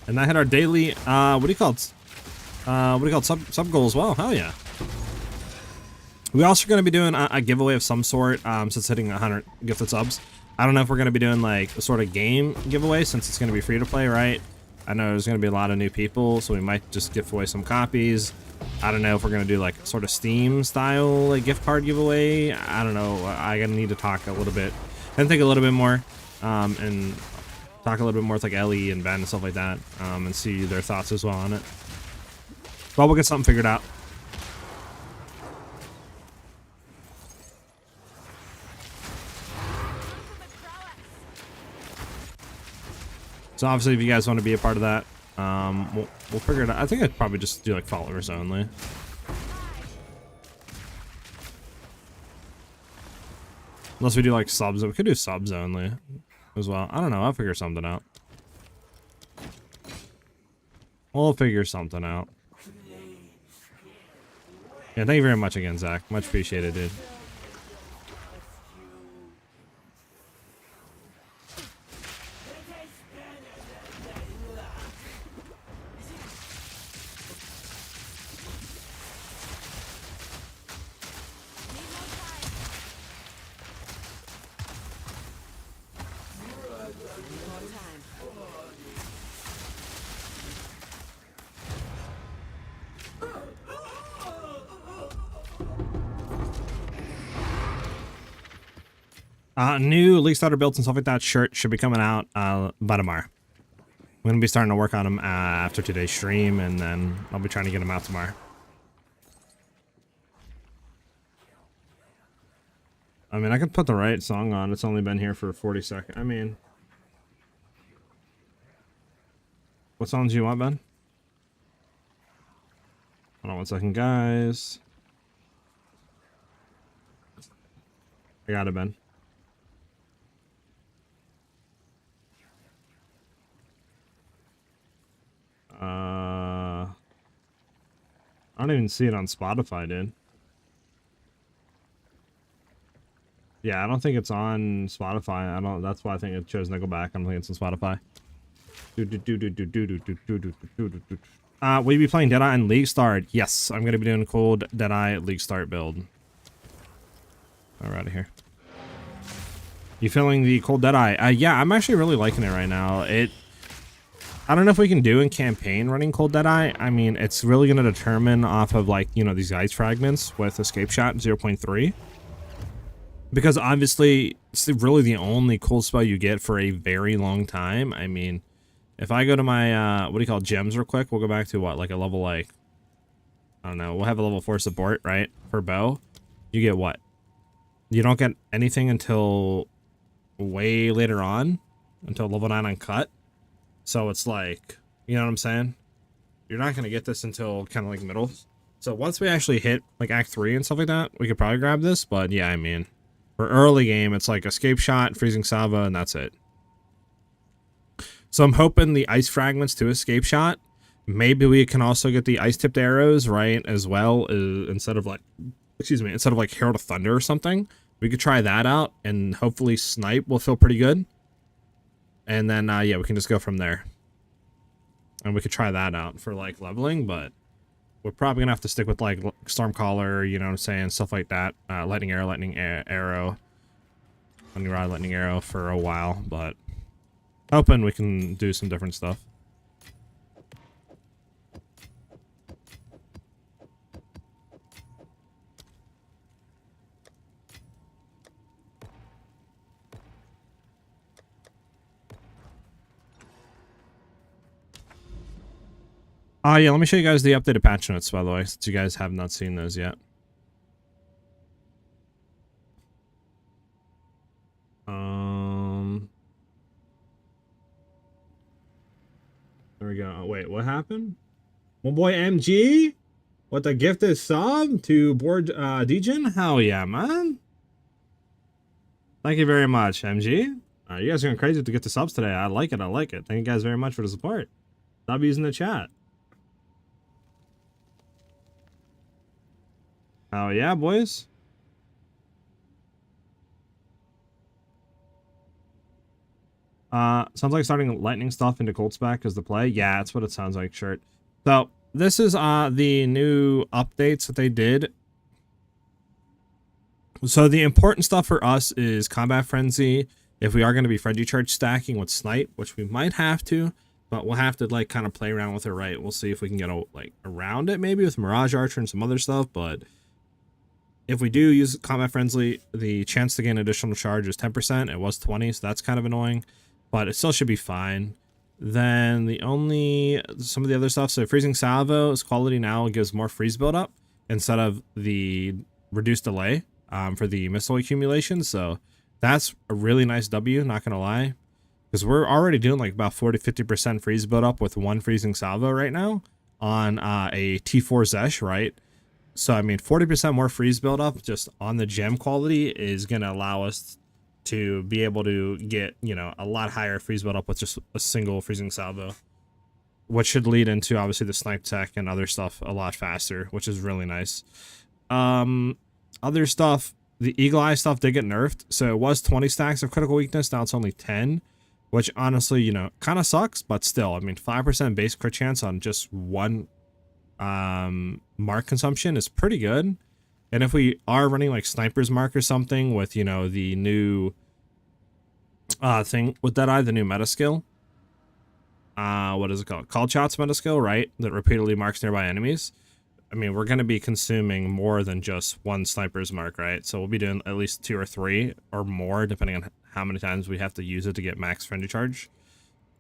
And I had our daily what do you call it? Sub goal as well. Hell yeah. We also going to be doing a giveaway of some sort since it's hitting 100 gifted subs. I don't know if we're going to be doing like a sort of game giveaway since it's going to be free to play, right? I know there's going to be a lot of new people, so we might just give away some copies. I don't know if we're going to do like sort of Steam style like gift card giveaway. I don't know. I gotta need to talk a little bit and think a little bit more and talk a little bit more with like Ellie and Ben and stuff like that, and see their thoughts as well on it. But we'll get something figured out. So obviously, if you guys want to be a part of that, we'll figure it out. I think I'd probably just do like followers only. Unless we do like subs, we could do subs only as well. I don't know. I'll figure something out. We'll figure something out. Yeah, thank you very much again, Zach. Much appreciated, dude. New League Starter builds and stuff like that shirt should be coming out by tomorrow. I'm going to be starting to work on them after today's stream, and then I'll be trying to get them out tomorrow. I mean, I could put the right song on. It's only been here for 40 seconds. I mean... What songs do you want, Ben? Hold on 1 second, guys. I got it, Ben. I don't even see it on Spotify, dude. Yeah, I don't think it's on Spotify. I don't. That's why I think it chose Nickelback. I don't think it's on Spotify. Will you be playing Deadeye and League Start? Yes, I'm gonna be doing cold Deadeye League Start build. All right, here. You feeling the cold Deadeye? Yeah, I'm actually really liking it right now. I don't know if we can do in campaign running cold Deadeye. I mean, it's really going to determine off of like, you know, these ice fragments with escape shot 0.3. Because obviously, it's really the only cold spell you get for a very long time. I mean, if I go to my, what do you call it, gems real quick, we'll go back to what, like a level like, I don't know, we'll have a level 4 support, right? For bow, you get what? You don't get anything until way later on, until level 9 on cut. So it's like, you know what I'm saying? You're not going to get this until kind of like middle. So once we actually hit like Act 3 and stuff like that, we could probably grab this. But yeah, I mean, for early game, it's like escape shot, freezing salva, and that's it. So I'm hoping the ice fragments to escape shot. Maybe we can also get the ice tipped arrows, right, as well, instead of like, excuse me, instead of like Herald of Thunder or something. We could try that out, and hopefully snipe will feel pretty good. And then, yeah, we can just go from there. And we could try that out for, like, leveling, but we're probably going to have to stick with, like, Stormcaller, you know what I'm saying, stuff like that. Lightning Arrow, Lightning Arrow, Lightning Arrow for a while, but hoping we can do some different stuff. Yeah, let me show you guys the updated patch notes, by the way, since you guys have not seen those yet. There we go. Oh, wait, what happened? My boy MG? What, the gifted sub to board Degen? Hell yeah, man. Thank you very much, MG. You guys are going crazy to get the subs today. I like it. I like it. Thank you guys very much for the support. Stop using the chat. Oh yeah, boys. Sounds like starting lightning stuff into cold spec is the play. Yeah, that's what it sounds like, shirt. So this is the new updates that they did. So the important stuff for us is combat frenzy. If we are going to be frenzy charge stacking with snipe, which we might have to, but we'll have to like kind of play around with it, right? We'll see if we can get like around it maybe with Mirage Archer and some other stuff, but if we do use combat frenzy, the chance to gain additional charge is 10%. It was 20, so that's kind of annoying. but it still should be fine. Then some of the other stuff. So freezing salvo's quality now gives more freeze buildup instead of the reduced delay for the missile accumulation. So that's a really nice W, not gonna lie, because we're already doing like about 40-50% freeze buildup with one freezing salvo right now on a T4 Zesh, right? So I mean, 40% more freeze buildup just on the gem quality is gonna allow us to be able to get, you know, a lot higher freeze buildup with just a single freezing salvo, which should lead into obviously the snipe tech and other stuff a lot faster, which is really nice. Other stuff, the Eagle Eye stuff did get nerfed, so it was 20 stacks of critical weakness, now it's only 10, which honestly, you know, kind of sucks, but still, I mean, 5% base crit chance on just one mark consumption is pretty good. And if we are running like Sniper's Mark or something with, you know, the new thing with Deadeye, the new meta skill, what is it called? Call shots meta skill, right? That repeatedly marks nearby enemies. I mean, we're going to be consuming more than just one Sniper's Mark, right? So we'll be doing at least 2 or 3 or more, depending on how many times we have to use it to get max frenzy charge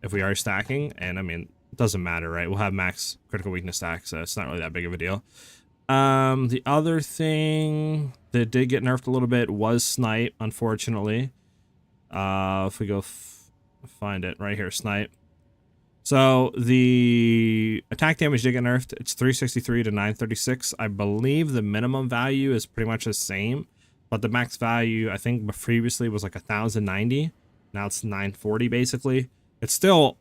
if we are stacking. And I mean, it doesn't matter, right? We'll have max critical weakness stack, so it's not really that big of a deal. The other thing that did get nerfed a little bit was snipe, unfortunately. If we go find it right here, snipe. So the attack damage did get nerfed. It's 363 to 936. I believe the minimum value is pretty much the same, but the max value I think previously was like 1090. Now it's 940 basically. It's still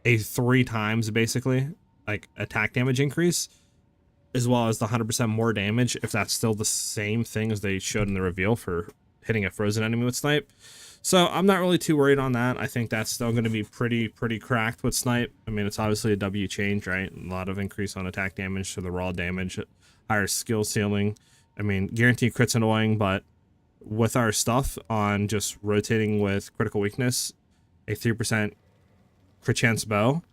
a 3 times basically like attack damage increase, as well as the 100% more damage if that's still the same thing as they showed in the reveal for hitting a frozen enemy with snipe. So I'm not really too worried on that. I think that's still going to be pretty cracked with snipe. I mean, it's obviously a W change, right? A lot of increase on attack damage to the raw damage, higher skill ceiling. I mean, guaranteed crit's annoying, but with our stuff on just rotating with critical weakness, a 3% crit chance bow,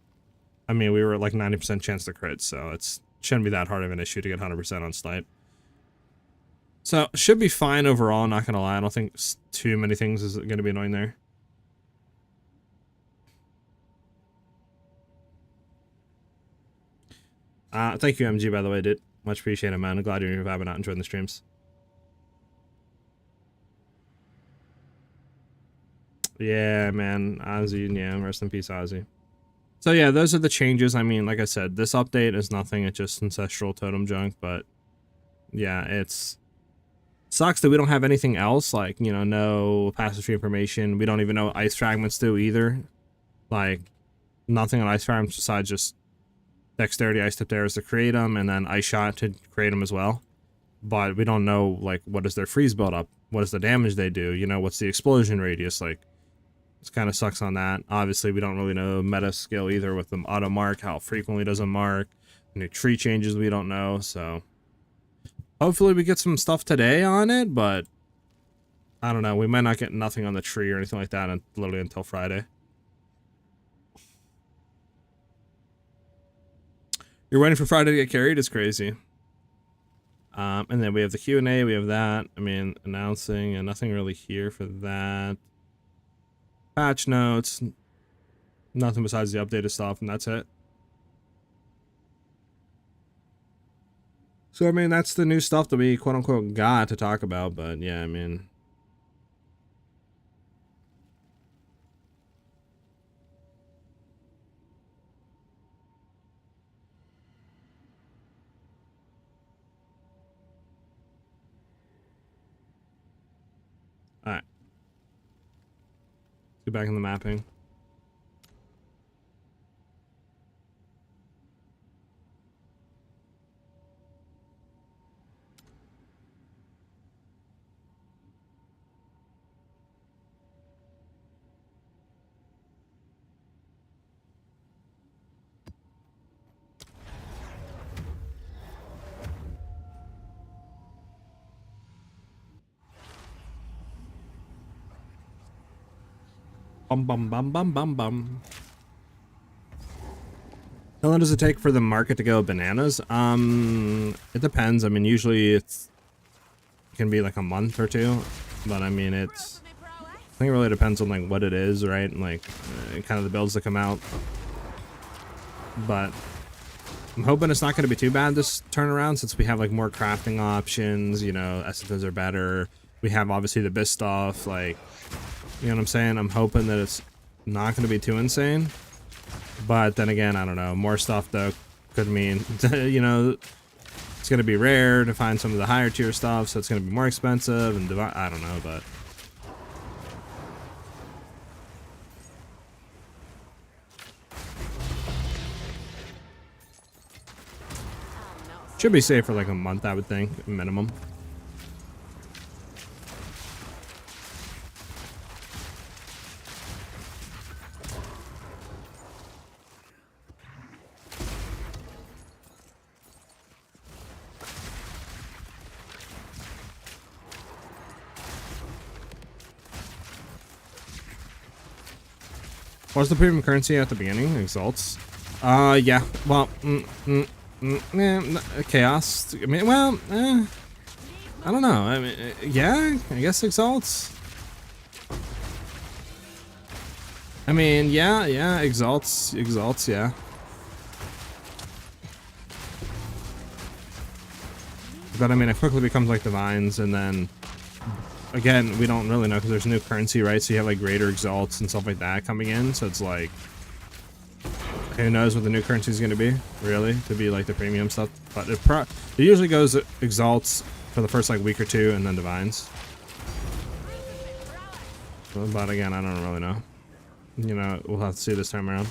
I mean, we were at like 90% chance to crit, so it's shouldn't be that hard of an issue to get 100% on snipe. So should be fine overall, not gonna lie. I don't think too many things is gonna be annoying there. Thank you, MG, by the way, dude. Much appreciated, man. I'm glad you're vibing out, enjoying the streams. Yeah, man. Ozzy, yeah, rest in peace, Ozzy. So yeah, those are the changes. I mean, like I said, this update is nothing. It's just ancestral totem junk, but yeah, it's sucks that we don't have anything else, like, you know, no passive tree information. We don't even know what ice fragments do either. Like, nothing on ice fragments besides just dexterity, ice tipped arrows to create them, and then ice shot to create them as well. But we don't know, like, what is their freeze build-up? What is the damage they do? You know, what's the explosion radius? Like, it kind of sucks on that. Obviously, we don't really know meta skill either with them auto mark, how frequently does it mark, new tree changes we don't know, so hopefully we get some stuff today on it, but I don't know. We might not get nothing on the tree or anything like that literally until Friday. You're waiting for Friday to get carried? It's crazy. And then we have the Q&A. We have that. I mean, announcing, and nothing really here for that. Patch notes. Nothing besides the updated stuff, and that's it. So, I mean, that's the new stuff that we, quote-unquote, got to talk about, but, yeah, I mean... Alright. Let's get back in the mapping. Bum bum bum bum bum bum. How long does it take for the market to go bananas? It depends. I mean, usually it can be like a month or two, but I mean, it's think it really depends on like what it is, right? And like kind of the builds that come out. But I'm hoping it's not going to be too bad this turnaround, since we have like more crafting options, you know, essences are better. We have obviously the best stuff, like, you know what I'm saying? I'm hoping that it's not going to be too insane. But then again, I don't know. More stuff though could mean, you know, it's going to be rare to find some of the higher tier stuff, so it's going to be more expensive and I don't know, but should be safe for like a month, I would think, minimum. What's the premium currency at the beginning? Exalts. Yeah. Well, chaos. I mean, well, I don't know. I mean, yeah, I guess exalts. I mean, yeah, exalts, yeah. But I mean, it quickly becomes like divines, and then again, we don't really know because there's new currency, right? So you have like greater exalts and stuff like that coming in. So it's like, who knows what the new currency is going to be, really, to be like the premium stuff. But it usually goes exalts for the first like week or two, and then divines. But again, I don't really know. You know, we'll have to see this time around.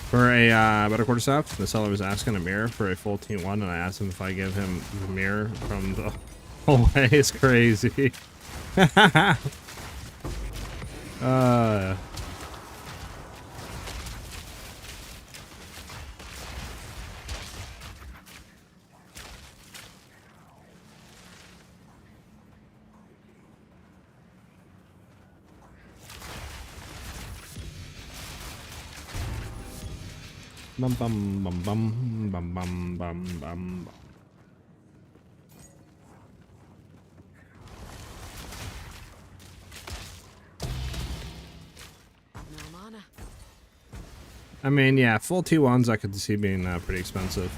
For a better quarterstaff, the seller was asking a mirror for a full T1, and I asked him if I give him the mirror from the whole way. It's crazy. Bum bum bum bum bum bum bum bum. No mana. I mean, yeah, full T1s I could see being pretty expensive.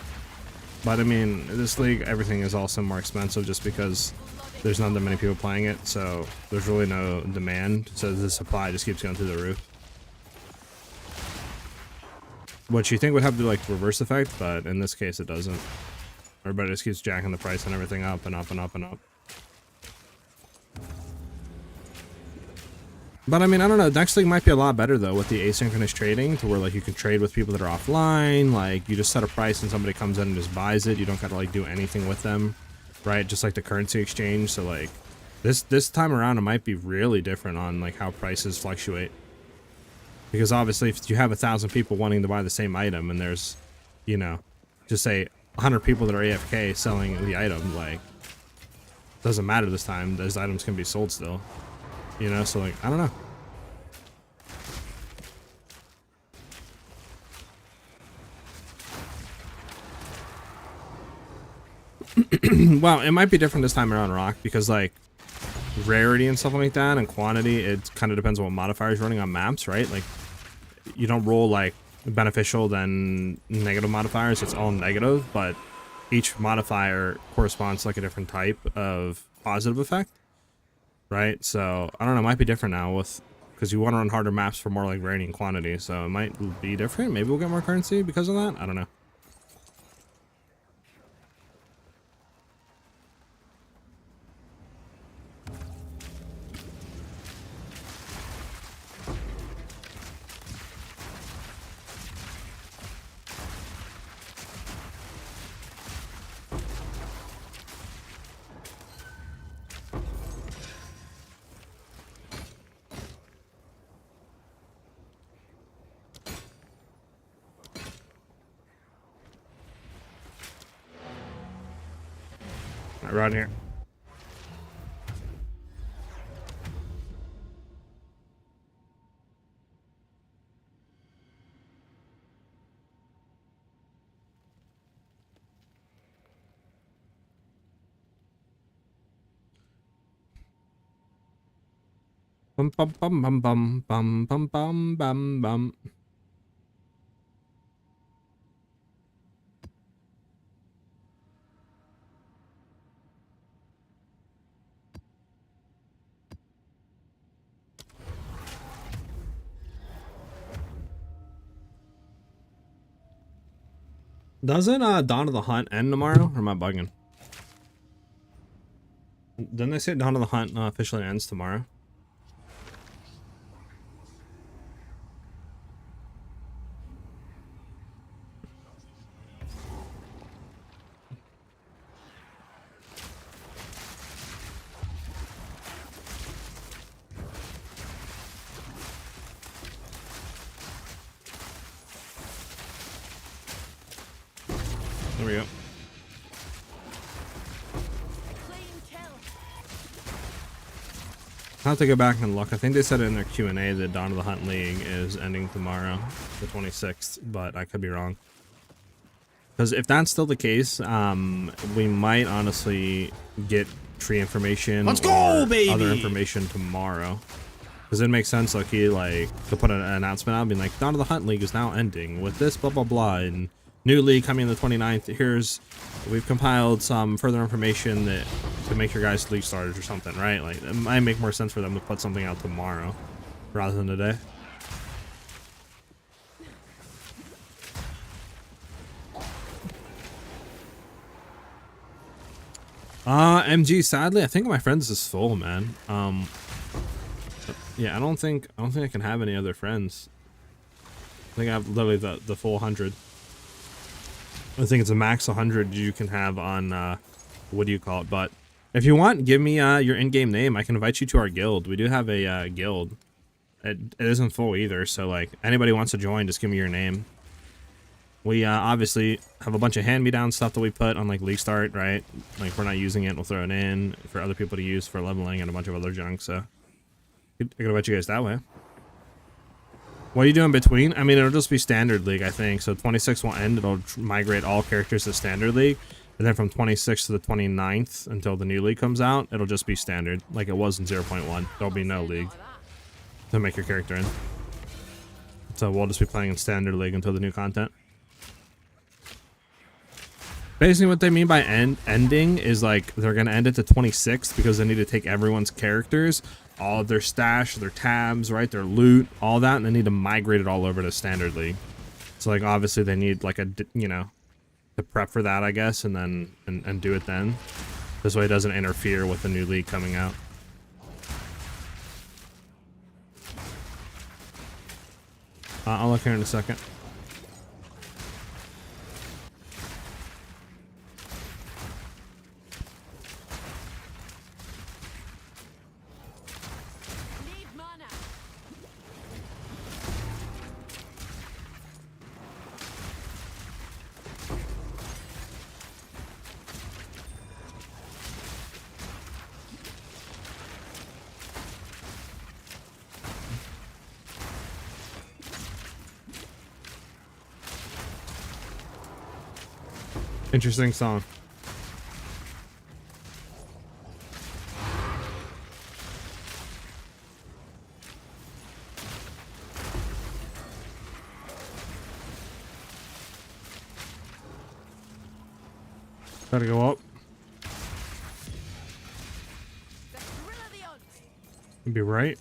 But I mean, this league, everything is also more expensive just because there's not that many people playing it, so there's really no demand. So the supply just keeps going through the roof. Which you think would have the like reverse effect, but in this case it doesn't. Everybody just keeps jacking the price and everything up and up and up and up. But I mean, I don't know, next league might be a lot better though with the asynchronous trading, to where like you can trade with people that are offline, like you just set a price and somebody comes in and just buys it. You don't gotta like do anything with them, right? Just like the currency exchange. So like this time around it might be really different on like how prices fluctuate. Because obviously if you have 1,000 people wanting to buy the same item and there's, you know, just say 100 people that are AFK selling the item, like, doesn't matter this time. Those items can be sold still. You know, so like, I don't know. Well, it might be different this time around, Rock, because like rarity and stuff like that and quantity, it kind of depends on what modifier is running on maps, right? Like you don't roll like beneficial then negative modifiers, it's all negative, but each modifier corresponds to like a different type of positive effect, right? So I don't know, it might be different now with, because you want to run harder maps for more like rarity and quantity, so it might be different. Maybe we'll get more currency because of that, I don't know. Right here. Bum bum bum bum bum bum bum bum bum bum. Doesn't Dawn of the Hunt end tomorrow, or am I bugging? Didn't they say Dawn of the Hunt officially ends tomorrow? There we go. I'll have to go back and look. I think they said in their Q&A that Dawn of the Hunt League is ending tomorrow, the 26th, but I could be wrong. Because if that's still the case, we might honestly get tree information or baby! other information tomorrow. Because it makes sense, like, to put an announcement out, being like, Dawn of the Hunt League is now ending with this, blah, blah, blah, and new league coming the 29th. We've compiled some further information that to make your guys league starters or something, right? Like, it might make more sense for them to put something out tomorrow rather than today. MG, sadly, I think my friends is full, man. Yeah, I don't think I can have any other friends. I think I have literally the full 100. I think it's a max 100 you can have on, what do you call it? But if you want, give me your in-game name. I can invite you to our guild. We do have a guild. It isn't full either, so like anybody wants to join, just give me your name. We obviously have a bunch of hand-me-down stuff that we put on like League Start, right? Like if we're not using it, we'll throw it in for other people to use for leveling and a bunch of other junk. So I can invite you guys that way. What are you doing in between? I mean, it'll just be Standard League, I think. So 26 will end. It'll migrate all characters to Standard League. And then from 26 to the 29th until the new league comes out, it'll just be Standard, like it was in 0.1. There'll be no league to make your character in. So we'll just be playing in Standard League until the new content. Basically what they mean by ending is like they're going to end it to 26 because they need to take everyone's characters, all of their stash, their tabs, right, their loot, all that, and they need to migrate it all over to Standard League. So like obviously they need like to prep for that, I guess, and then and do it then. This way it doesn't interfere with the new league coming out. I'll look here in a second. Interesting song. Gotta go up. You'd be right.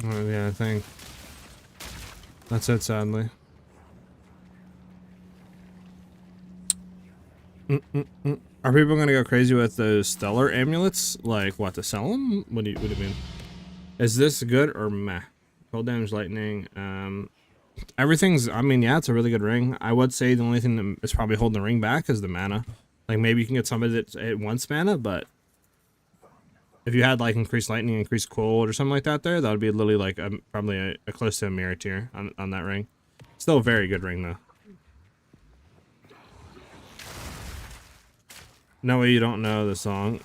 Oh, yeah, I think that's it, sadly. Are people gonna go crazy with those stellar amulets? Like, what, to sell them? What do you mean? Is this good or meh? Cold damage, lightning. Everything's, I mean, yeah, it's a really good ring. I would say the only thing that is probably holding the ring back is the mana. Like, maybe you can get somebody that wants mana, but if you had like increased lightning, increased cold, or something like that there, that would be literally like probably a close to a mirror tier on that ring. Still a very good ring though. No way you don't know the song.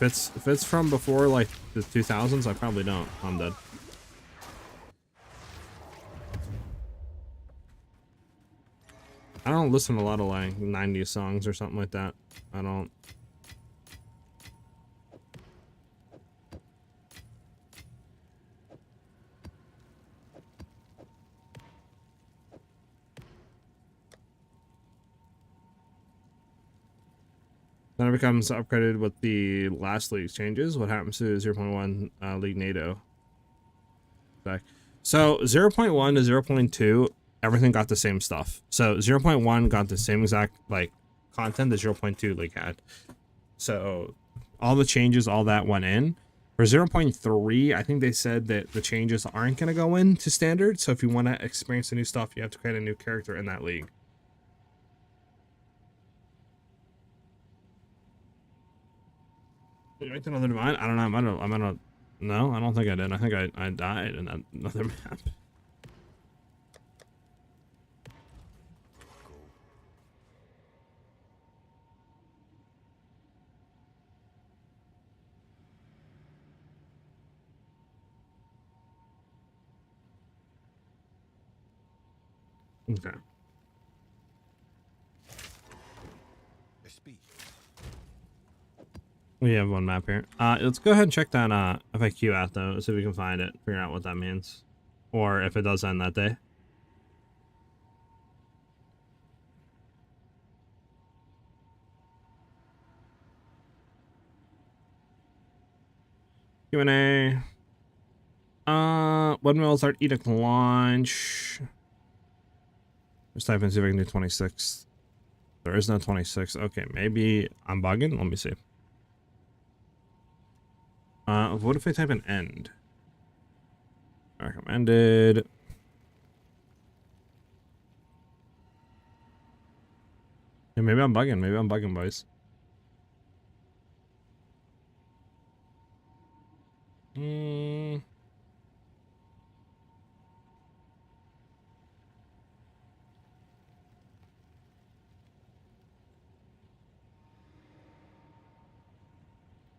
if it's from before like the 2000s, I probably don't. I'm dead. I don't listen to a lot of like 90s songs or something like that. I don't. Then it becomes upgraded with the last league changes. What happens to 0.1 League NATO? Back. So 0.1 to 0.2, everything got the same stuff. So 0.1 got the same exact like content that 0.2 League had. So all the changes, all that went in. For 0.3, I think they said that the changes aren't going to go into standard. So if you want to experience the new stuff, you have to create a new character in that league. Did you make another divine? I don't know. I'm gonna. No, I don't think I did. I think I died in that another map. Okay. We have one map here. Let's go ahead and check that FAQ out though, so we can find it, figure out what that means, or if it does end that day. Q&A. Windmills are edict launch. Just type in see if I can do 26. There is no 26. Okay, maybe I'm bugging. Let me see. What if I type in end? Recommended. Yeah, maybe I'm bugging. Maybe I'm bugging, boys.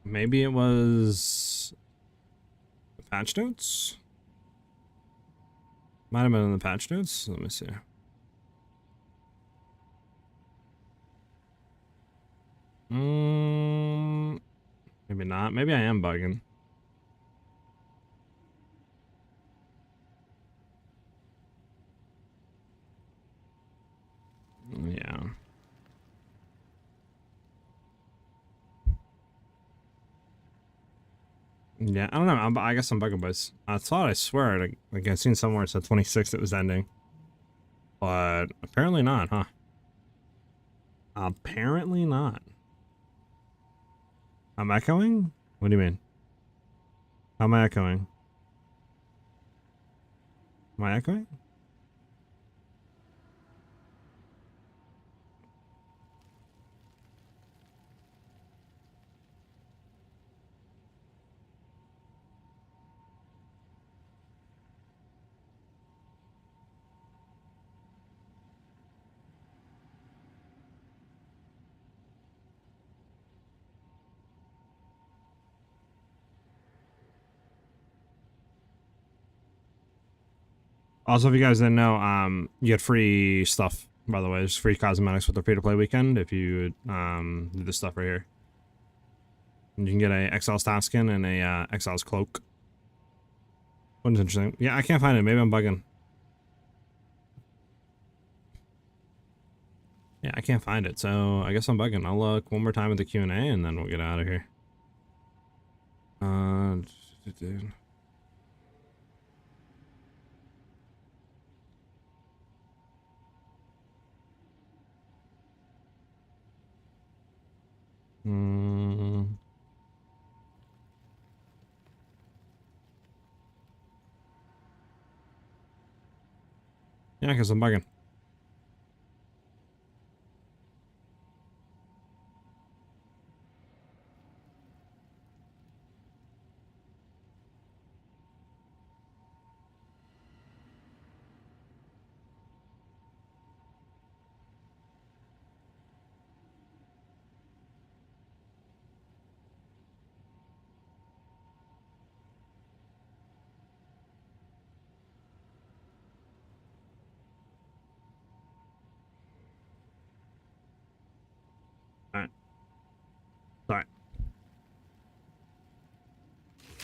Maybe it was the patch notes. Might have been in the patch notes. Let me see. Maybe not. Maybe I am bugging. Yeah. Yeah, I don't know. I guess I'm bugging, boys. I thought, I swear, like I seen somewhere it said 26 it was ending. But apparently not, huh? Apparently not. I'm echoing? What do you mean? How am I echoing? Am I echoing? Also, if you guys didn't know, you get free stuff, by the way. There's free cosmetics with the free-to-play weekend if you do this stuff right here. And you can get a Exile staff skin and a Exile's cloak. One's interesting. Yeah, I can't find it. Maybe I'm bugging. Yeah, I can't find it, so I guess I'm bugging. I'll look one more time at the Q&A and then we'll get out of here. Yeah, because I'm bugging.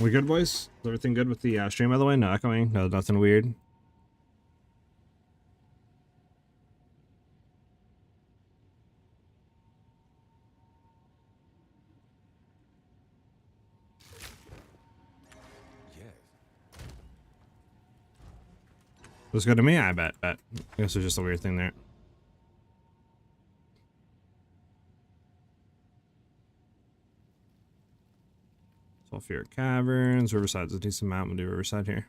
We good, boys? Is everything good with the stream, by the way? No echoing? No, nothing weird? Looks good to me, I bet. I guess there's just a weird thing there. Sulfuric Caverns, Riverside's a decent map. We'll do Riverside here.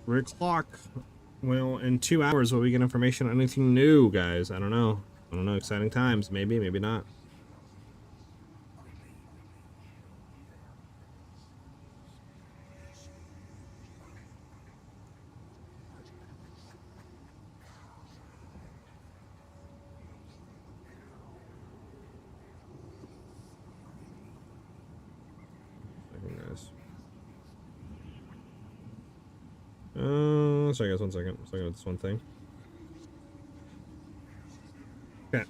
Red clock. Well, in 2 hours, will we get information on anything new, guys? I don't know. Exciting times. Maybe, maybe not. Sorry guys, 1 second. Let's look at this one thing. Okay.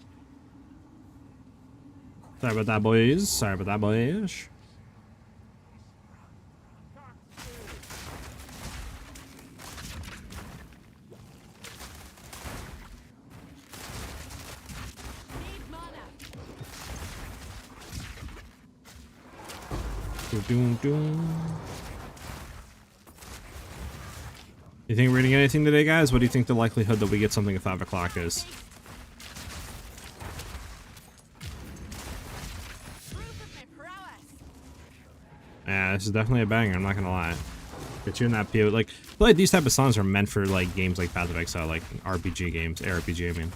Sorry about that, boys. Sorry about that, boys. Doom, doom. You think we're gonna get anything today, guys? What do you think the likelihood that we get something at 5 o'clock is? Yeah, this is definitely a banger, I'm not gonna lie. Get you in that PoE. Like, I feel like these type of songs are meant for like games like Path of Exile, like RPG games, ARPG, I mean.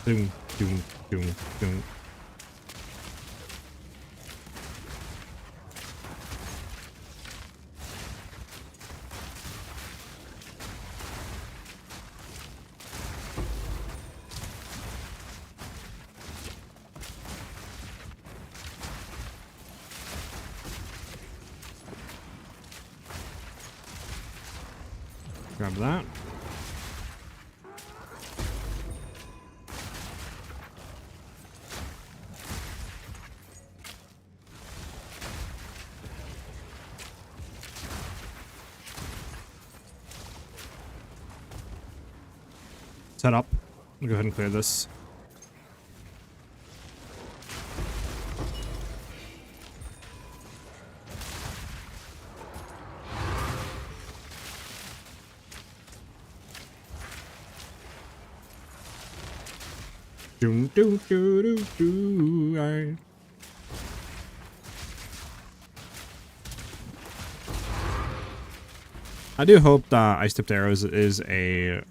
Doom, doom, doom, doom. Grab that. Set up. I'll go ahead and clear this. Doom, doom, doo, doo, doo. I do hope that Ice Tipped Arrows is a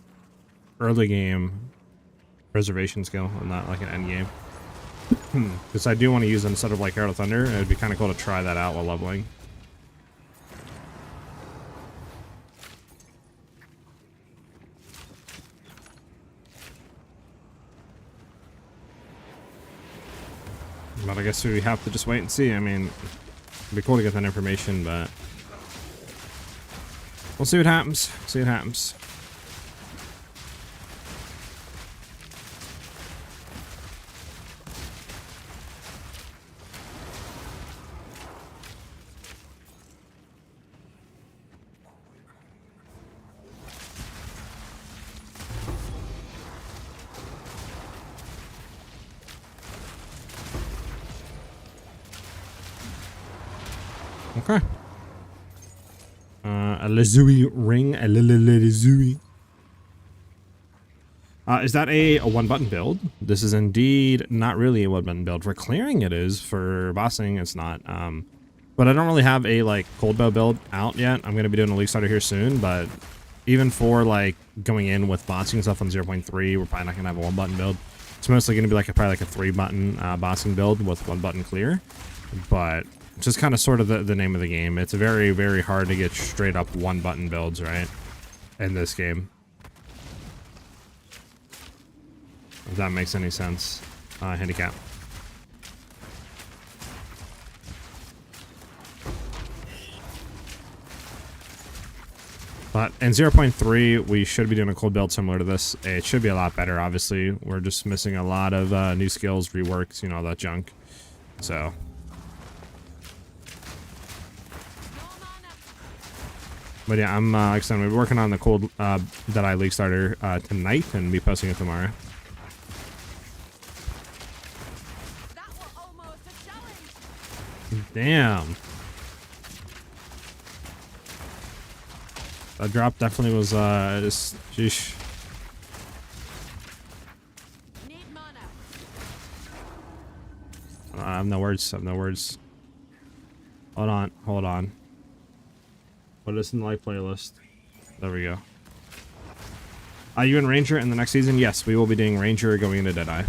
early game preservation skill and not like an end game. Because I do want to use it instead of like Herald of Thunder. It'd be kind of cool to try that out while leveling. But I guess we have to just wait and see. I mean, it'd be cool to get that information, but we'll see what happens. See what happens. Okay. A Lazui ring. A Lazui. Is that a one-button build? This is indeed not really a one-button build. For clearing it is. For bossing it's not. But I don't really have a like cold bow build out yet. I'm going to be doing a league starter here soon, but even for like going in with bossing stuff on 0.3, we're probably not gonna have a 1-button build. It's mostly gonna be like probably like a 3-button bossing build with 1-button clear, but just kind of sort of the name of the game. It's very, very hard to get straight up 1-button builds, right, in this game. If that makes any sense. Handicap. But in 0.3, we should be doing a cold build similar to this. It should be a lot better, obviously. We're just missing a lot of new skills, reworks, you know, all that junk. So. But yeah, I'm like I said, we're working on the cold Deadeye League starter tonight and be posting it tomorrow. That was almost a challenge. Damn. That drop definitely was just sheesh. Need mana. I have no words. I have no words. Hold on. Hold on. Put this in the like playlist. There we go. Are you in Ranger in the next season? Yes, we will be doing Ranger going into Deadeye.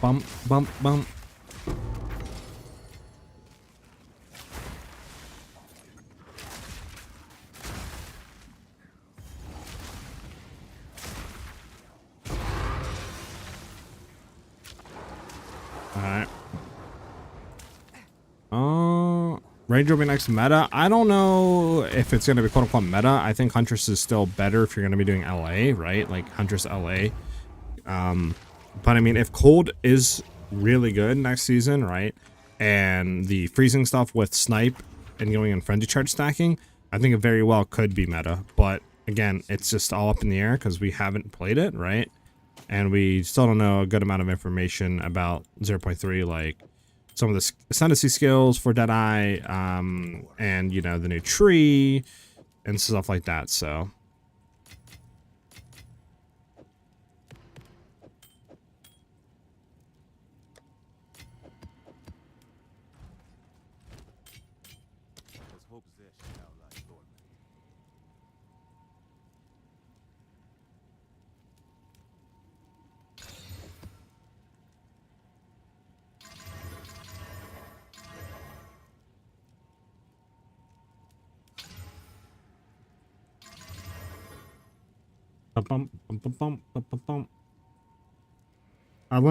Bump, bump, bump. Alright. Ranger will be next meta. I don't know if it's going to be quote unquote meta. I think Huntress is still better if you're going to be doing LA, right? Like Huntress LA. But I mean, if cold is really good next season, right? And the freezing stuff with snipe and going in frenzy charge stacking, I think it very well could be meta. But again, it's just all up in the air because we haven't played it, right? And we still don't know a good amount of information about 0.3, like some of the ascendancy skills for Deadeye, and you know, the new tree and stuff like that. So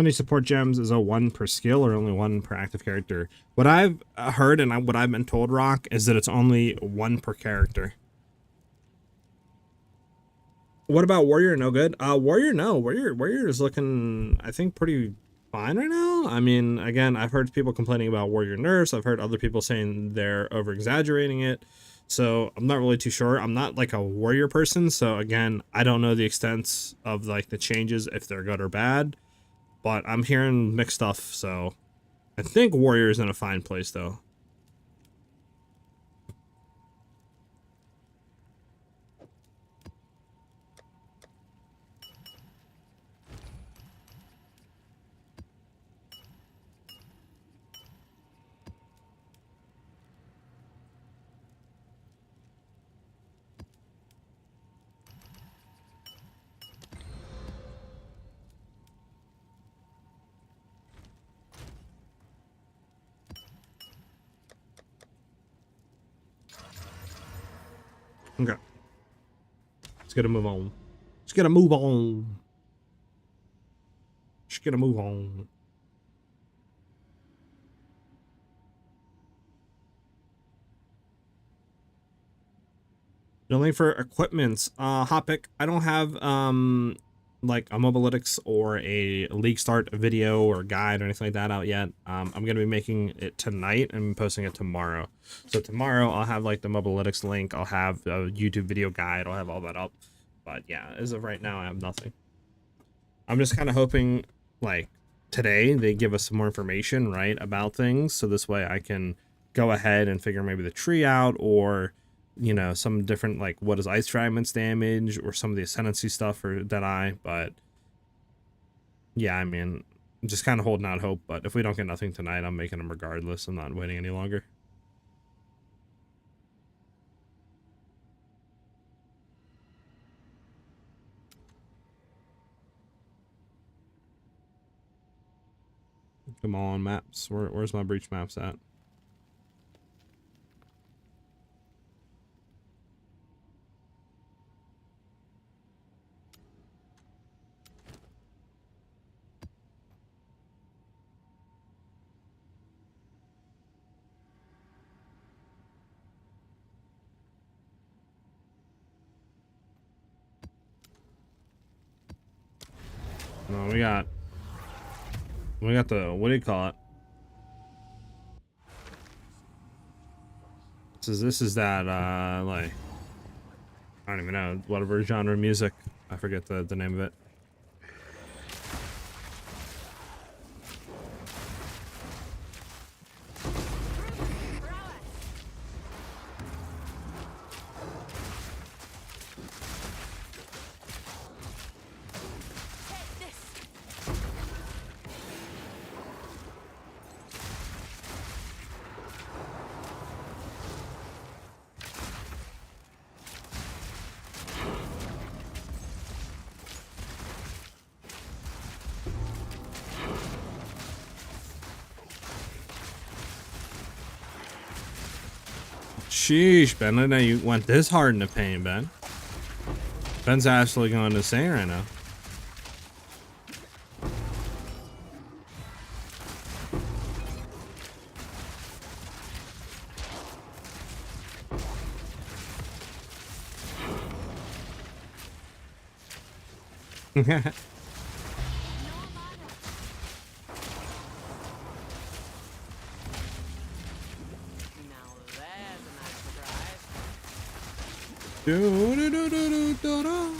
Lending support gems is a 1 per skill or only 1 per active character. What I've heard and what I've been told, Rock, is that it's only 1 per character. What about Warrior? No good. Warrior, no. Warrior is looking, I think, pretty fine right now. I mean, again, I've heard people complaining about Warrior nerfs. I've heard other people saying they're over exaggerating it. So I'm not really too sure. I'm not like a Warrior person. So again, I don't know the extent of like the changes, if they're good or bad. But I'm hearing mixed stuff, so I think Warrior is in a fine place, though. Okay. Let's get a move on. Let's get a move on. Let's get a move on. The link for equipments. Hotpick. I don't have like a Mobalytics or a league start video or guide or anything like that out yet. I'm gonna be making it tonight and posting it tomorrow. So tomorrow I'll have like the Mobalytics link. I'll have a YouTube video guide. I'll have all that up. But yeah, as of right now, I have nothing. I'm just kind of hoping like today they give us some more information, right, about things, so this way I can go ahead and figure maybe the tree out, or you know, some different, like what is ice fragments damage, or some of the ascendancy stuff for Deadeye. But yeah, I mean, I'm just kind of holding out hope. But if we don't get nothing tonight, I'm making them regardless. I'm not waiting any longer. Come on, maps. Where's my breach maps at? No, we got the, what do you call it? This is that like, I don't even know, whatever genre of music. I forget the name of it. Sheesh, Ben, I didn't know you went this hard into pain, Ben. Ben's actually going insane right now. Do, do, do, do, do, do, do.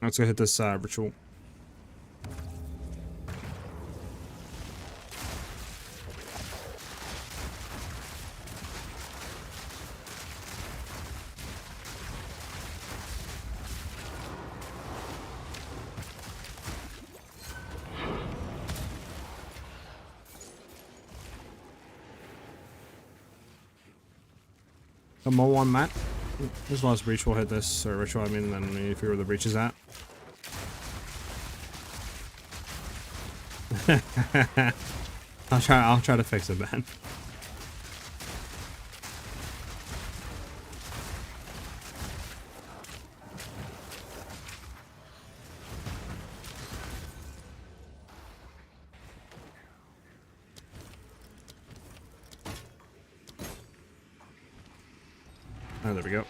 Let's go hit this ritual. Come on, Matt. This last breach will hit this, or ritual, I mean, then if you where the breach is at. I'll try to fix it, Ben. Oh, there we go.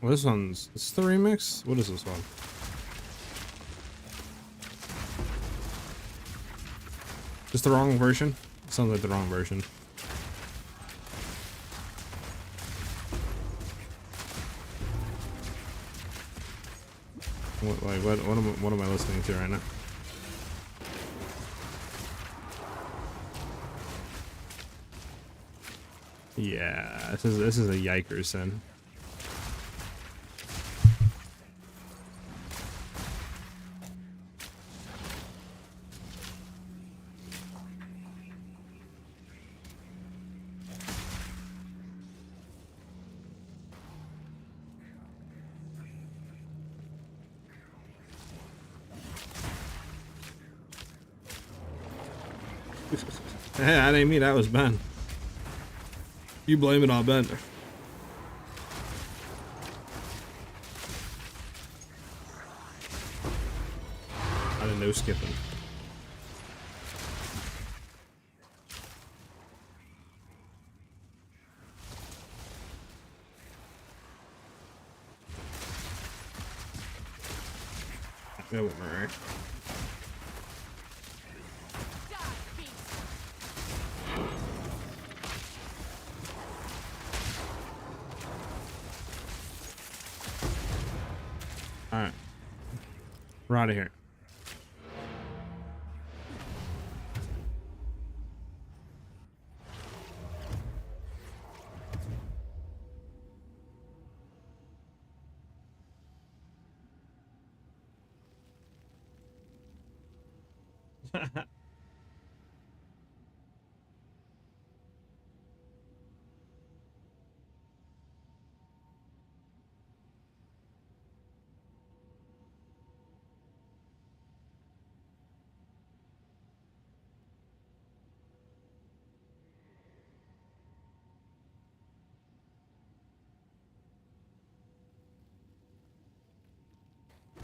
Well, this one's, is this the remix? What is this one? Just the wrong version? Sounds like the wrong version. What am I listening to right now? Yeah, this is a yikers then. Hey, that ain't me, that was Ben. You blame it on Ben. I didn't know skipping. That went right. Alright. We're out of here.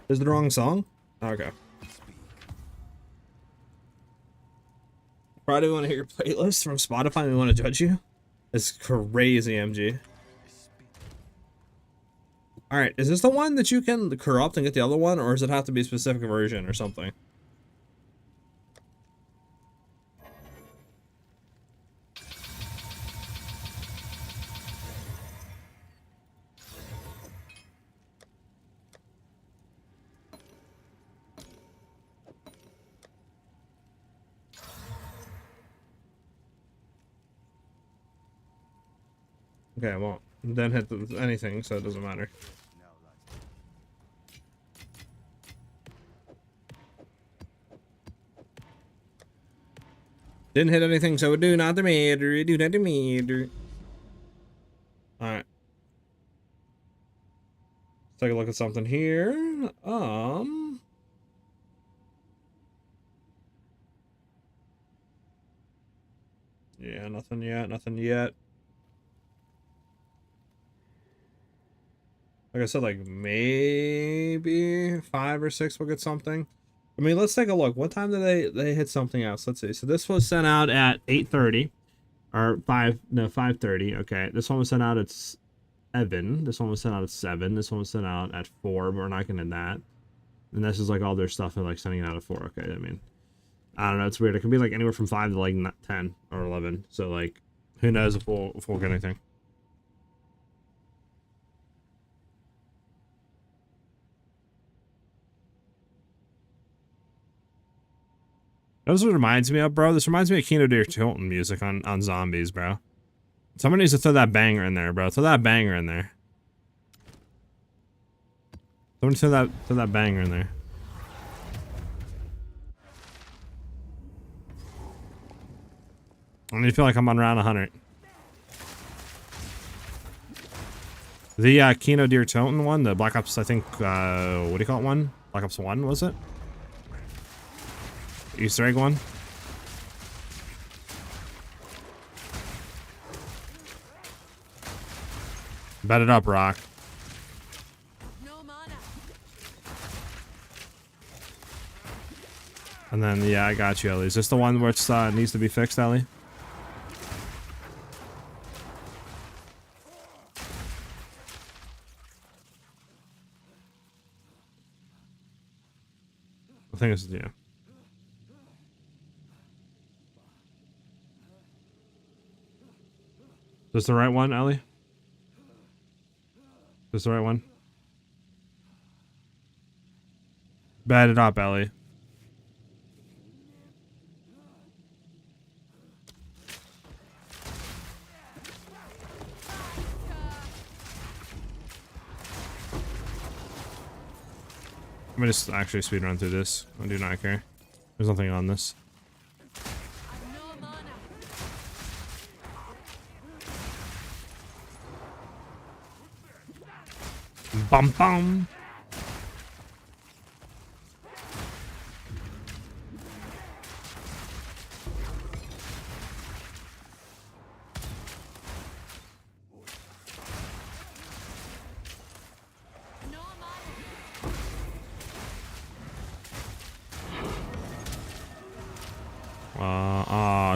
Is it the wrong song? Okay. Probably want to hear your playlist from Spotify and we want to judge you? It's crazy, MG. Alright, is this the one that you can corrupt and get the other one, or does it have to be a specific version or something? Okay, well, then hit anything, so it doesn't matter. Didn't hit anything, so it do not matter. It do not matter. Alright. Let's take a look at something here. Yeah, nothing yet, nothing yet. Like I said, like maybe 5 or 6 will get something. I mean, let's take a look. What time did they hit something else? Let's see. So this was sent out at 8:30 or 5:30. Okay. This one was sent out at 7. This one was sent out at 7. This one was sent out at 4, but we're not getting that. And this is like all their stuff and like sending it out at 4. Okay. I mean, I don't know. It's weird. It can be like anywhere from 5 to like 10 or 11. So like, who knows if we'll get anything. That's what reminds me of, bro. This reminds me of Kino Deer Tilton music on zombies, bro. Someone needs to throw that banger in there, bro. Throw that banger in there. Someone throw that banger in there. I feel like I'm on round 100. The Kino Deer Tilton one, the Black Ops, I think, what do you call it one? Black Ops 1, was it? Easter egg one. Bet it up, Rock. No mana. And then, yeah, I got you, Ellie. Is this the one which needs to be fixed, Ellie? I think it's, yeah. Is this the right one, Ellie? Is this the right one? Bet it up, Ellie. I'm gonna just actually speed run through this. I do not care. There's nothing on this. No mana. Bum bum.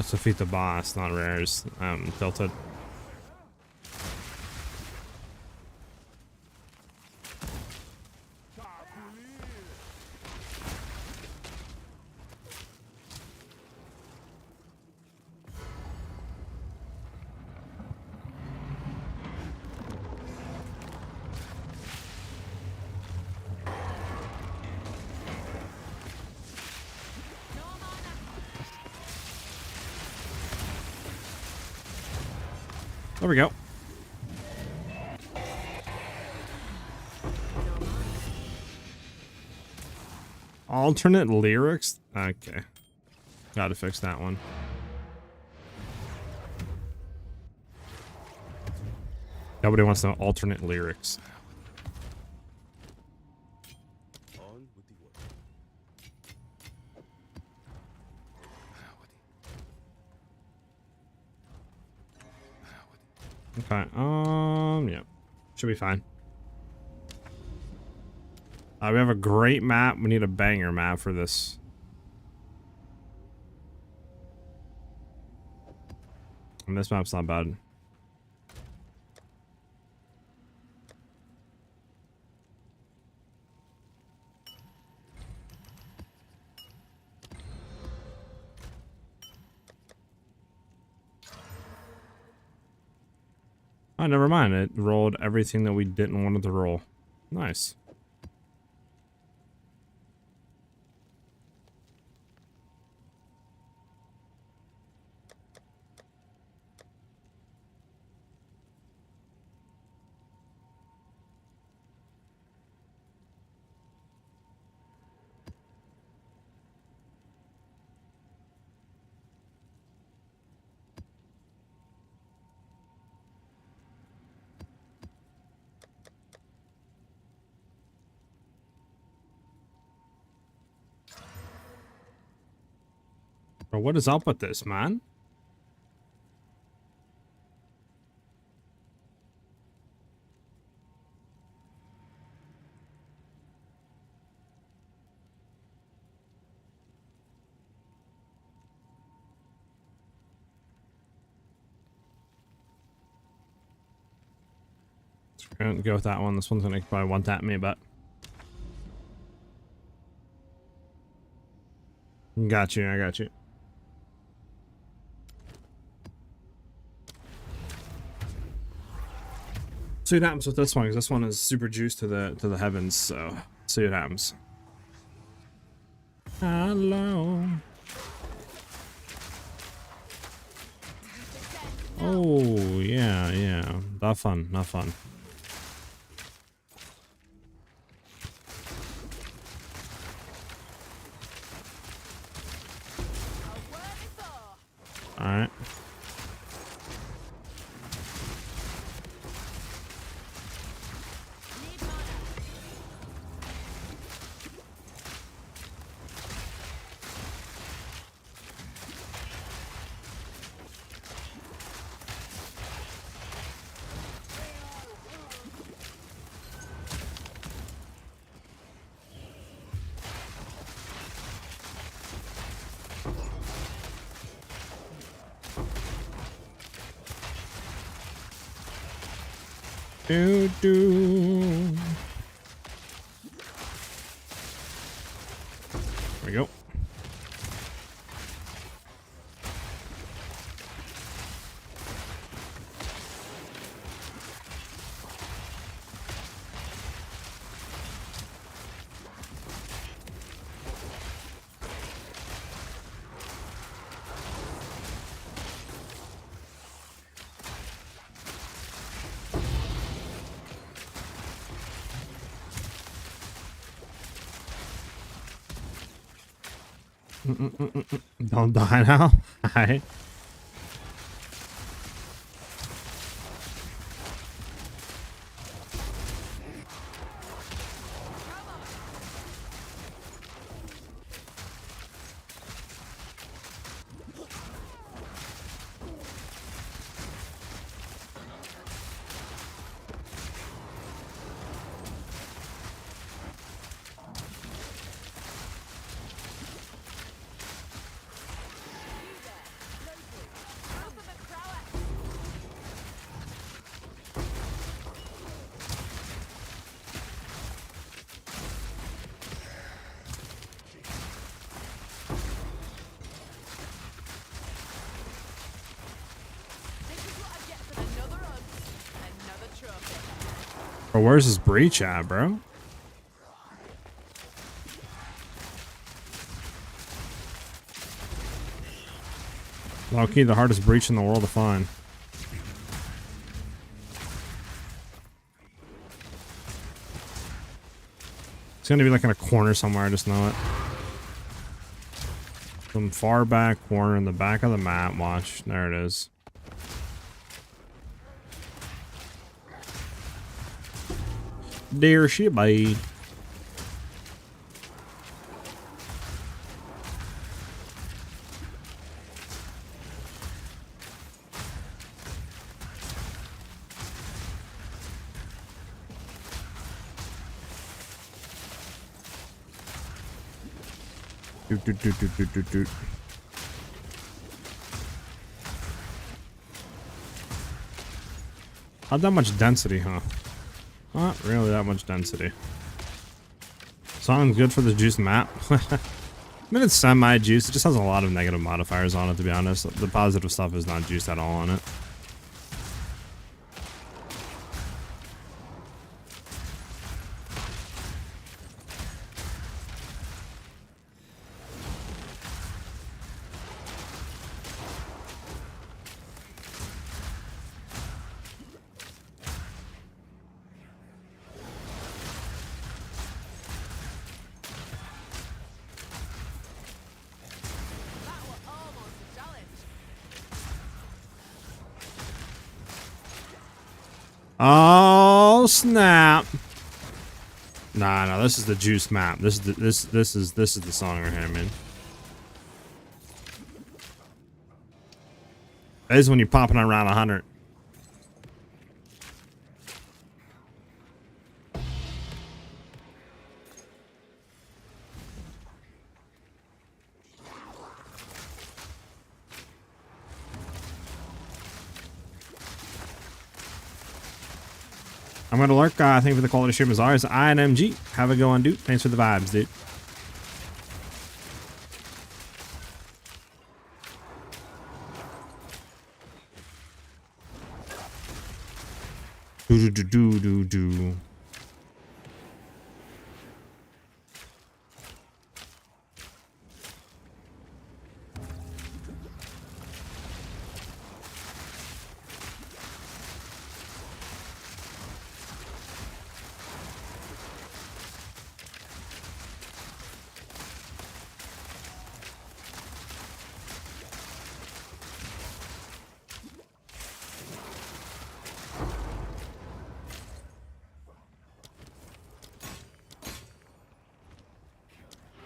let's defeat the boss, not rares. Tilted. There we go. Alternate lyrics? Okay. Gotta fix that one. Nobody wants to know alternate lyrics. Okay, yeah. Should be fine. We have a great map. We need a banger map for this. And this map's not bad. Oh, never mind. It rolled everything that we didn't want it to roll. Nice. Bro, what is up with this, man? We're gonna go with that one. This one's gonna probably one tap me, but got you. I got you. See what happens with this one, because this one is super juiced to the heavens. So see what happens. Hello. Oh yeah, yeah. Not fun. Not fun. All right. Do do. There we go. Don't die now. Alright. Or where's his breach at, bro? Low key, the hardest breach in the world to find. It's gonna be like in a corner somewhere, I just know it. Some far back corner in the back of the map. Watch, there it is. There she be. Doot, doot, doot, doot, doot, doot, doot. Not that much density, huh? Not really that much density. Song's good for the juice map. I mean, it's semi-juice. It just has a lot of negative modifiers on it, to be honest. The positive stuff is not juiced at all on it. That was almost a challenge. Oh snap! Nah, this is the juice map. This is the song right here, man. This is when you're popping around 100. I'm gonna lurk. Thank you for the quality stream as always. INMG. Have a good one, dude. Thanks for the vibes, dude. Do do do do do.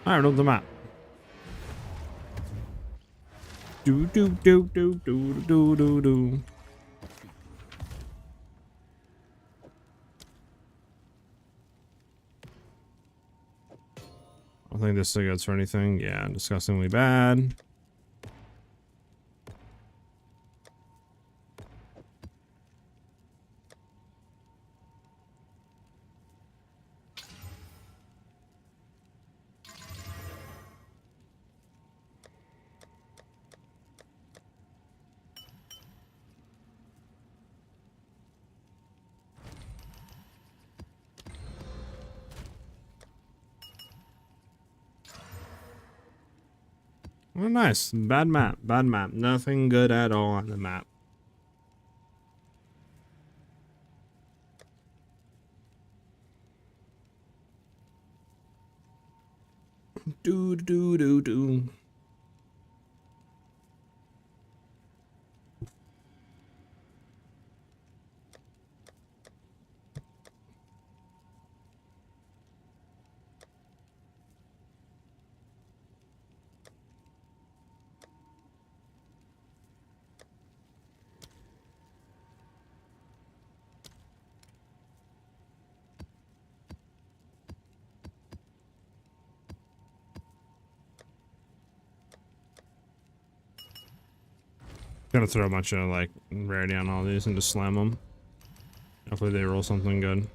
Alright, on the map. Do do do do do do do do. I don't think this cigarette's for anything. Yeah, disgustingly bad. Oh, nice. Bad map. Bad map. Nothing good at all on the map. Do do do do. Gotta throw a bunch of like rarity on all these and just slam them. Hopefully they roll something good.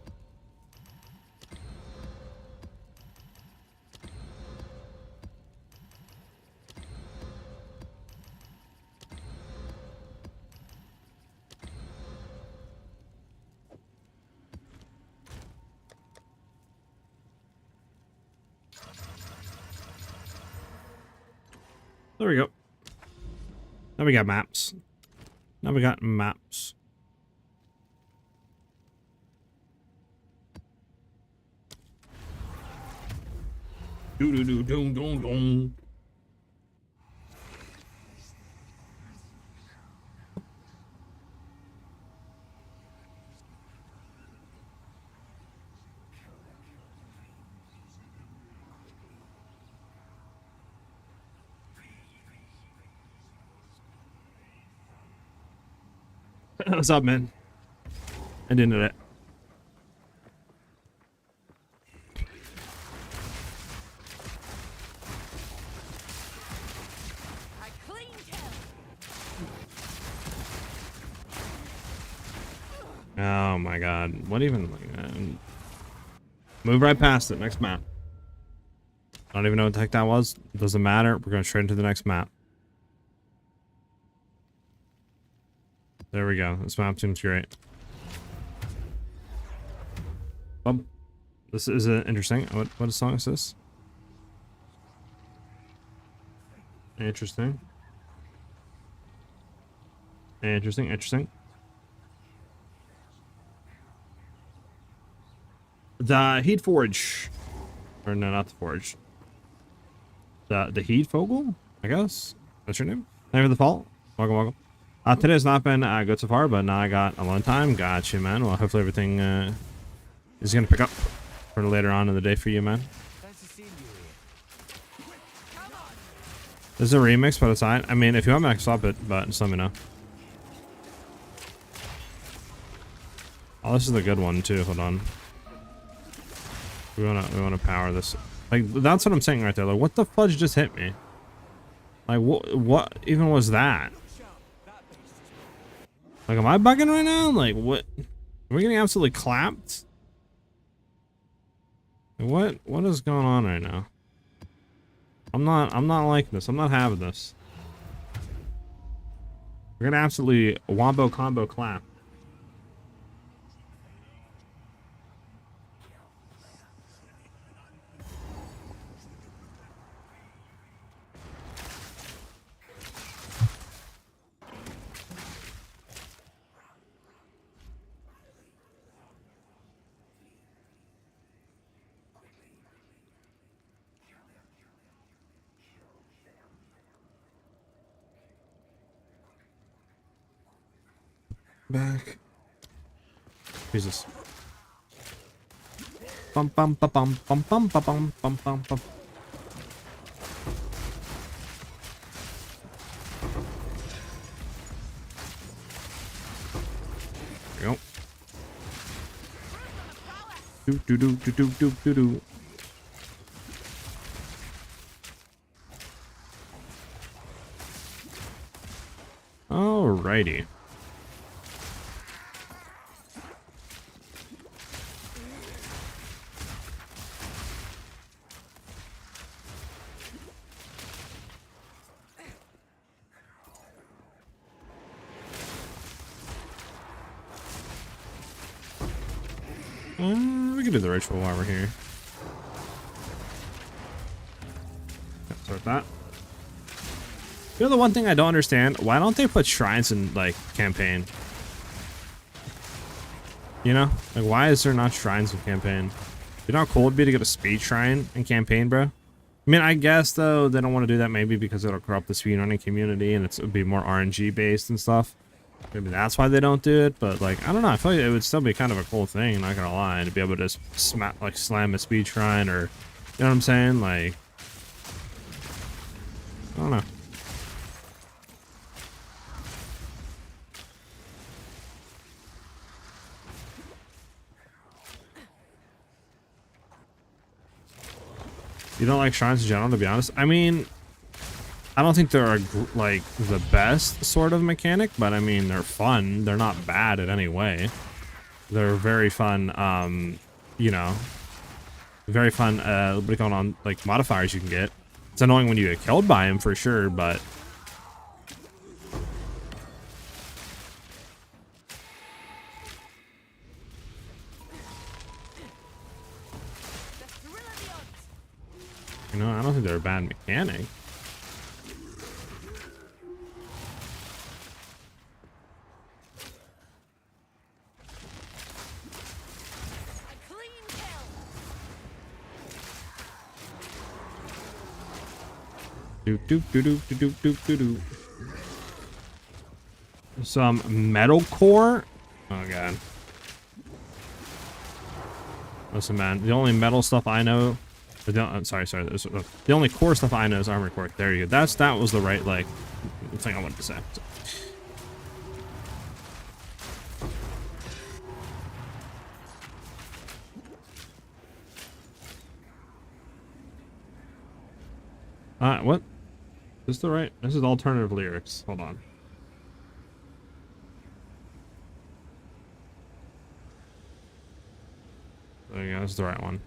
There we go. Now we got maps. Now we got maps. Do do do do do do. What's up, man? And into it. I clean kill. Oh my god. What even? Move right past it. Next map. I don't even know what the heck that was. It doesn't matter. We're going straight into the next map. There we go. This map seems great. This is interesting. What song is this? Interesting. Interesting. The Heat Forge. Or no, not the Forge. The Heat Fogel, I guess. That's your name? Name of the Fault? Welcome. Today has not been good so far, but now I got a long time. Gotcha, man. Well, hopefully everything is going to pick up for later on in the day for you, man. This is a remix, but it's fine. I mean, if you want me to swap it, but just let me know. Oh, this is the good one too. Hold on. We wanna power this. Like, that's what I'm saying right there. Like, what the fudge just hit me? Like, what even was that? Like, am I bugging right now? Like, what? Are we getting absolutely clapped? Like, what is going on right now? I'm not liking this. I'm not having this. We're gonna absolutely wombo combo clap. Back. Jesus. Bum bum ba bum bum bum ba bum bum bum bum. There we go. Do do do do do do do do. Alrighty. We can do the ritual while we're here. Start that. You know, the one thing I don't understand, why don't they put shrines in, like, campaign? You know? Like, why is there not shrines in campaign? You know how cool it'd be to get a speed shrine in campaign, bro? I mean, I guess, though, they don't want to do that maybe because it'll corrupt the speedrunning community and it'll be more RNG based and stuff. Maybe that's why they don't do it, but, like, I don't know. I feel like it would still be kind of a cool thing, not gonna lie, to be able to slam a speed shrine, or, you know what I'm saying? Like, I don't know. You don't like shrines in general, to be honest? I mean, I don't think they're like the best sort of mechanic, but I mean, they're fun. They're not bad in any way. They're very fun, you know, very fun, what do you call it, like, modifiers you can get. It's annoying when you get killed by them for sure, but you know, I don't think they're a bad mechanic. Do do do do do do do do do. Some metal core. Oh god. Listen, man. The only metal stuff I know. Sorry. The only core stuff I know is armor core. There you go. That was the right like thing I wanted to say. What? Is this the right? This is alternative lyrics. Hold on. There you go. This is the right one.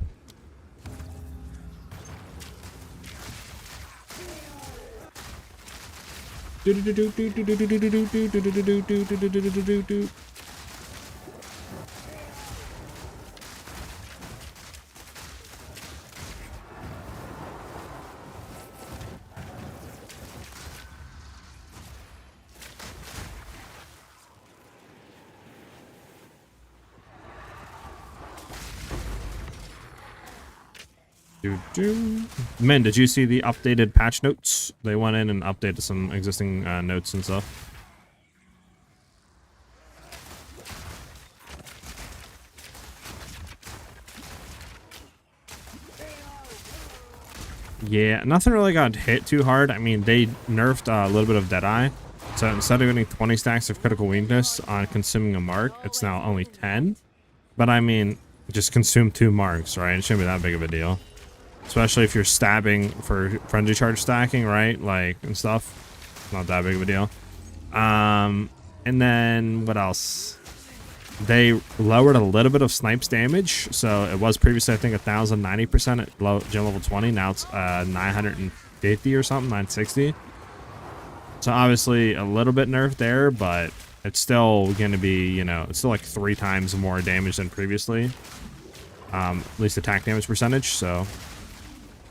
Man, did you see the updated patch notes? They went in and updated some existing notes and stuff. Yeah, nothing really got hit too hard. I mean, they nerfed a little bit of Deadeye. So instead of getting 20 stacks of critical weakness on consuming a mark, it's now only 10. But I mean, just consume 2 marks, right? It shouldn't be that big of a deal. Especially if you're stabbing for frenzy charge stacking, right? Like, and stuff. Not that big of a deal. And then, what else? They lowered a little bit of snipes damage. So it was previously, I think, 1,090% at gem level 20. Now it's 950 or something, 960. So obviously a little bit nerfed there, but it's still going to be, you know, it's still like 3 times more damage than previously. At least attack damage percentage, so...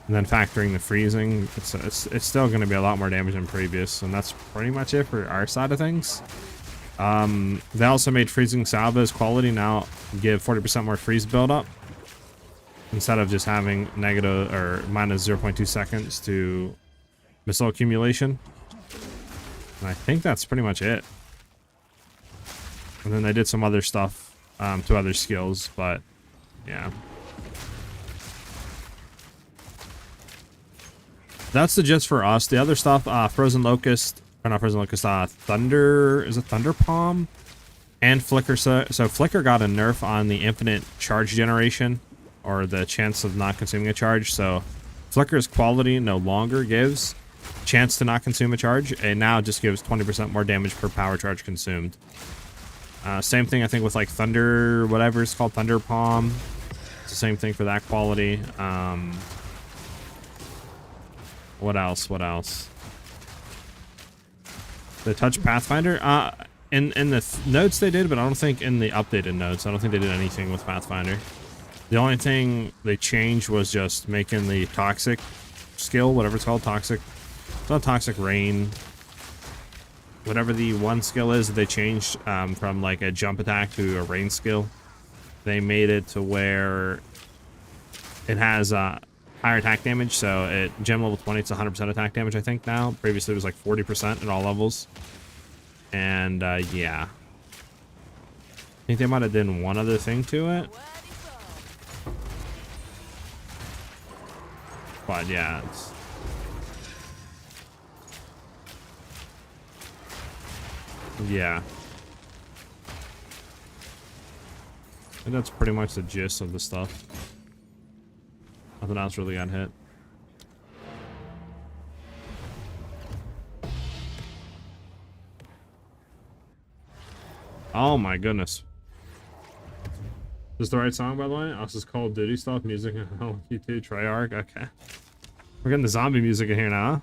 And then factoring the freezing, it's still going to be a lot more damage than previous, and that's pretty much it for our side of things. They also made freezing salvas quality now give 40% more freeze buildup instead of just having negative or minus 0.2 seconds to missile accumulation. And I think that's pretty much it. And then they did some other stuff to other skills, but yeah. That's the gist for us. The other stuff, Frozen Locust, or not Frozen Locust, Thunder, is it Thunder Palm? And Flicker. So Flicker got a nerf on the infinite charge generation, or the chance of not consuming a charge. So Flicker's quality no longer gives chance to not consume a charge, and now just gives 20% more damage per power charge consumed. Same thing, I think, with like Thunder, whatever it's called, Thunder Palm. It's the same thing for that quality. What else? The Touch Pathfinder? In the notes they did, but I don't think in the updated notes. I don't think they did anything with Pathfinder. The only thing they changed was just making the Toxic skill, whatever it's called, Toxic. It's not Toxic Rain. Whatever the one skill is that they changed from like a jump attack to a rain skill. They made it to where it has... higher attack damage, so at gem level 20 it's 100% attack damage, I think now. Previously it was like 40% at all levels. And yeah, I think they might have done one other thing to it, but yeah, and that's pretty much the gist of the stuff. Nothing else really got hit. Oh my goodness. Is this the right song, by the way? This is Call of Duty stuff, music, you2, Treyarch. Okay. We're getting the zombie music in here now, huh?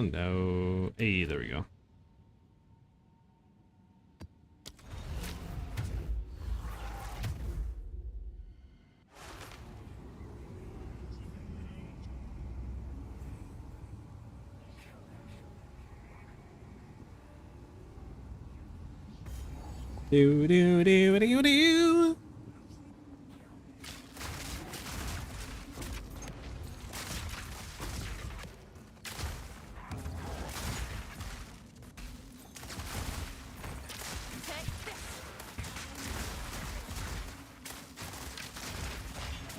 No. Hey, there we go. Do do do do do.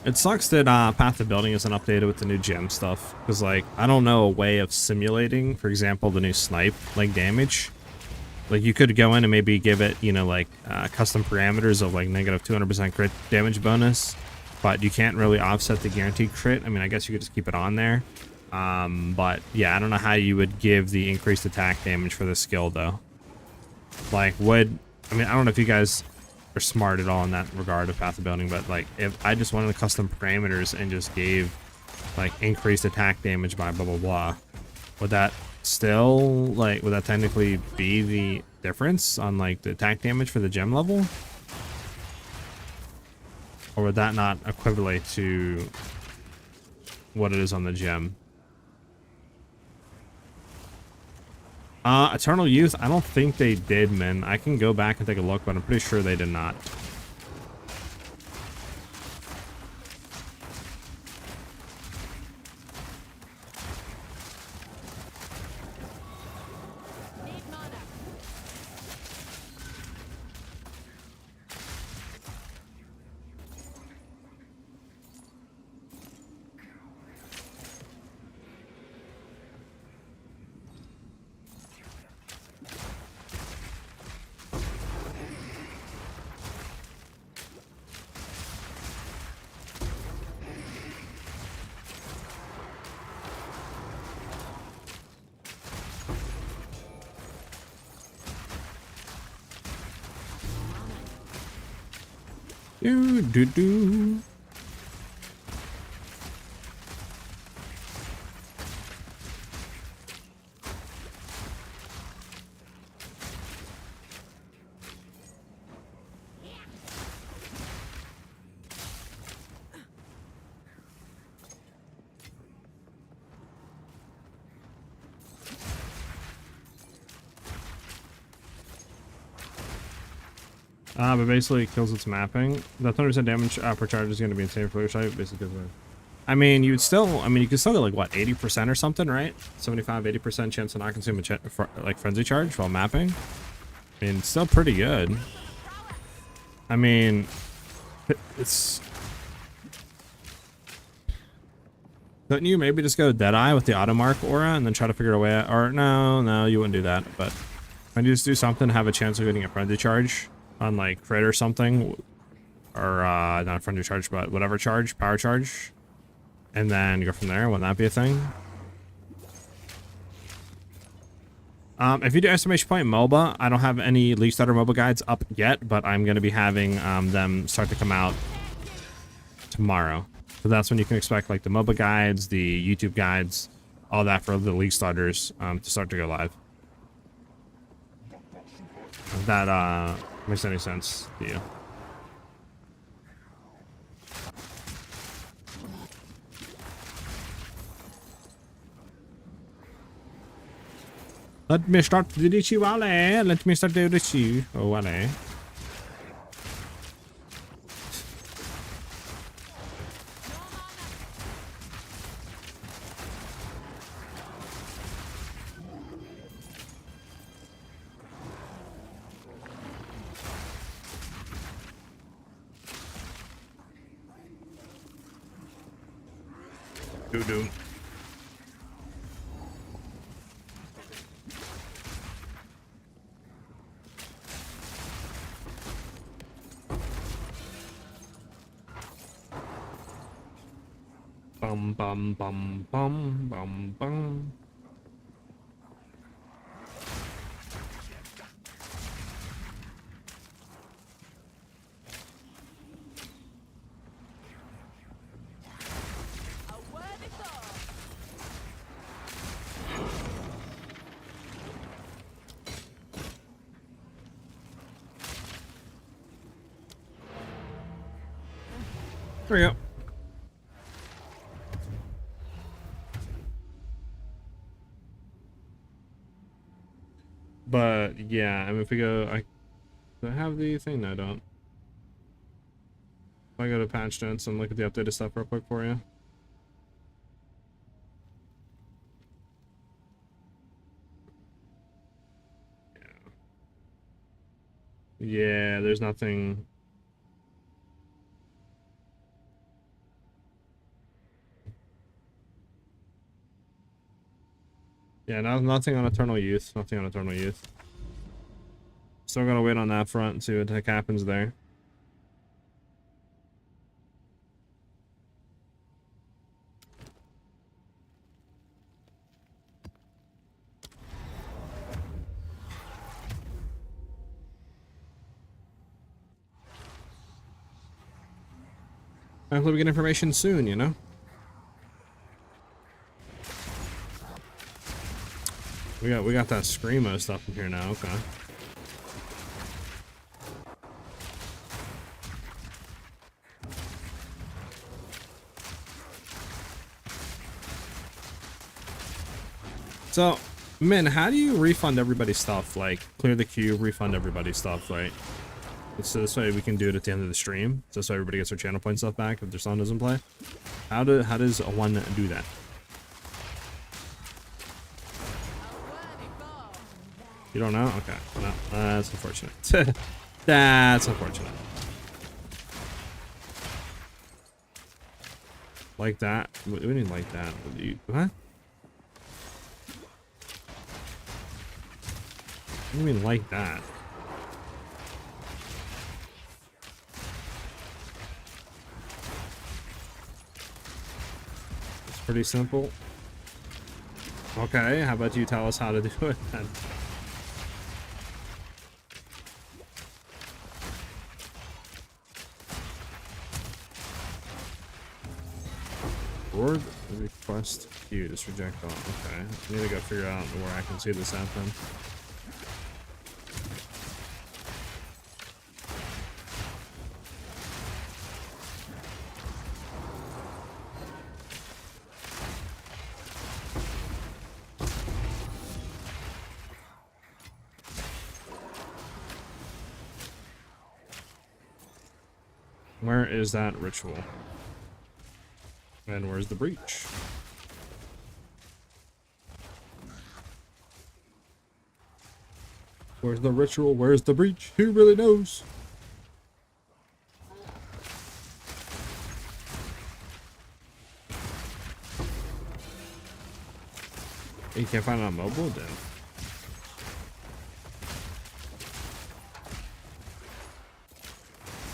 It sucks that Path to Building isn't updated with the new gem stuff, because like I don't know a way of simulating, for example, the new snipe like damage. Like you could go in and maybe give it, you know, like custom parameters of like negative 200% crit damage bonus, but you can't really offset the guaranteed crit. I mean, I guess you could just keep it on there, but yeah, I don't know how you would give the increased attack damage for this skill though. Like I don't know if you guys are smart at all in that regard of Path of Building, but like if I just wanted the custom parameters and just gave like increased attack damage by blah blah blah, would that still would that technically be the difference on like the attack damage for the gem level, or would that not equivalent to what it is on the gem? Eternal Youth, I don't think they did, man. I can go back and take a look, but I'm pretty sure they did not. Do do do. But basically it kills its mapping. The 100% damage per charge is going to be insane for your site, basically. I mean, you could still get like what, 80% or something, right? 75-80% chance to not consume a like frenzy charge while mapping. I mean, it's still pretty good. I mean, it's. Couldn't you maybe just go Deadeye with the Automark aura and then try to figure a way out? Or no, you wouldn't do that. But when you just do something, have a chance of getting a frenzy charge on like crit or something, or not a frenzy charge, but whatever charge, power charge, and then go from there. Wouldn't that be a thing? If you do estimation point MOBA, I don't have any League Starter MOBA guides up yet, but I'm going to be having them start to come out tomorrow. So that's when you can expect like the MOBA guides, the YouTube guides, all that for the League Starters to start to go live. If that makes any sense to you. Let me start the ritual. Let me start the ritual. Oh, wale. Do. Bum bum bum bum bum bum. There we go. But yeah, I mean, if we go, Do I have the thing? No, I don't. If I go to patch notes and look at the updated stuff real quick for you. Yeah, there's nothing. Yeah, nothing on Eternal Youth. Nothing on Eternal Youth. Still gotta wait on that front and see what the heck happens there. Hopefully we get information soon, you know? We got that Screamo stuff in here now, okay. So, Min, how do you refund everybody's stuff? Like, clear the queue, refund everybody's stuff, right? So this way we can do it at the end of the stream. So this way everybody gets their channel point stuff back if their song doesn't play. How does one do that? You don't know? Okay. No, that's unfortunate. That's unfortunate. Like that? We didn't like that. What? What do you mean like that? It's pretty simple. Okay, how about you tell us how to do it then? Board request queue, just reject all. Okay, I need to go figure out where I can see this at then. Where is that ritual? And where's the breach? Where's the ritual? Where's the breach? Who really knows? You can't find it on mobile then.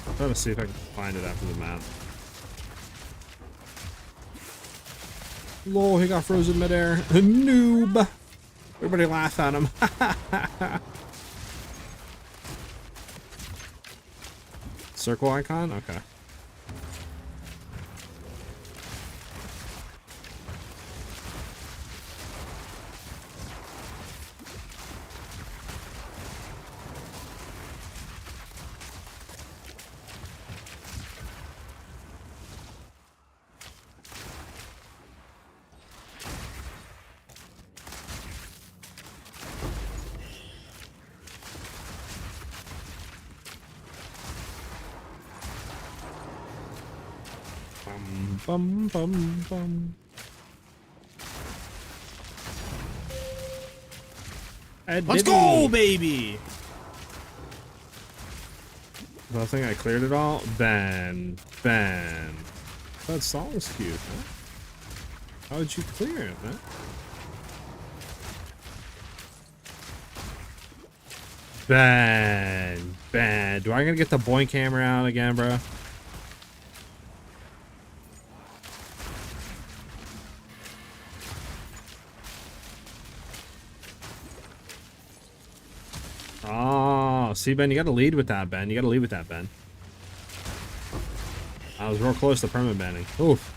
I'm trying to see if I can find it after the map. Lol, he got frozen midair. Noob! Everybody laugh at him. Circle icon? Okay. Bum, bum, bum. Let's go, baby! I think I cleared it all. Ban. Ban. That song's cute, huh? How would you clear it, man? Ban. Ban. Do I gotta get the boink hammer out again, bro? Oh, see, Ben, you gotta lead with that, Ben. You gotta lead with that, Ben. I was real close to permanent banning. Oof.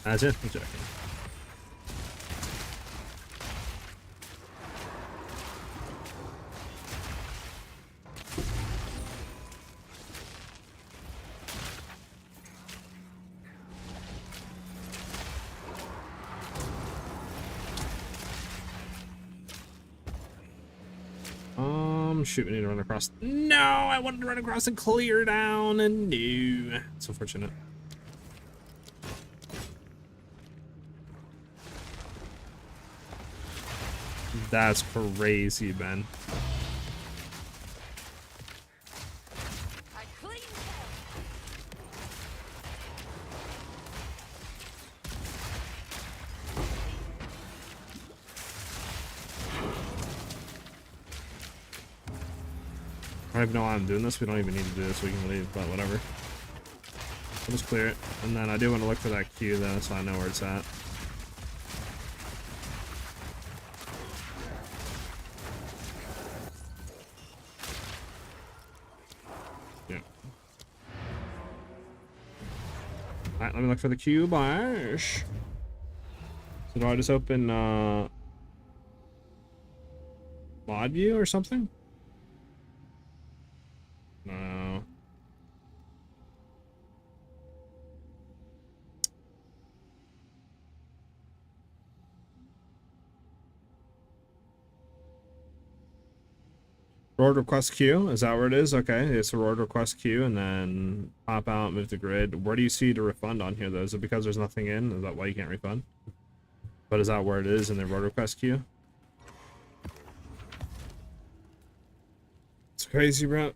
That's it. I'm joking. shoot, we need to run across. No, I wanted to run across and clear down, and no. It's unfortunate. That's crazy, Ben. I clean I don't even know why I'm doing this. We don't even need to do this. We can leave, but whatever. I'll just clear it. And then I do want to look for that Q, though, so I know where it's at. Yeah. Alright, let me look for the Q bash. So do I just open mod view or something? No. Reward request queue, is that where it is? Okay, it's a reward request queue, and then pop out, move to grid. Where do you see to refund on here, though? Is it because there's nothing in? Is that why you can't refund? But is that where it is in the reward request queue? It's crazy, bro.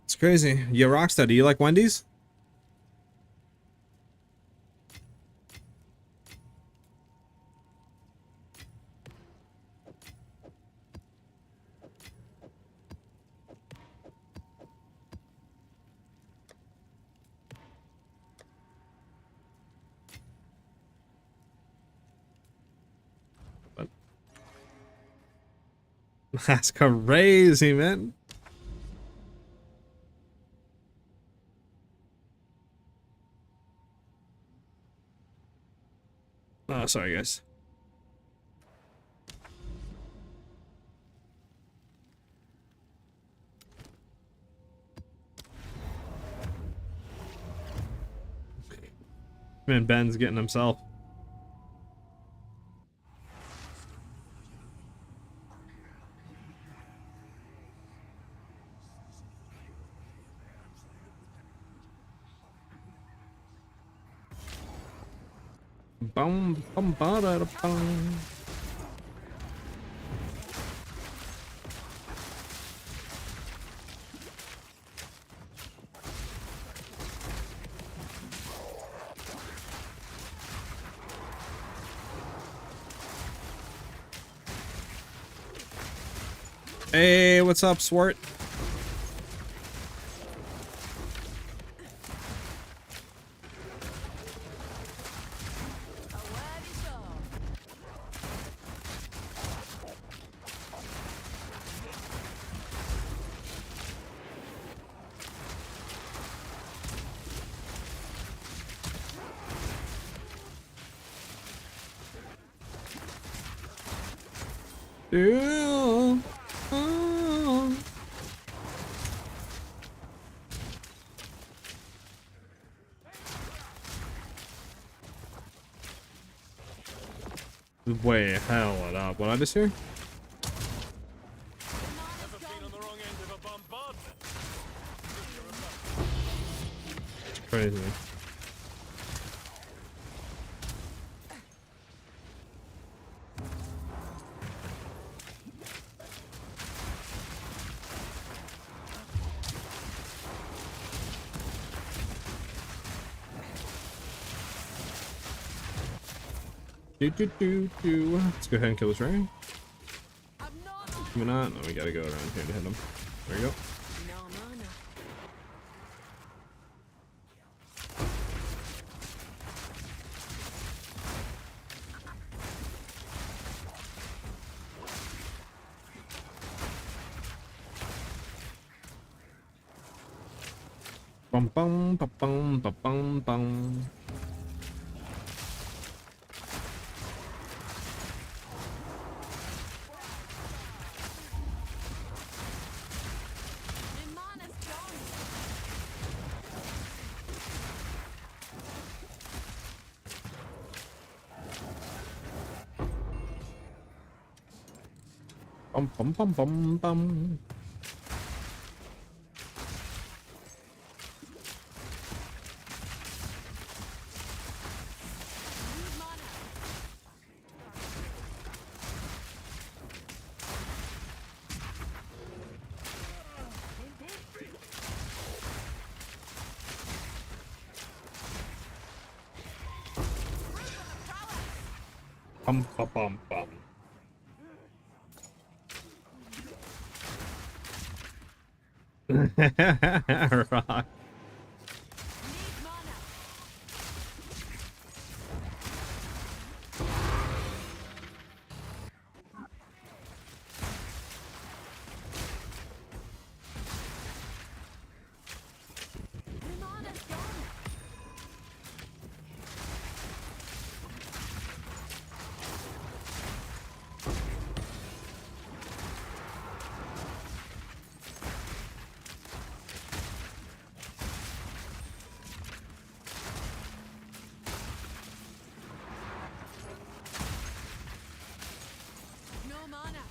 It's crazy. Yo, Rockstar, do you like Wendy's? What? That's crazy, man. Oh, sorry, guys. Man, Ben's getting himself. Bum bum ba da da bum. Hey, what's up, Swart? Yeah. Oh. Wait, hell it up. What I just hear? It's crazy. Let's go ahead and kill this ring. Can we not? No, we gotta go around here to hit him. There you go. Bum bum ba bum ba bum bum. Bum bum bum bum bum. Bum bum bum bum. Rock. No mana.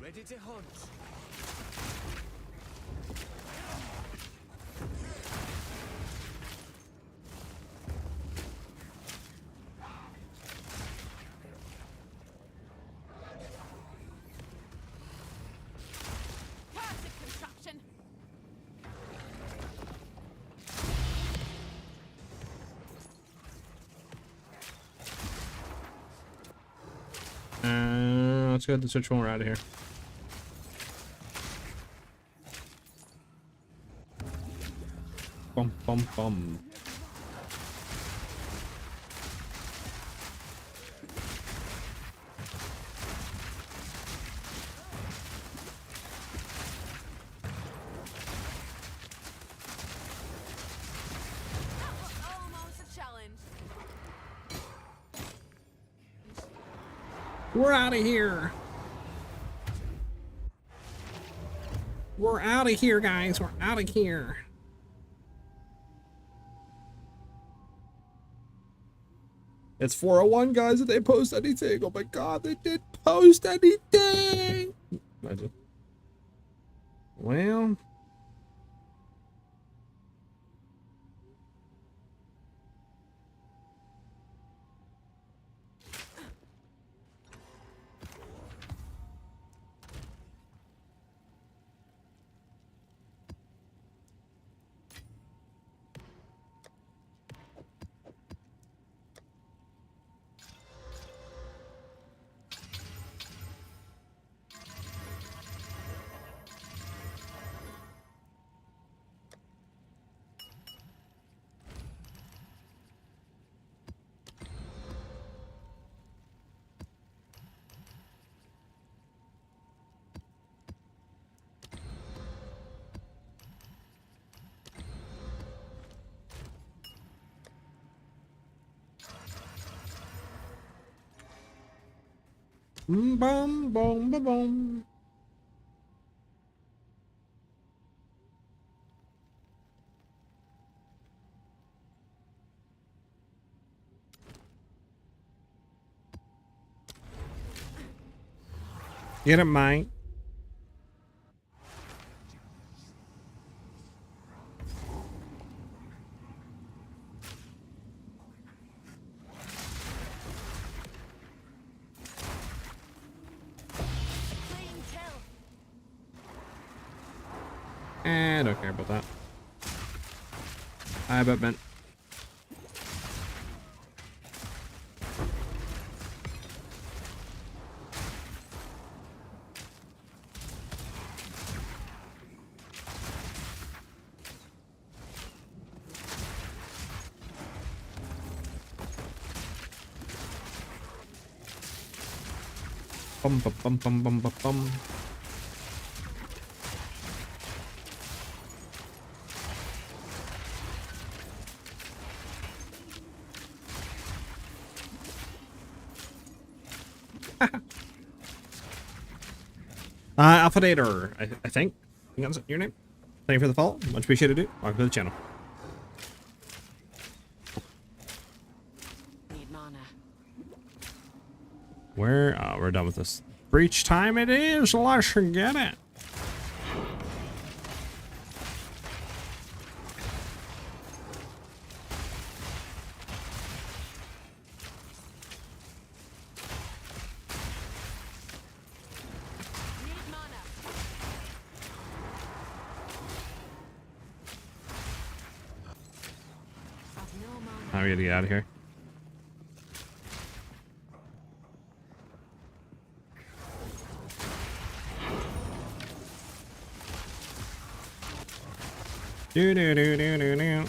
Ready to hunt. Perfect construction. Let's go to the switch when we're out of here. Bum bum bum. That was almost a challenge. We're out of here. We're out of here, guys. We're out of here. It's 401, guys. Did they post anything? Oh my god, they did post anything. Imagine. Well. Bum bum bum bum. Get it, mate. Clean kill. I don't care about that. I bet man. Bum, bum, bum, bum, bum, bum, bum. Alpha Dater, I think. I think that's your name. Thank you for the follow. Much appreciated, dude. Welcome to the channel. Need mana. We're done with this. Breach time it is. Let's get it. Need mana. I've no mana. Now we gotta get out of here. Do do do do do do.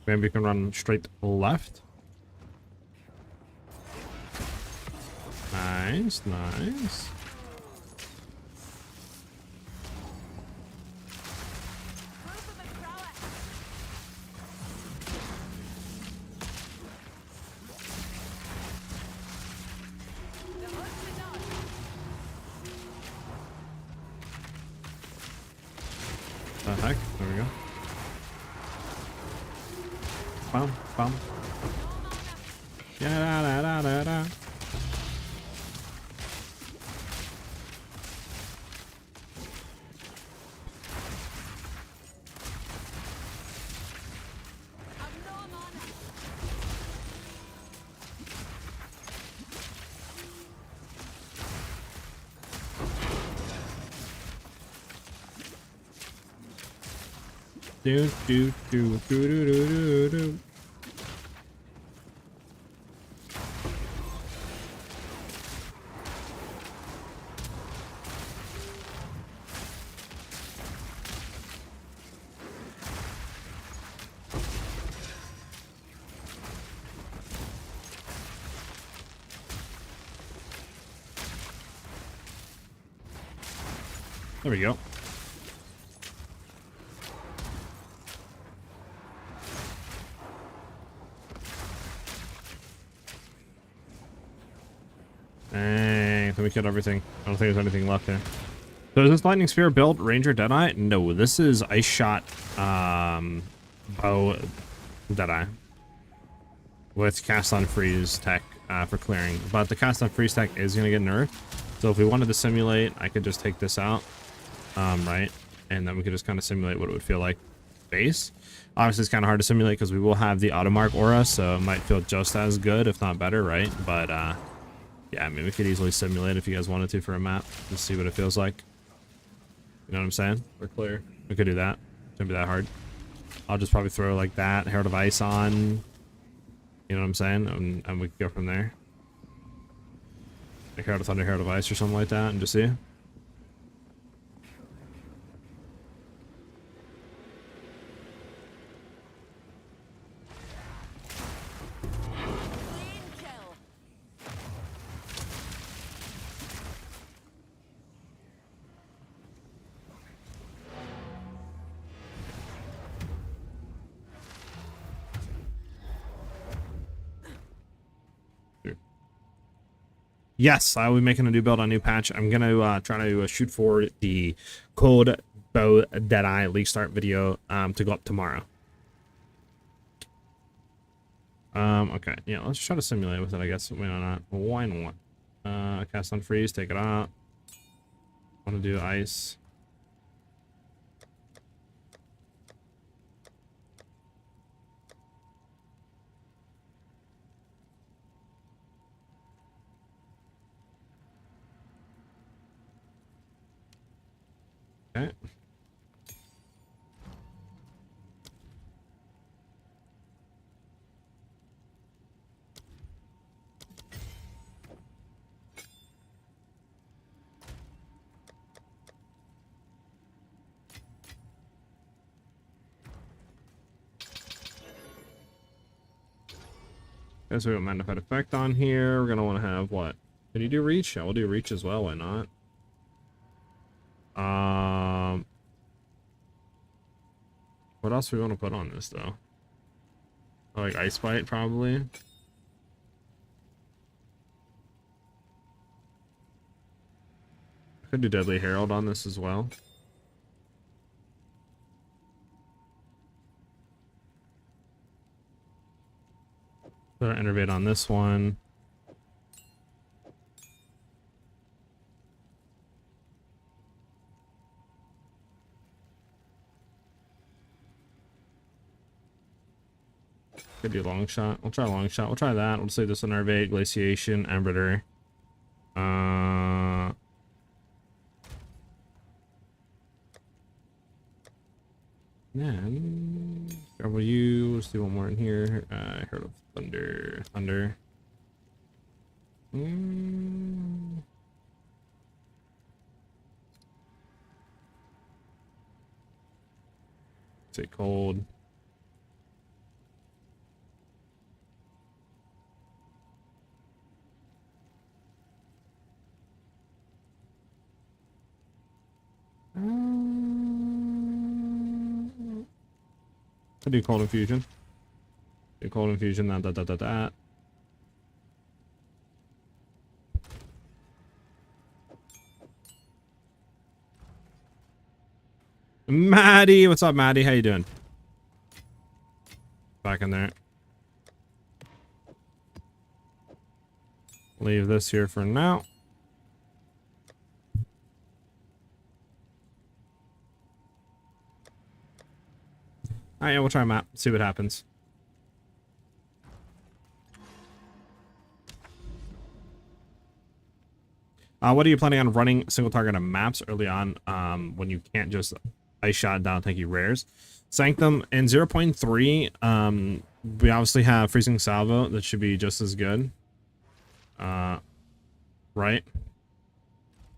Maybe we can run straight left. Nice, nice. The heck? There we go. Bum, bum. Yeah, da, da, da, da, da. Do do do do do do do do. There we go. Dang, let me kill everything. I don't think there's anything left there. So is this Lightning Sphere build Ranger Deadeye? No, this is Ice Shot Bow Deadeye. With Cast on Freeze tech for clearing. But the Cast on Freeze tech is going to get nerfed. So if we wanted to simulate, I could just take this out. Right? And then we could just kind of simulate what it would feel like base. Obviously, it's kind of hard to simulate because we will have the Automark aura, so it might feel just as good, if not better, right? But, yeah, I mean, we could easily simulate if you guys wanted to for a map. Just see what it feels like. You know what I'm saying? We're clear. We could do that. Shouldn't be that hard. I'll just probably throw like that, Herald of Ice on. You know what I'm saying? And we could go from there. Like Herald of Thunder, Herald of Ice or something like that, and just see. Yes, I will be making a new build on new patch. I'm going to try to shoot for the Cold Bow Deadeye League Start video to go up tomorrow. Okay, yeah, let's try to simulate with it, I guess. Why not? Why not? Cast on Freeze, take it out. Want to do Ice. Okay. Okay, so we got magnified effect on here. We're gonna want to have what? Can you do reach? Yeah, we'll do reach as well. Why not? What else do we want to put on this though? Oh, like ice bite probably. Could do Deadly Herald on this as well. Put an Innervate on this one. Could do long shot. We'll try long shot. We'll try that. We'll say this Innervate, Glaciation, Embritter. Then W. Let's do one more in here. I heard of Thunder. Thunder. Say cold. I do cold infusion. Do cold infusion. That. Maddie, what's up, Maddie? How you doing? Back in there. Leave this here for now. Alright, yeah, we'll try map. See what happens. What are you planning on running single target on maps early on when you can't just ice shot down tanky rares? Sanctum in 0.3, we obviously have Freezing Salvo that should be just as good. Right?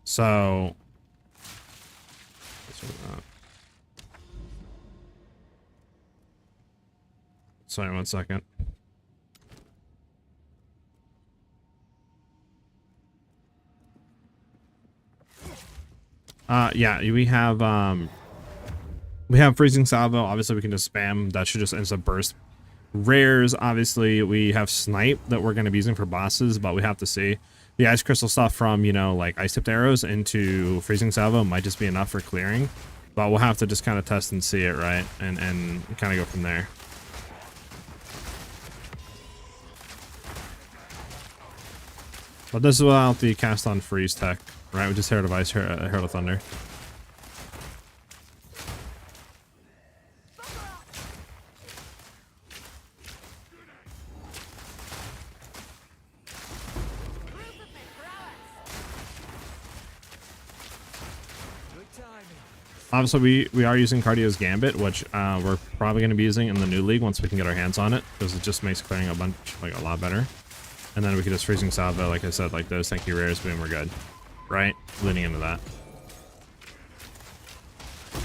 So... Sorry, 1 second. Yeah, we have Freezing Salvo. Obviously, we can just spam. That should just instant burst. Rares, obviously, we have Snipe that we're going to be using for bosses, but we have to see. The Ice Crystal stuff from, you know, like Ice Tipped Arrows into Freezing Salvo might just be enough for clearing. But we'll have to just kind of test and see it, right? And kind of go from there. But this is without the cast on freeze tech, right? We just Herald of Ice, Herald of Thunder. Obviously, we are using Cardio's Gambit, which we're probably going to be using in the new league once we can get our hands on it, because it just makes clearing a lot better. And then we can just Freezing Salvo, like I said, like those tanky rares, boom, we're good. Right? Leading into that.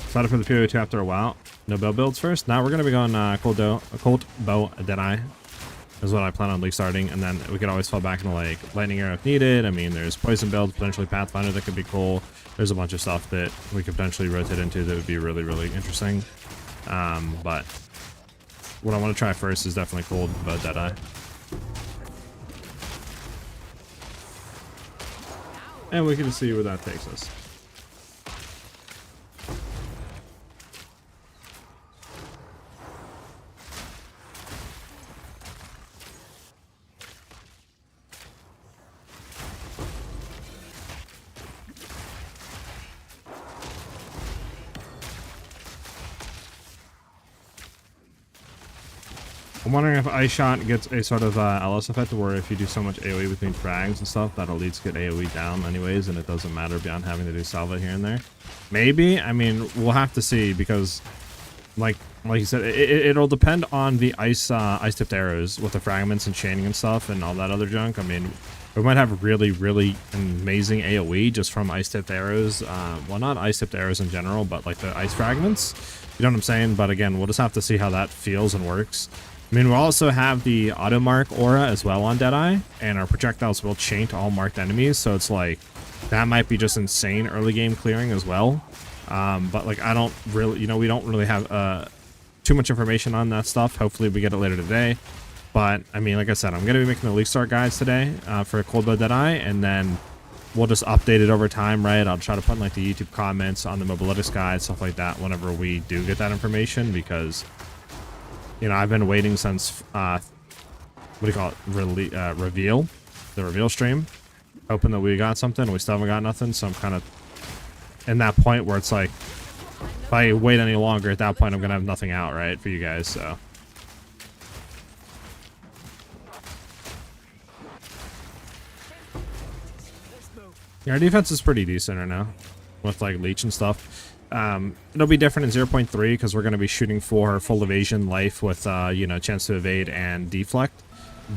Started for the PoE 2 after a while. No bow builds first. Now we're going to be going Cold Bow Deadeye is what I plan on league starting. And then we could always fall back into like Lightning Arrow if needed. I mean, there's Poison builds, potentially Pathfinder that could be cool. There's a bunch of stuff that we could potentially rotate into that would be really, really interesting. But what I want to try first is definitely Cold Bow Deadeye. And we can see where that takes us. I'm wondering if Ice Shot gets a sort of LS effect where if you do so much AoE between frags and stuff, that'll lead to get AoE down anyways, and it doesn't matter beyond having to do salvo here and there. Maybe. I mean, we'll have to see because, like you said, it'll depend on the ice tipped arrows with the fragments and chaining and stuff and all that other junk. I mean, we might have really, really amazing AoE just from ice tipped arrows. Well, not ice tipped arrows in general, but like the ice fragments. You know what I'm saying? But again, we'll just have to see how that feels and works. I mean, we'll also have the auto mark aura as well on Deadeye, and our projectiles will chain to all marked enemies, so it's like, that might be just insane early game clearing as well. But like, I don't really, you know, we don't really have too much information on that stuff. Hopefully we get it later today. But I mean, like I said, I'm going to be making the league start guides today for Cold Blood Deadeye, and then we'll just update it over time, right? I'll try to put in like the YouTube comments on the Mobilitics guide, stuff like that, whenever we do get that information, because, you know, I've been waiting since, what do you call it, reveal, the reveal stream, hoping that we got something. We still haven't got nothing, so I'm kind of in that point where it's like, if I wait any longer, at that point, I'm going to have nothing out, right, for you guys, so. Yeah, our defense is pretty decent right now with like leech and stuff. It'll be different in 0.3 because we're going to be shooting for full evasion life with, you know, chance to evade and deflect.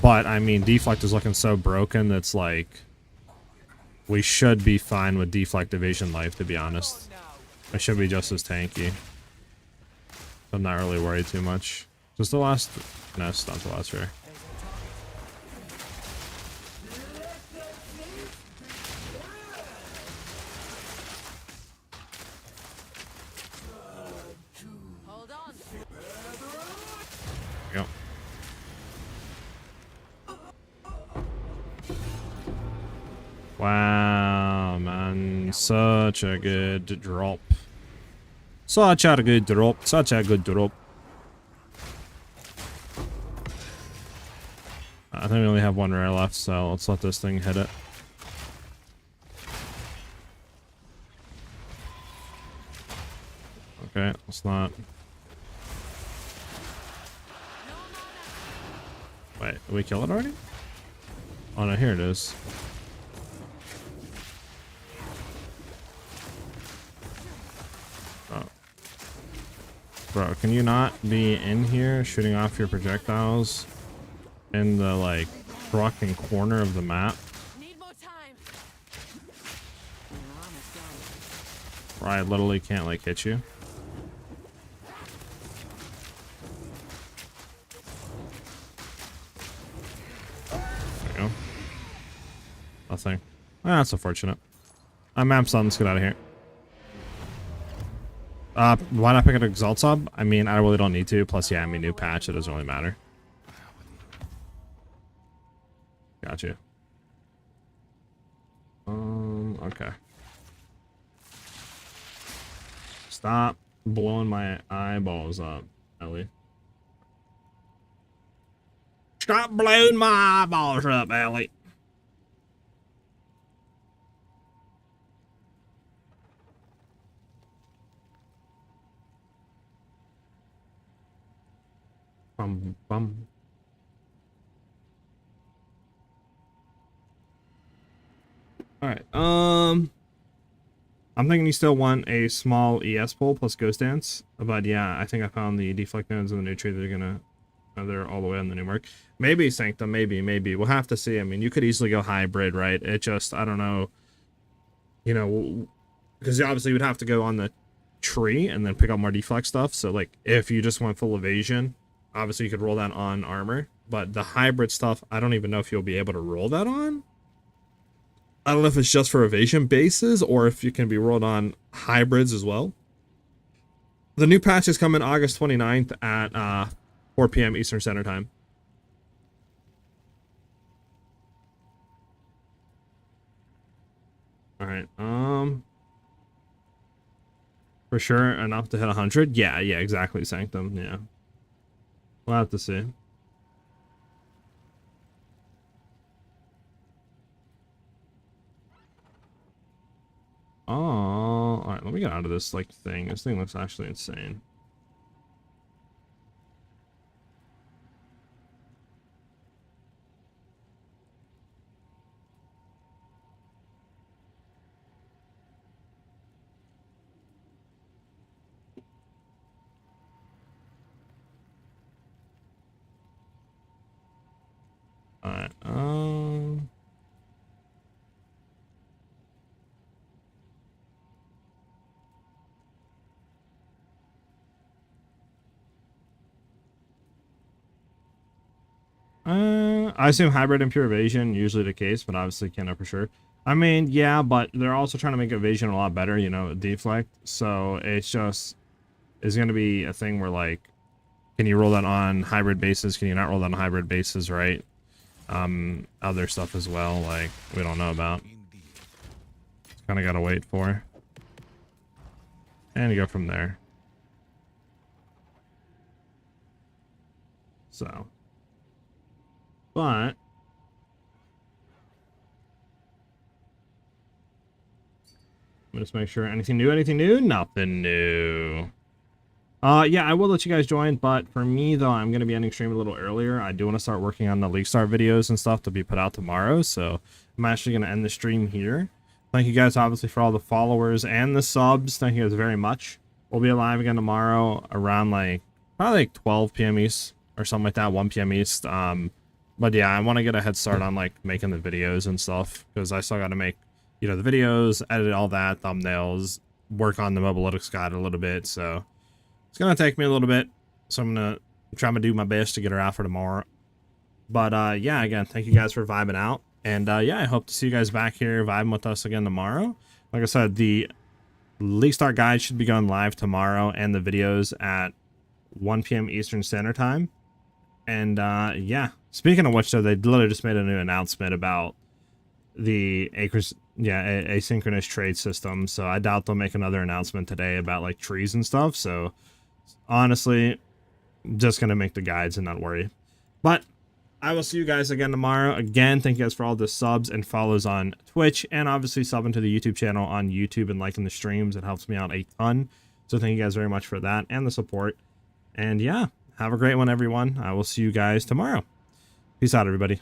But I mean, deflect is looking so broken that's like, we should be fine with deflect evasion life, to be honest. It should be just as tanky. I'm not really worried too much. Just the last, no, it's not the last here. Go. Wow, man, such a good drop. Such a good drop. Such a good drop. I think we only have one rare left, so let's let this thing hit it. Okay, let's not. Wait, did we kill it already? Oh no, here it is. Oh. Bro, can you not be in here shooting off your projectiles in the, like, fucking corner of the map? Need more time. Where I literally can't, like, hit you? Go. Nothing. Ah, that's unfortunate. Map's on. Let's get out of here. Why not pick an Exalt sub? I mean, I really don't need to. Plus, yeah, I mean, new patch, it doesn't really matter. Gotcha. Okay. Stop blowing my eyeballs up, Ellie. Stop blowing my eyeballs up, Ellie. Bum, bum. Alright, I'm thinking you still want a small ES pull plus Ghost Dance, but yeah, I think I found the deflect nodes in the new tree that are gonna, they're all the way on the new mark. Maybe Sanctum, maybe, we'll have to see. I mean, you could easily go hybrid, right? It just, I don't know, you know, because obviously you would have to go on the tree and then pick up more deflect stuff, so like, if you just went full evasion, obviously you could roll that on armor, but the hybrid stuff, I don't even know if you'll be able to roll that on. I don't know if it's just for evasion bases or if you can be rolled on hybrids as well. The new patch is coming August 29th at 4 p.m. Eastern Standard Time. All right. For sure enough to hit 100. Yeah, exactly. Sanctum. Yeah. We'll have to see. Oh, all right. Let me get out of this like thing. This thing looks actually insane. All right. I assume hybrid and pure evasion usually the case, but obviously can't know for sure. I mean, yeah, but they're also trying to make evasion a lot better, you know, deflect. So it's going to be a thing where, like, can you roll that on hybrid bases? Can you not roll that on hybrid bases, right? Other stuff as well, like, we don't know about. Kind of got to wait for. And go from there. So. But. Let me just make sure. Anything new? Anything new? Nothing new. Yeah, I will let you guys join, but for me, though, I'm going to be ending stream a little earlier. I do want to start working on the League Start videos and stuff to be put out tomorrow, so I'm actually going to end the stream here. Thank you guys, obviously, for all the followers and the subs. Thank you guys very much. We'll be live again tomorrow around, like, probably like 12 p.m. East or something like that, 1 p.m. East. But yeah, I want to get a head start on, like, making the videos and stuff, because I still got to make, you know, the videos, edit all that, thumbnails, work on the Mobalytics guide a little bit, so it's going to take me a little bit, so I'm going to try to do my best to get her out for tomorrow. But, yeah, again, thank you guys for vibing out. And, yeah, I hope to see you guys back here vibing with us again tomorrow. Like I said, the League Start guide should be going live tomorrow, and the videos at 1 p.m. Eastern Standard Time. And, yeah, speaking of which, though, they literally just made a new announcement about the asynchronous trade system. So I doubt they'll make another announcement today about, like, trees and stuff. So honestly, just gonna make the guides and not worry. But I will see you guys again tomorrow. Again, thank you guys for all the subs and follows on Twitch, and obviously subbing to the YouTube channel on YouTube and liking the streams. It helps me out a ton. So thank you guys very much for that and the support. And yeah, have a great one, everyone. I will see you guys tomorrow. Peace out, everybody.